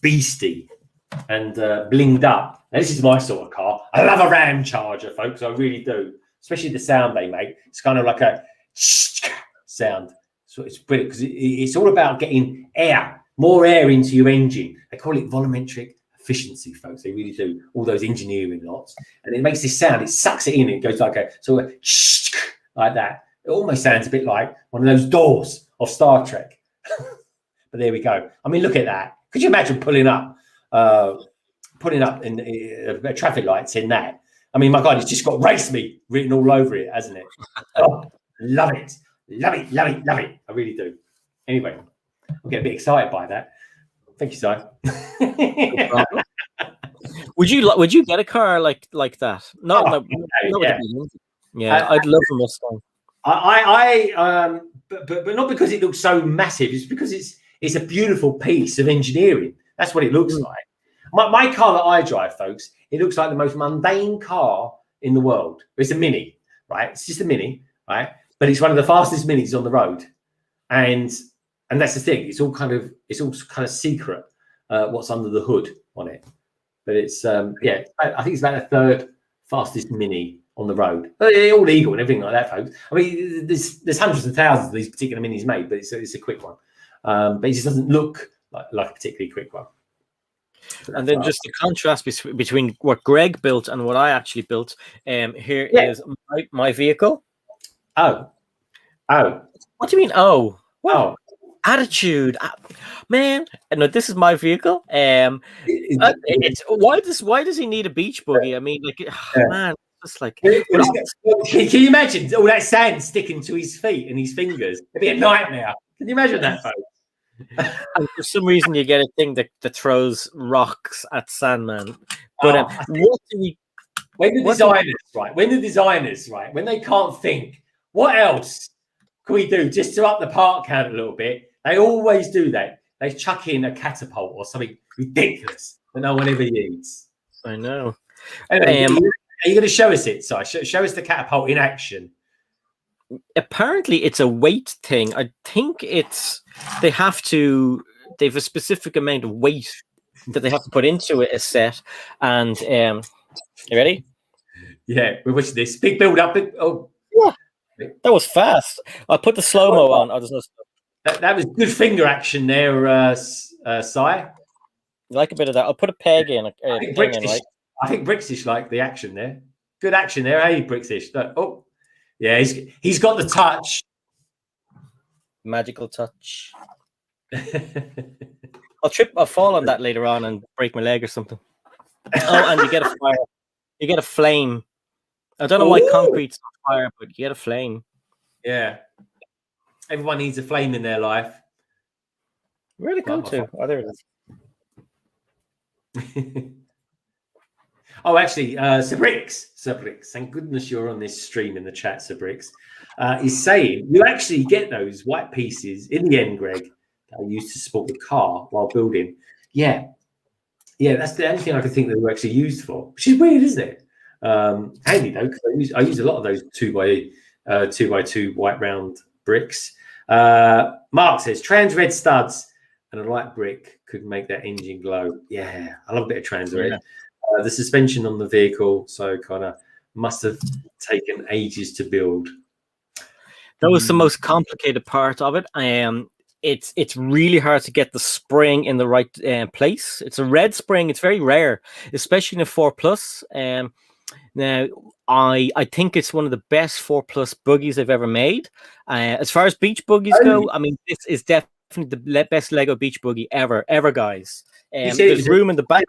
beastie and blinged up. Now, this is my sort of car. I love a Ram Charger, folks. I really do. Especially the sound they make. It's kind of like a sound. So it's brilliant because it's all about getting more air into your engine. They call it volumetric efficiency, folks. They really do. All those engineering lots, and it makes this sound. It sucks it in. It goes like a sort of like that. It almost sounds a bit like one of those doors of Star Trek. But there we go. I mean, look at that. Could you imagine pulling up in traffic lights in that? I mean, my God, it's just got "Race Me" written all over it, hasn't it? Oh, love it. Love it, love it, love it. I really do. Anyway, I'll get a bit excited by that. Thank you, Si. Would you get a car like that? No, yeah, I'd love a Mustang. But not because it looks so massive. It's because it's a beautiful piece of engineering. That's what it looks like. My car that I drive, folks, it looks like the most mundane car in the world. It's a Mini, right? It's just a Mini, right? But it's one of the fastest Minis on the road, and that's the thing. It's all kind of secret what's under the hood on it. But it's I think it's about the third fastest Mini on the road. They're all legal and everything like that, folks. I mean, there's hundreds of thousands of these particular Minis made, but it's a quick one. But it just doesn't look like a particularly quick one. And then just the contrast between what Greg built and what I actually built. Here is my vehicle. Oh. What do you mean? Oh. Wow. Attitude, man. No, this is my vehicle. It's why does he need a beach buggy? I mean, like, man, just like. Can you imagine all that sand sticking to his feet and his fingers? It'd be a nightmare. Can you imagine that, folks? And for some reason, you get a thing that throws rocks at Sandman. But what do we? When the designers, when they can't think, what else can we do just to up the part count a little bit? They always do that. They chuck in a catapult or something ridiculous that no one ever uses. I know. Anyway, are you going to show us it? So show us the catapult in action. Apparently, it's a weight thing. I think they have a specific amount of weight that they have to put into it, a set. And you ready? Yeah, we're watching this big build up. Yeah, that was fast. I'll put the slow mo on. Oh, there's no. That was good finger action there, Si. I like a bit of that. I'll put a peg in. I think British like the action there. Good action there, hey, British. Oh, yeah, he's got the touch. Magical touch. I'll fall on that later on and break my leg or something. Oh, and you get a fire. You get a flame. I don't know why concrete's on fire, but you get a flame. Yeah. Everyone needs a flame in their life. Where'd it go to? Oh, there it is. Oh, actually, Sir Bricks, thank goodness you're on this stream in the chat, Sir Bricks, is saying you actually get those white pieces in the end, Greg, that are used to support the car while building. Yeah, that's the only thing I can think that they're actually used for, which is weird, isn't it? Handy though, because I use a lot of those 2x2 white round bricks. Mark says trans red studs and a light brick could make that engine glow. Yeah, I love a bit of trans red. Yeah. The suspension on the vehicle, so kind of must have taken ages to build. That was the most complicated part of it. It's really hard to get the spring in the right place. It's a red spring. It's very rare, especially in a 4 Plus. Now, I think it's one of the best 4 Plus buggies I've ever made. As far as beach buggies go, I mean, this is definitely the best Lego beach buggy ever, guys. There's room in the back.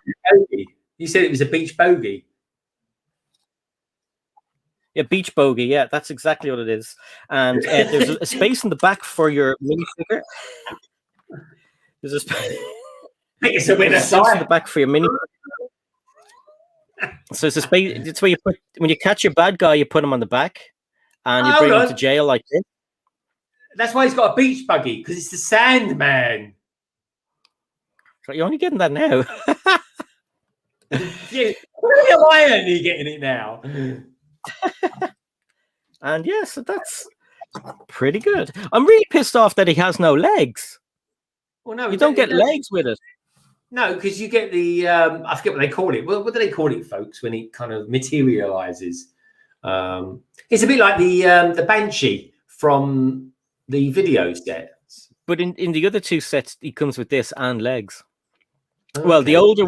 You said it was a beach bogey. Yeah, beach bogey. Yeah, that's exactly what it is. And there's a space in the back for your minifigure. There's a space in the back for your mini. So it's a space. It's where you put when you catch your bad guy, you put him on the back, and you bring him to jail like this. That's why he's got a beach buggy, because it's the Sandman. So you're only getting that now. Yeah, why aren't you getting it now? And yeah, so that's pretty good. I'm really pissed off that he has no legs. Well, no, you don't get legs with it. No, because you get the I forget what they call it. Well, what do they call it, folks? When it kind of materializes, it's a bit like the Banshee from the video sets. But in the other two sets, he comes with this and legs. Well, Okay. the older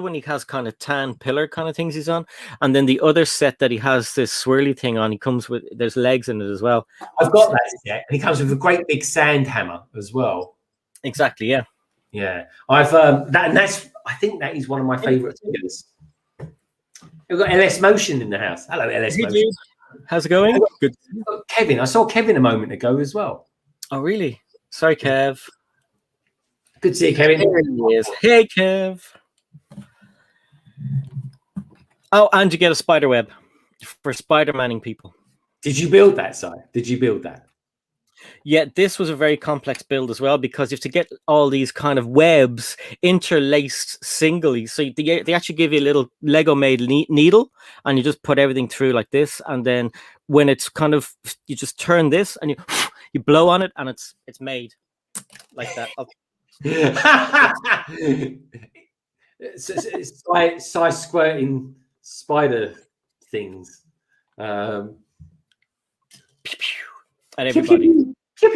one, he has kind of tan pillar kind of things he's on, and then the other set that he has this swirly thing on. He comes with there's legs in it as well. I've got that set, and he comes with a great big sand hammer as well. Exactly, yeah. Yeah, I've that's I think that is one of my favourite figures. We've got LS Motion in the house. Hello, LS Hey, Motion. dude. How's it going? Good. Kevin, I saw Kevin a moment ago as well. Oh, really? Sorry, Kev. Good to see you, Kevin. There he is. Hey, Kev. Oh, and you get a spider web for Spider-Manning people. Did you build that, Si? Did you build that? Yeah, this was a very complex build as well, because you have to get all these kind of webs interlaced singly. So they actually give you a little Lego made needle, and you just put everything through like this. And then when it's kind of, you just turn this and you blow on it, and it's made like that. Size squirting spider things. And everybody. Is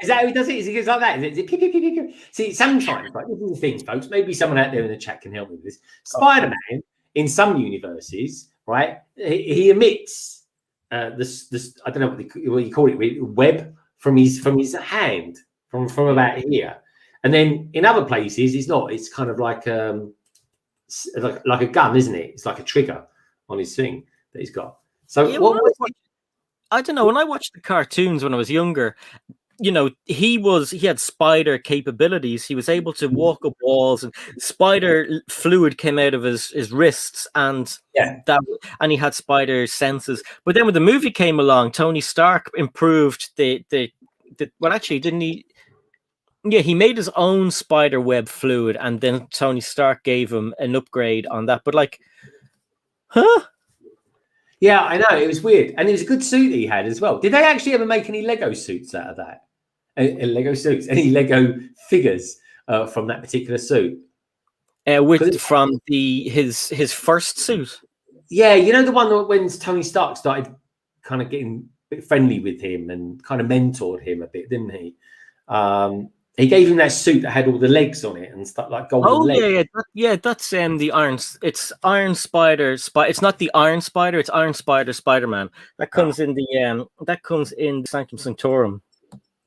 that how he does it? Is he goes like that? Is it? See, sometimes, like, this is the thing, folks. Maybe someone out there in the chat can help me with this. Spider-Man, in some universes, right, he emits this I don't know what you call it, web from his hand, from about here, and then in other places it's not. It's kind of like a gun, isn't it? It's like a trigger on his thing that he's got. So Yeah, I don't know. When I watched the cartoons when I was younger, you know, he had spider capabilities. He was able to walk up walls, and spider fluid came out of his wrists, and and he had spider senses. But then when the movie came along, Tony Stark improved the well, actually, didn't he? Yeah, he made his own spider web fluid, and then Tony Stark gave him an upgrade on that. But like, huh? Yeah, I know. It was weird. And it was a good suit he had as well. Did they actually ever make any Lego suits out of that? Lego suits? Any Lego figures from that particular suit? From his first suit? Yeah, you know, the one that when Tony Stark started kind of getting a bit friendly with him and kind of mentored him a bit, didn't he? He gave him that suit that had all the legs on it and stuff, like golden legs. Yeah, that's the Iron. It's Iron Spider. It's not the Iron Spider. It's Iron Spider Spider-Man. That comes in the Sanctum Sanctorum.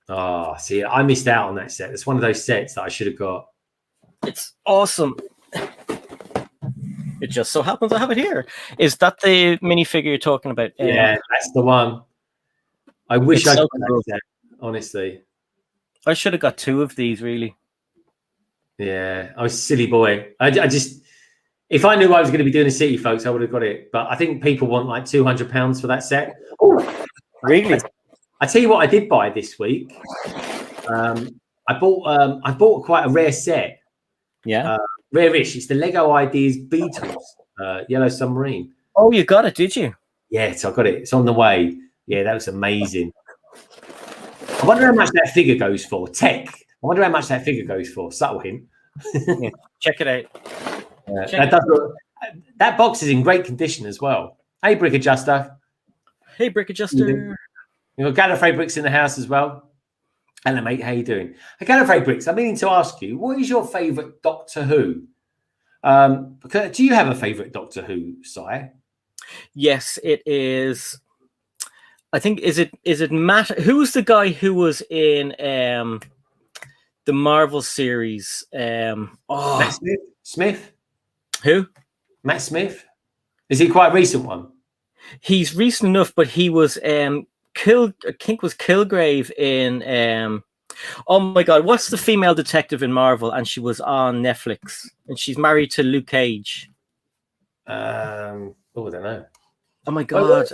Oh, see, I missed out on that set. It's one of those sets that I should have got. It's awesome. It just so happens I have it here. Is that the minifigure you're talking about? Yeah, that's the one. I wish I got that set, honestly. I should have got two of these, really. Yeah, I was a silly boy. I just, if I knew I was going to be doing a city, folks, I would have got it. But I think people want like £200 for that set. Oh, really? I tell you what, I did buy this week. I bought quite a rare set. Yeah, rare-ish. It's the Lego Ideas Beatles Yellow Submarine. Oh, you got it, did you? Yes, I got it. It's on the way. Yeah, that was amazing. I wonder how much that figure goes for. Tech. I wonder how much that figure goes for. Subtle hint. Yeah, check it out. That box is in great condition as well. Hey, Brick Adjuster. Hey, Brick Adjuster. You've got Gallifrey Bricks in the house as well. Hello, mate. How you doing? Hey, Gallifrey Bricks, I'm meaning to ask you, what is your favourite Doctor Who? Do you have a favourite Doctor Who, Si? Yes, it is. I think is it Matt? Who's the guy who was in the Marvel series? Matt Smith. Who? Matt Smith. Is he quite a recent one? He's recent enough, but he was I think was Kilgrave in oh my god, what's the female detective in Marvel? And she was on Netflix, and she's married to Luke Cage. I don't know. Oh my god.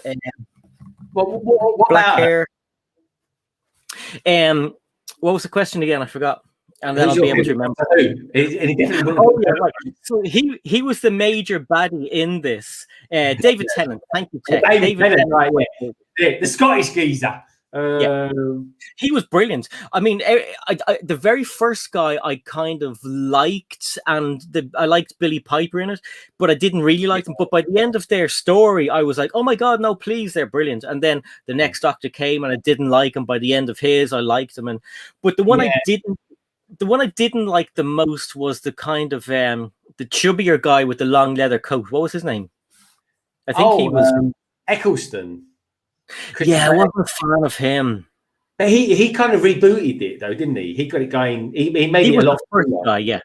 What black hair. What was the question again? I forgot. And then I'll be able to remember. Oh yeah, right. So he was the major baddie in this. David Tennant. Thank you, Tech. David Tennant, right? Yeah, the Scottish geezer. Yeah. He was brilliant. I mean, the very first guy I kind of liked, and I liked Billy Piper in it, but I didn't really like them. But by the end of their story, I was like, oh my god, no, please, they're brilliant. And then the next Doctor came, and I didn't like him. By the end of his, I liked him. But the one I didn't the one I didn't like the most was the kind of the chubbier guy with the long leather coat. What was his name? I think he was Eccleston. Yeah, I wasn't a fan of him. But he kind of rebooted it though, didn't he? He got it going. He made it a lot. First guy, yeah.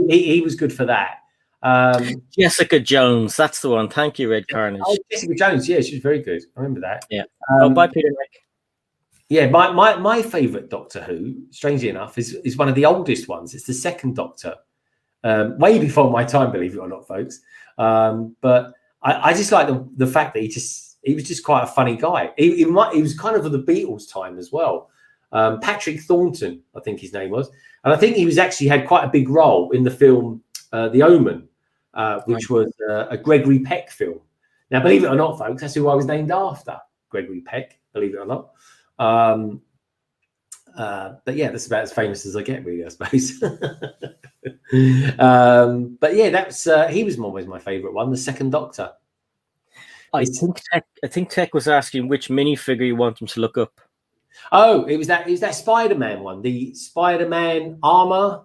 He was good for that. Jessica Jones, that's the one. Thank you, Red Carnage. Oh, Jessica Jones, yeah, she was very good. I remember that. Yeah. Bye, Peter Nick. Yeah, my favourite Doctor Who, strangely enough, is one of the oldest ones. It's the second Doctor, way before my time, believe it or not, folks. But I just like the fact that he was just quite a funny guy. He was kind of the Beatles time as well. Patrick Thornton, I think his name was, and I think he was actually had quite a big role in the film The Omen, which was a Gregory Peck film. Now, believe it or not, folks, that's who I was named after, Gregory Peck. Believe it or not. But yeah, that's about as famous as I get, really, I suppose. But yeah, that's he was always my favourite one, the second Doctor. I think Tech was asking which minifigure you want him to look up. Oh, it was that Spider-Man one, the Spider-Man armor.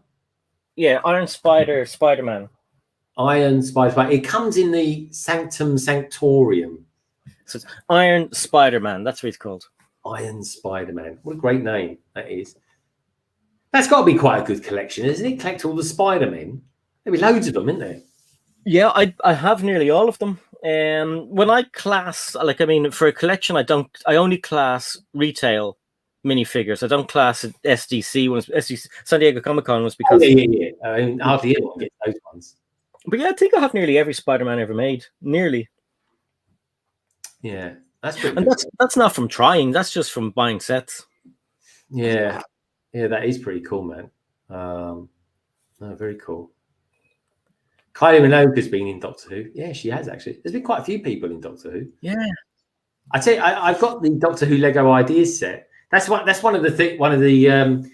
Yeah, Iron Spider-Man. Iron Spider-Man. It comes in the Sanctum Sanctorium. So it's Iron Spider-Man. That's what it's called. Iron Spider-Man. What a great name that is. That's got to be quite a good collection, isn't it? Collect all the Spider-Men. There'll be loads of them, isn't there? Yeah, I have nearly all of them. When I class, for a collection, I only class retail minifigures. I don't class SDC ones. SDC San Diego Comic-Con was because I mean, hardly anyone gets those ones. But yeah, I think I have nearly every Spider-Man ever made. Nearly. Yeah, that's pretty. And that's not from trying. That's just from buying sets. Yeah, that is pretty cool, man. No, very cool. Kylie Minogue has been in Doctor Who. Yeah, she has actually. There's been quite a few people in Doctor Who. Yeah, I tell you, I've got the Doctor Who Lego Ideas set. That's one of the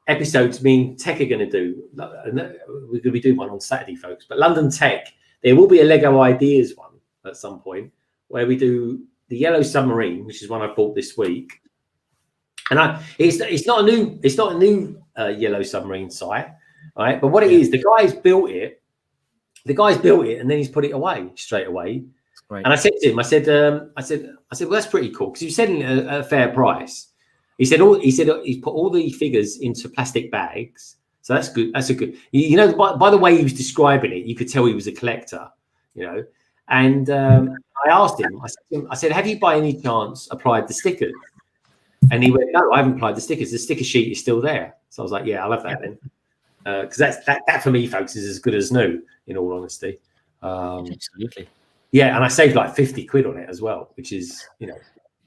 episodes me and Tech are going to do. We're going to be doing one on Saturday, folks. But London Tech, there will be a Lego Ideas one at some point where we do the Yellow Submarine, which is one I bought this week. And it's not a new Yellow Submarine site, right? But what it is, the guy's built it. The guy's built it and then he's put it away straight away. Right. And I said to him, I said, well, that's pretty cool because you said it at a fair price. He said he's put all the figures into plastic bags, so that's good. That's a good. You know, by the way he was describing it, you could tell he was a collector. You know, and I asked him. I said, have you by any chance applied the stickers? And he went, no, I haven't applied the stickers. The sticker sheet is still there. So I was like, yeah, I'll have that then. Because that for me, folks, is as good as new, in all honesty. Absolutely. Yeah, and I saved like 50 quid on it as well, which is, you know,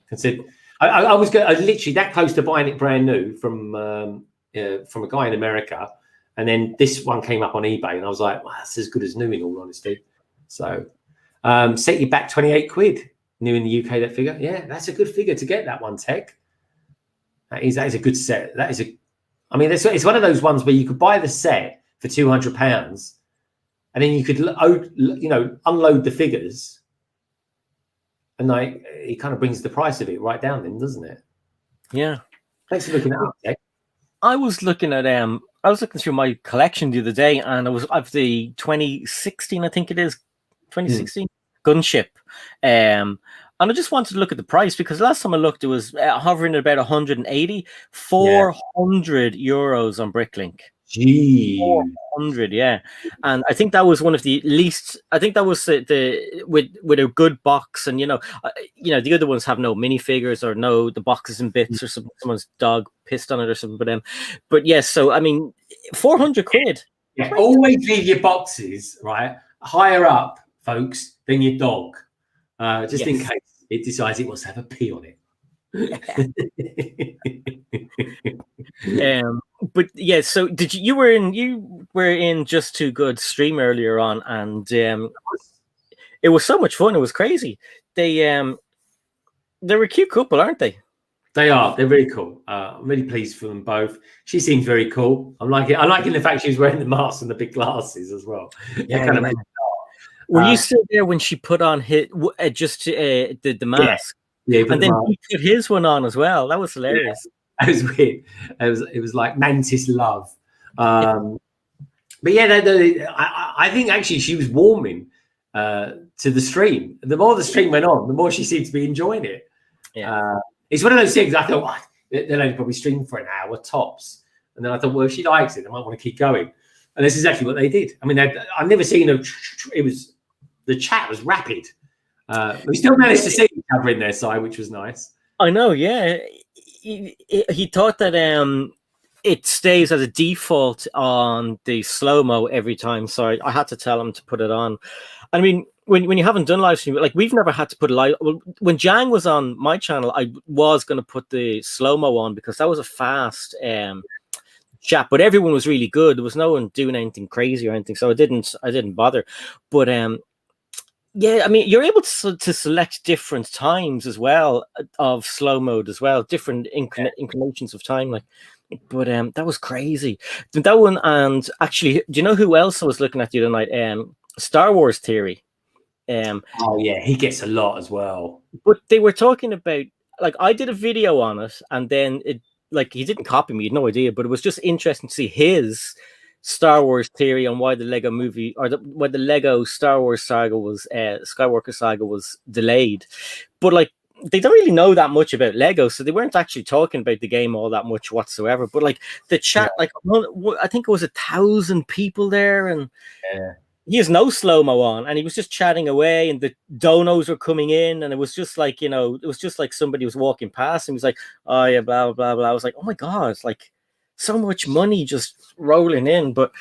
consider. I was literally that close to buying it brand new from a guy in America, and then this one came up on eBay, and I was like, well, that's as good as new, in all honesty. So, set you back 28 quid new in the UK. That figure, yeah, that's a good figure to get. That one, Tech. That is a good set. I mean, it's one of those ones where you could buy the set for £200, and then you could, unload the figures, and like it kind of brings the price of it right down, then, doesn't it? Yeah. Thanks for looking at that. I was looking at I was looking through my collection the other day, and I was of the 2016, I think it is 2016 gunship, and I just wanted to look at the price because last time I looked, it was hovering at about 180, 400 euros on Bricklink. Gee, 400, yeah. And I think that was one of the least. I think that was the with a good box, and the other ones have no minifigures or the boxes in bits or someone's dog pissed on it or something. But yes, so I mean, 400 quid. Yeah, always leave your boxes right higher up, folks, than your dog, just in case it decides it wants to have a pee on it. But yeah, so you were in Just Too Good stream earlier on, and it was so much fun. It was crazy. They're a cute couple, aren't they? They are. They're very cool. I'm really pleased for them both. She seems very cool. I'm liking the fact she's wearing the mask and the big glasses as well. Yeah. Were you still there when she put on the mask? Yeah, and then he put his one on as well. That was hilarious. It was weird. It was like Mantis Love. But yeah, I think actually she was warming to the stream. The more the stream went on, the more she seemed to be enjoying it. Yeah. It's one of those things I thought, well, they'll only probably stream for an hour tops. And then I thought, well, if she likes it, they might want to keep going. And this is actually what they did. I mean, I've never seen the chat was rapid. We still managed to see each other in their side, which was nice. I know, yeah. He thought that it stays as a default on the slow-mo every time. So I had to tell him to put it on. I mean, when you haven't done live stream, like we've never had to put a live. Well, when Jang was on my channel, I was going to put the slow-mo on because that was a fast chat, but everyone was really good. There was no one doing anything crazy or anything, so I didn't bother. But yeah, I mean, you're able to select different times as well of slow mode as well, different inclinations of time, like. But that was crazy. That one, and actually, do you know who else I was looking at the other night? Star Wars Theory. Oh yeah, he gets a lot as well. But they were talking about, like, I did a video on it, and then it, like, he didn't copy me, he had no idea, but it was just interesting to see his Star Wars theory on why the Lego movie, or why the Lego Star Wars saga was Skywalker saga was delayed. But like, they don't really know that much about Lego, so they weren't actually talking about the game all that much whatsoever. But like the chat, like I think it was 1,000 people there, and he has no slow-mo on, and he was just chatting away, and the donos were coming in, and it was just like, you know, it was just like somebody was walking past, and he was like, oh yeah, blah blah blah. I was like, oh my god, it's like so much money just rolling in. But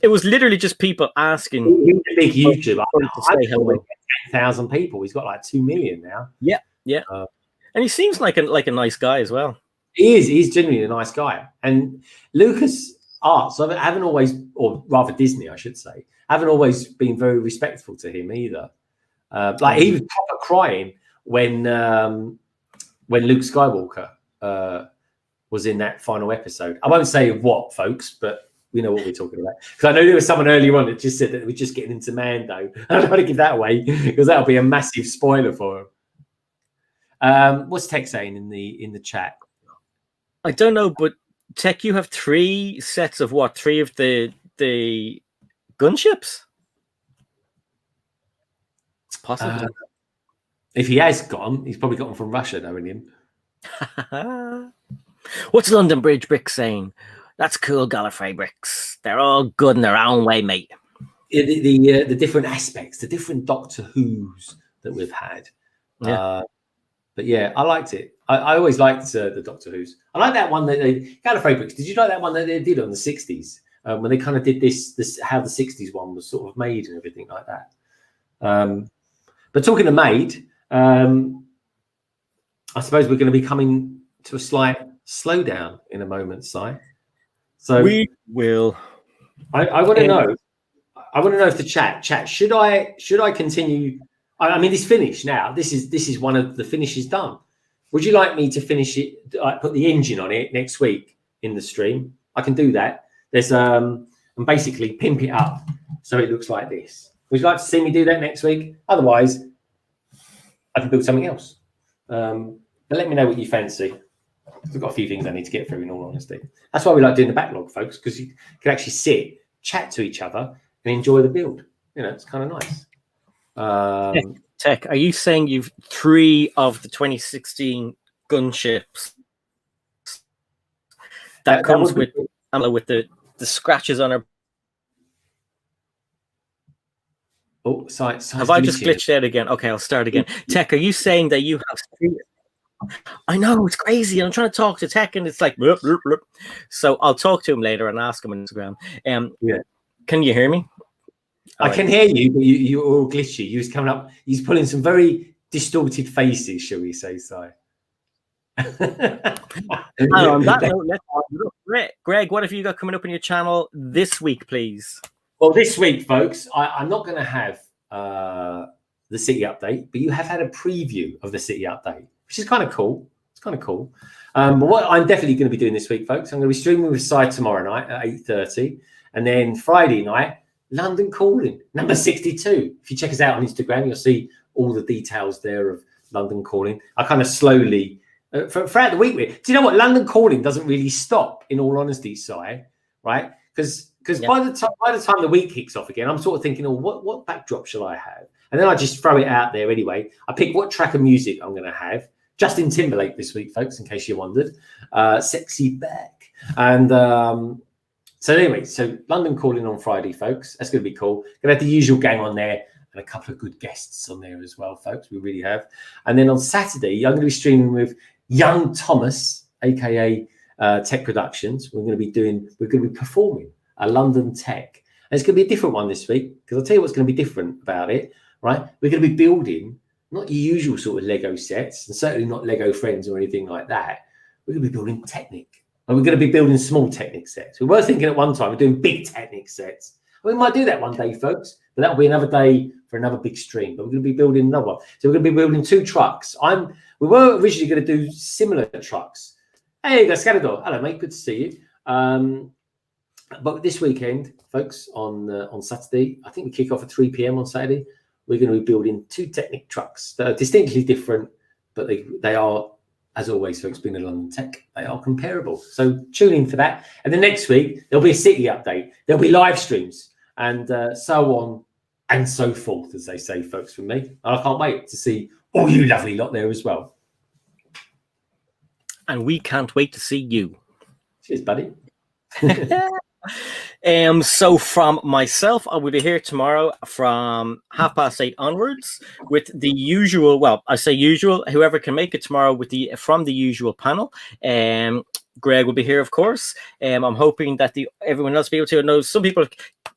it was literally just people asking. He's a big YouTuber. To say hello. 10,000 people. He's got like 2 million now. Yeah, yeah. And he seems like a nice guy as well. He is. He's genuinely a nice guy. And Lucas Arts, I haven't always, or rather Disney, I should say, haven't always been very respectful to him either. Like he was proper crying when Luke Skywalker was in that final episode. I won't say what, folks, but we know what we're talking about. Because I know there was someone earlier on that just said that we're just getting into Mando. I don't want to give that away because that'll be a massive spoiler for him. What's Tech saying in the chat? I don't know, but Tech, you have 3 sets of what? 3 of the gunships? It's possible. If he has got them, he's probably got them from Russia, knowing him. What's London Bridge Bricks saying? That's cool, Gallifrey Bricks. They're all good in their own way, mate. The different aspects, the different Doctor Who's that we've had. Yeah. But yeah, I liked it. I always liked the Doctor Who's. I like that one that Gallifrey Bricks. Did you like that one that they did on the 60s? When they kind of did this how the 60s one was sort of made and everything like that. But talking of made, I suppose we're going to be coming to a slight slowdown in a moment, Si. So we will. I want to know. I want to know if the chat. Should I continue? I mean, it's finished now. This is one of the finishes done. Would you like me to finish it? Put the engine on it next week in the stream. I can do that. There's and basically pimp it up so it looks like this. Would you like to see me do that next week? Otherwise, I can build something else. But let me know what you fancy. I've got a few things I need to get through, in all honesty. That's why we like doing the backlog, folks, because you can actually sit, chat to each other, and enjoy the build. You know, it's kind of nice. Tech, are you saying you've 3 of the 2016 gunships that comes with the scratches on her? Oh, sorry. Have I just glitched out again? Okay, I'll start again. Tech, are you saying that you have 3? I know, it's crazy. I'm trying to talk to Tech, and it's like, bloop, bloop, bloop. So I'll talk to him later and ask him on Instagram. Yeah. Can you hear me? I can hear you, but you're all glitchy. You was coming up. He's pulling some very distorted faces, shall we say, Si? On that note, let's look. Greg, what have you got coming up on your channel this week, please? Well, this week, folks, I'm not going to have the city update, but you have had a preview of the city update, which is kind of cool. It's kind of cool. But what I'm definitely going to be doing this week, folks, I'm going to be streaming with Si tomorrow night at 8:30, and then Friday night, London Calling, number 62. If you check us out on Instagram, you'll see all the details there of London Calling. I kind of slowly throughout the week. Do you know what? London Calling doesn't really stop, in all honesty, Si, right? Because by the time the week kicks off again, I'm sort of thinking, oh, what backdrop shall I have? And then I just throw it out there anyway. I pick what track of music I'm going to have. Justin Timberlake this week, folks, in case you wondered. Sexy Back. And so anyway, so London Calling on Friday, folks. That's going to be cool. Going to have the usual gang on there and a couple of good guests on there as well, folks. We really have. And then on Saturday, I'm going to be streaming with Young Thomas, aka Tech Productions. We're going to be performing a London Tech. And it's going to be a different one this week, because I'll tell you what's going to be different about it, right? We're going to be building not your usual sort of Lego sets, and certainly not Lego Friends or anything like that. We're going to be building Technic. And we're going to be building small Technic sets. We were thinking at one time of doing big Technic sets. We might do that one day, folks, but that'll be another day for another big stream. But we're going to be building another one. So we're going to be building 2 trucks. We were originally going to do similar trucks. Hey, Gascarador. Hello, mate. Good to see you. But this weekend, folks, on Saturday, I think we kick off at 3 p.m. on Saturday. We're going to be building 2 Technic trucks that are distinctly different, but they are, as always, folks, being a London Tech, they are comparable. So tune in for that. And then next week, there'll be a city update. There'll be live streams and so on and so forth, as they say, folks, from me. And I can't wait to see all you lovely lot there as well. And we can't wait to see you. Cheers, buddy. So from myself, I will be here tomorrow from 8:30 onwards with the usual. Well, I say usual. Whoever can make it tomorrow from the usual panel. Greg will be here, of course. I'm hoping that everyone else will be able to know. Some people.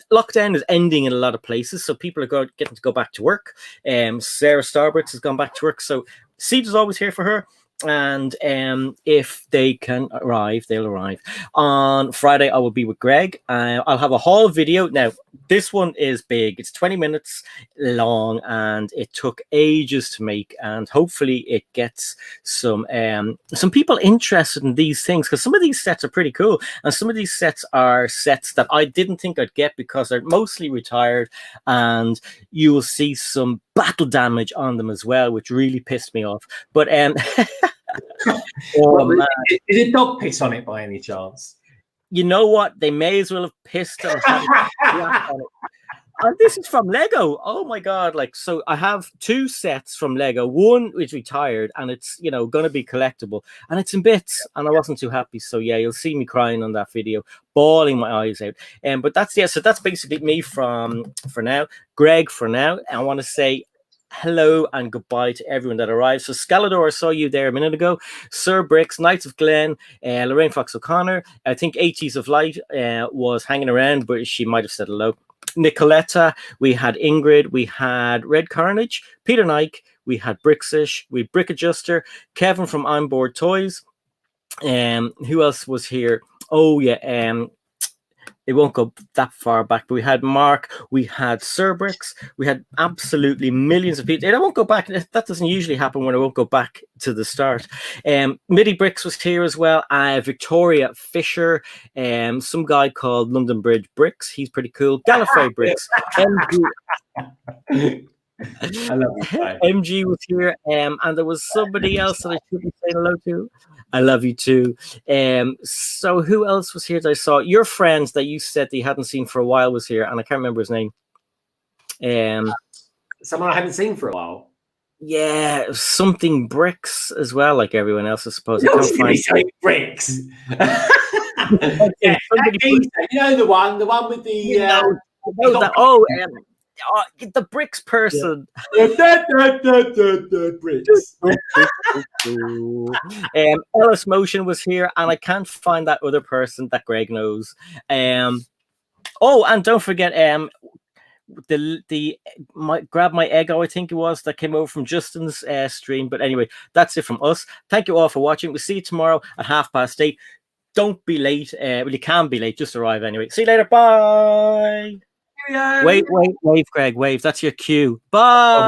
Lockdown is ending in a lot of places, so people are getting to go back to work. Sarah Starbucks has gone back to work, so Siege is always here for her. And if they can arrive, they'll arrive. On Friday, I will be with Greg. I'll have a haul video. Now, this one is big. It's 20 minutes long, and it took ages to make. And hopefully it gets some people interested in these things, because some of these sets are pretty cool. And some of these sets are sets that I didn't think I'd get because they're mostly retired. And you will see some battle damage on them as well, which really pissed me off. But is it dog piss on it by any chance? You know what? They may as well have pissed on it. And this is from Lego. Oh my god! So I have 2 sets from Lego. One is retired, and it's going to be collectible, and it's in bits. And I wasn't too happy. So yeah, you'll see me crying on that video, bawling my eyes out. But so that's basically me for now. Greg for now. I want to say hello and goodbye to everyone that arrived. So Scalador, I saw you there a minute ago. Sir Bricks, Knights of Glen, Lorraine Fox O'Connor. I think 80s of Light was hanging around, but she might have said hello. Nicoletta, we had Ingrid, we had Red Carnage, Peter Nike, we had Brixish, we had Brick Adjuster, Kevin from On Board Toys. Who else was here? Oh yeah, it won't go that far back, but we had Mark, we had Sir Bricks, we had absolutely millions of people. I won't go back. That doesn't usually happen when I won't go back to the start. Midi Bricks was here as well. Victoria Fisher, some guy called London Bridge Bricks. He's pretty cool. Gallifrey Bricks. I love you, MG was here, and there was somebody else that I should be saying hello to. I love you too. So who else was here that I saw? Your friends that you said that you hadn't seen for a while was here, and I can't remember his name. Someone I haven't seen for a while. Yeah, something Bricks as well, like everyone else, I suppose. You I can't find Bricks. yeah, the one with the. The Bricks person. Bricks. Ellis Motion was here, and I can't find that other person that Greg knows. And don't forget Grab My Ego, I think it was, that came over from Justin's stream. But anyway, that's it from us. Thank you all for watching. We'll see you tomorrow at 8:30. Don't be late. Well, you can be late. Just arrive anyway. See you later. Bye. Wave, Greg, wave. That's your cue. Bye.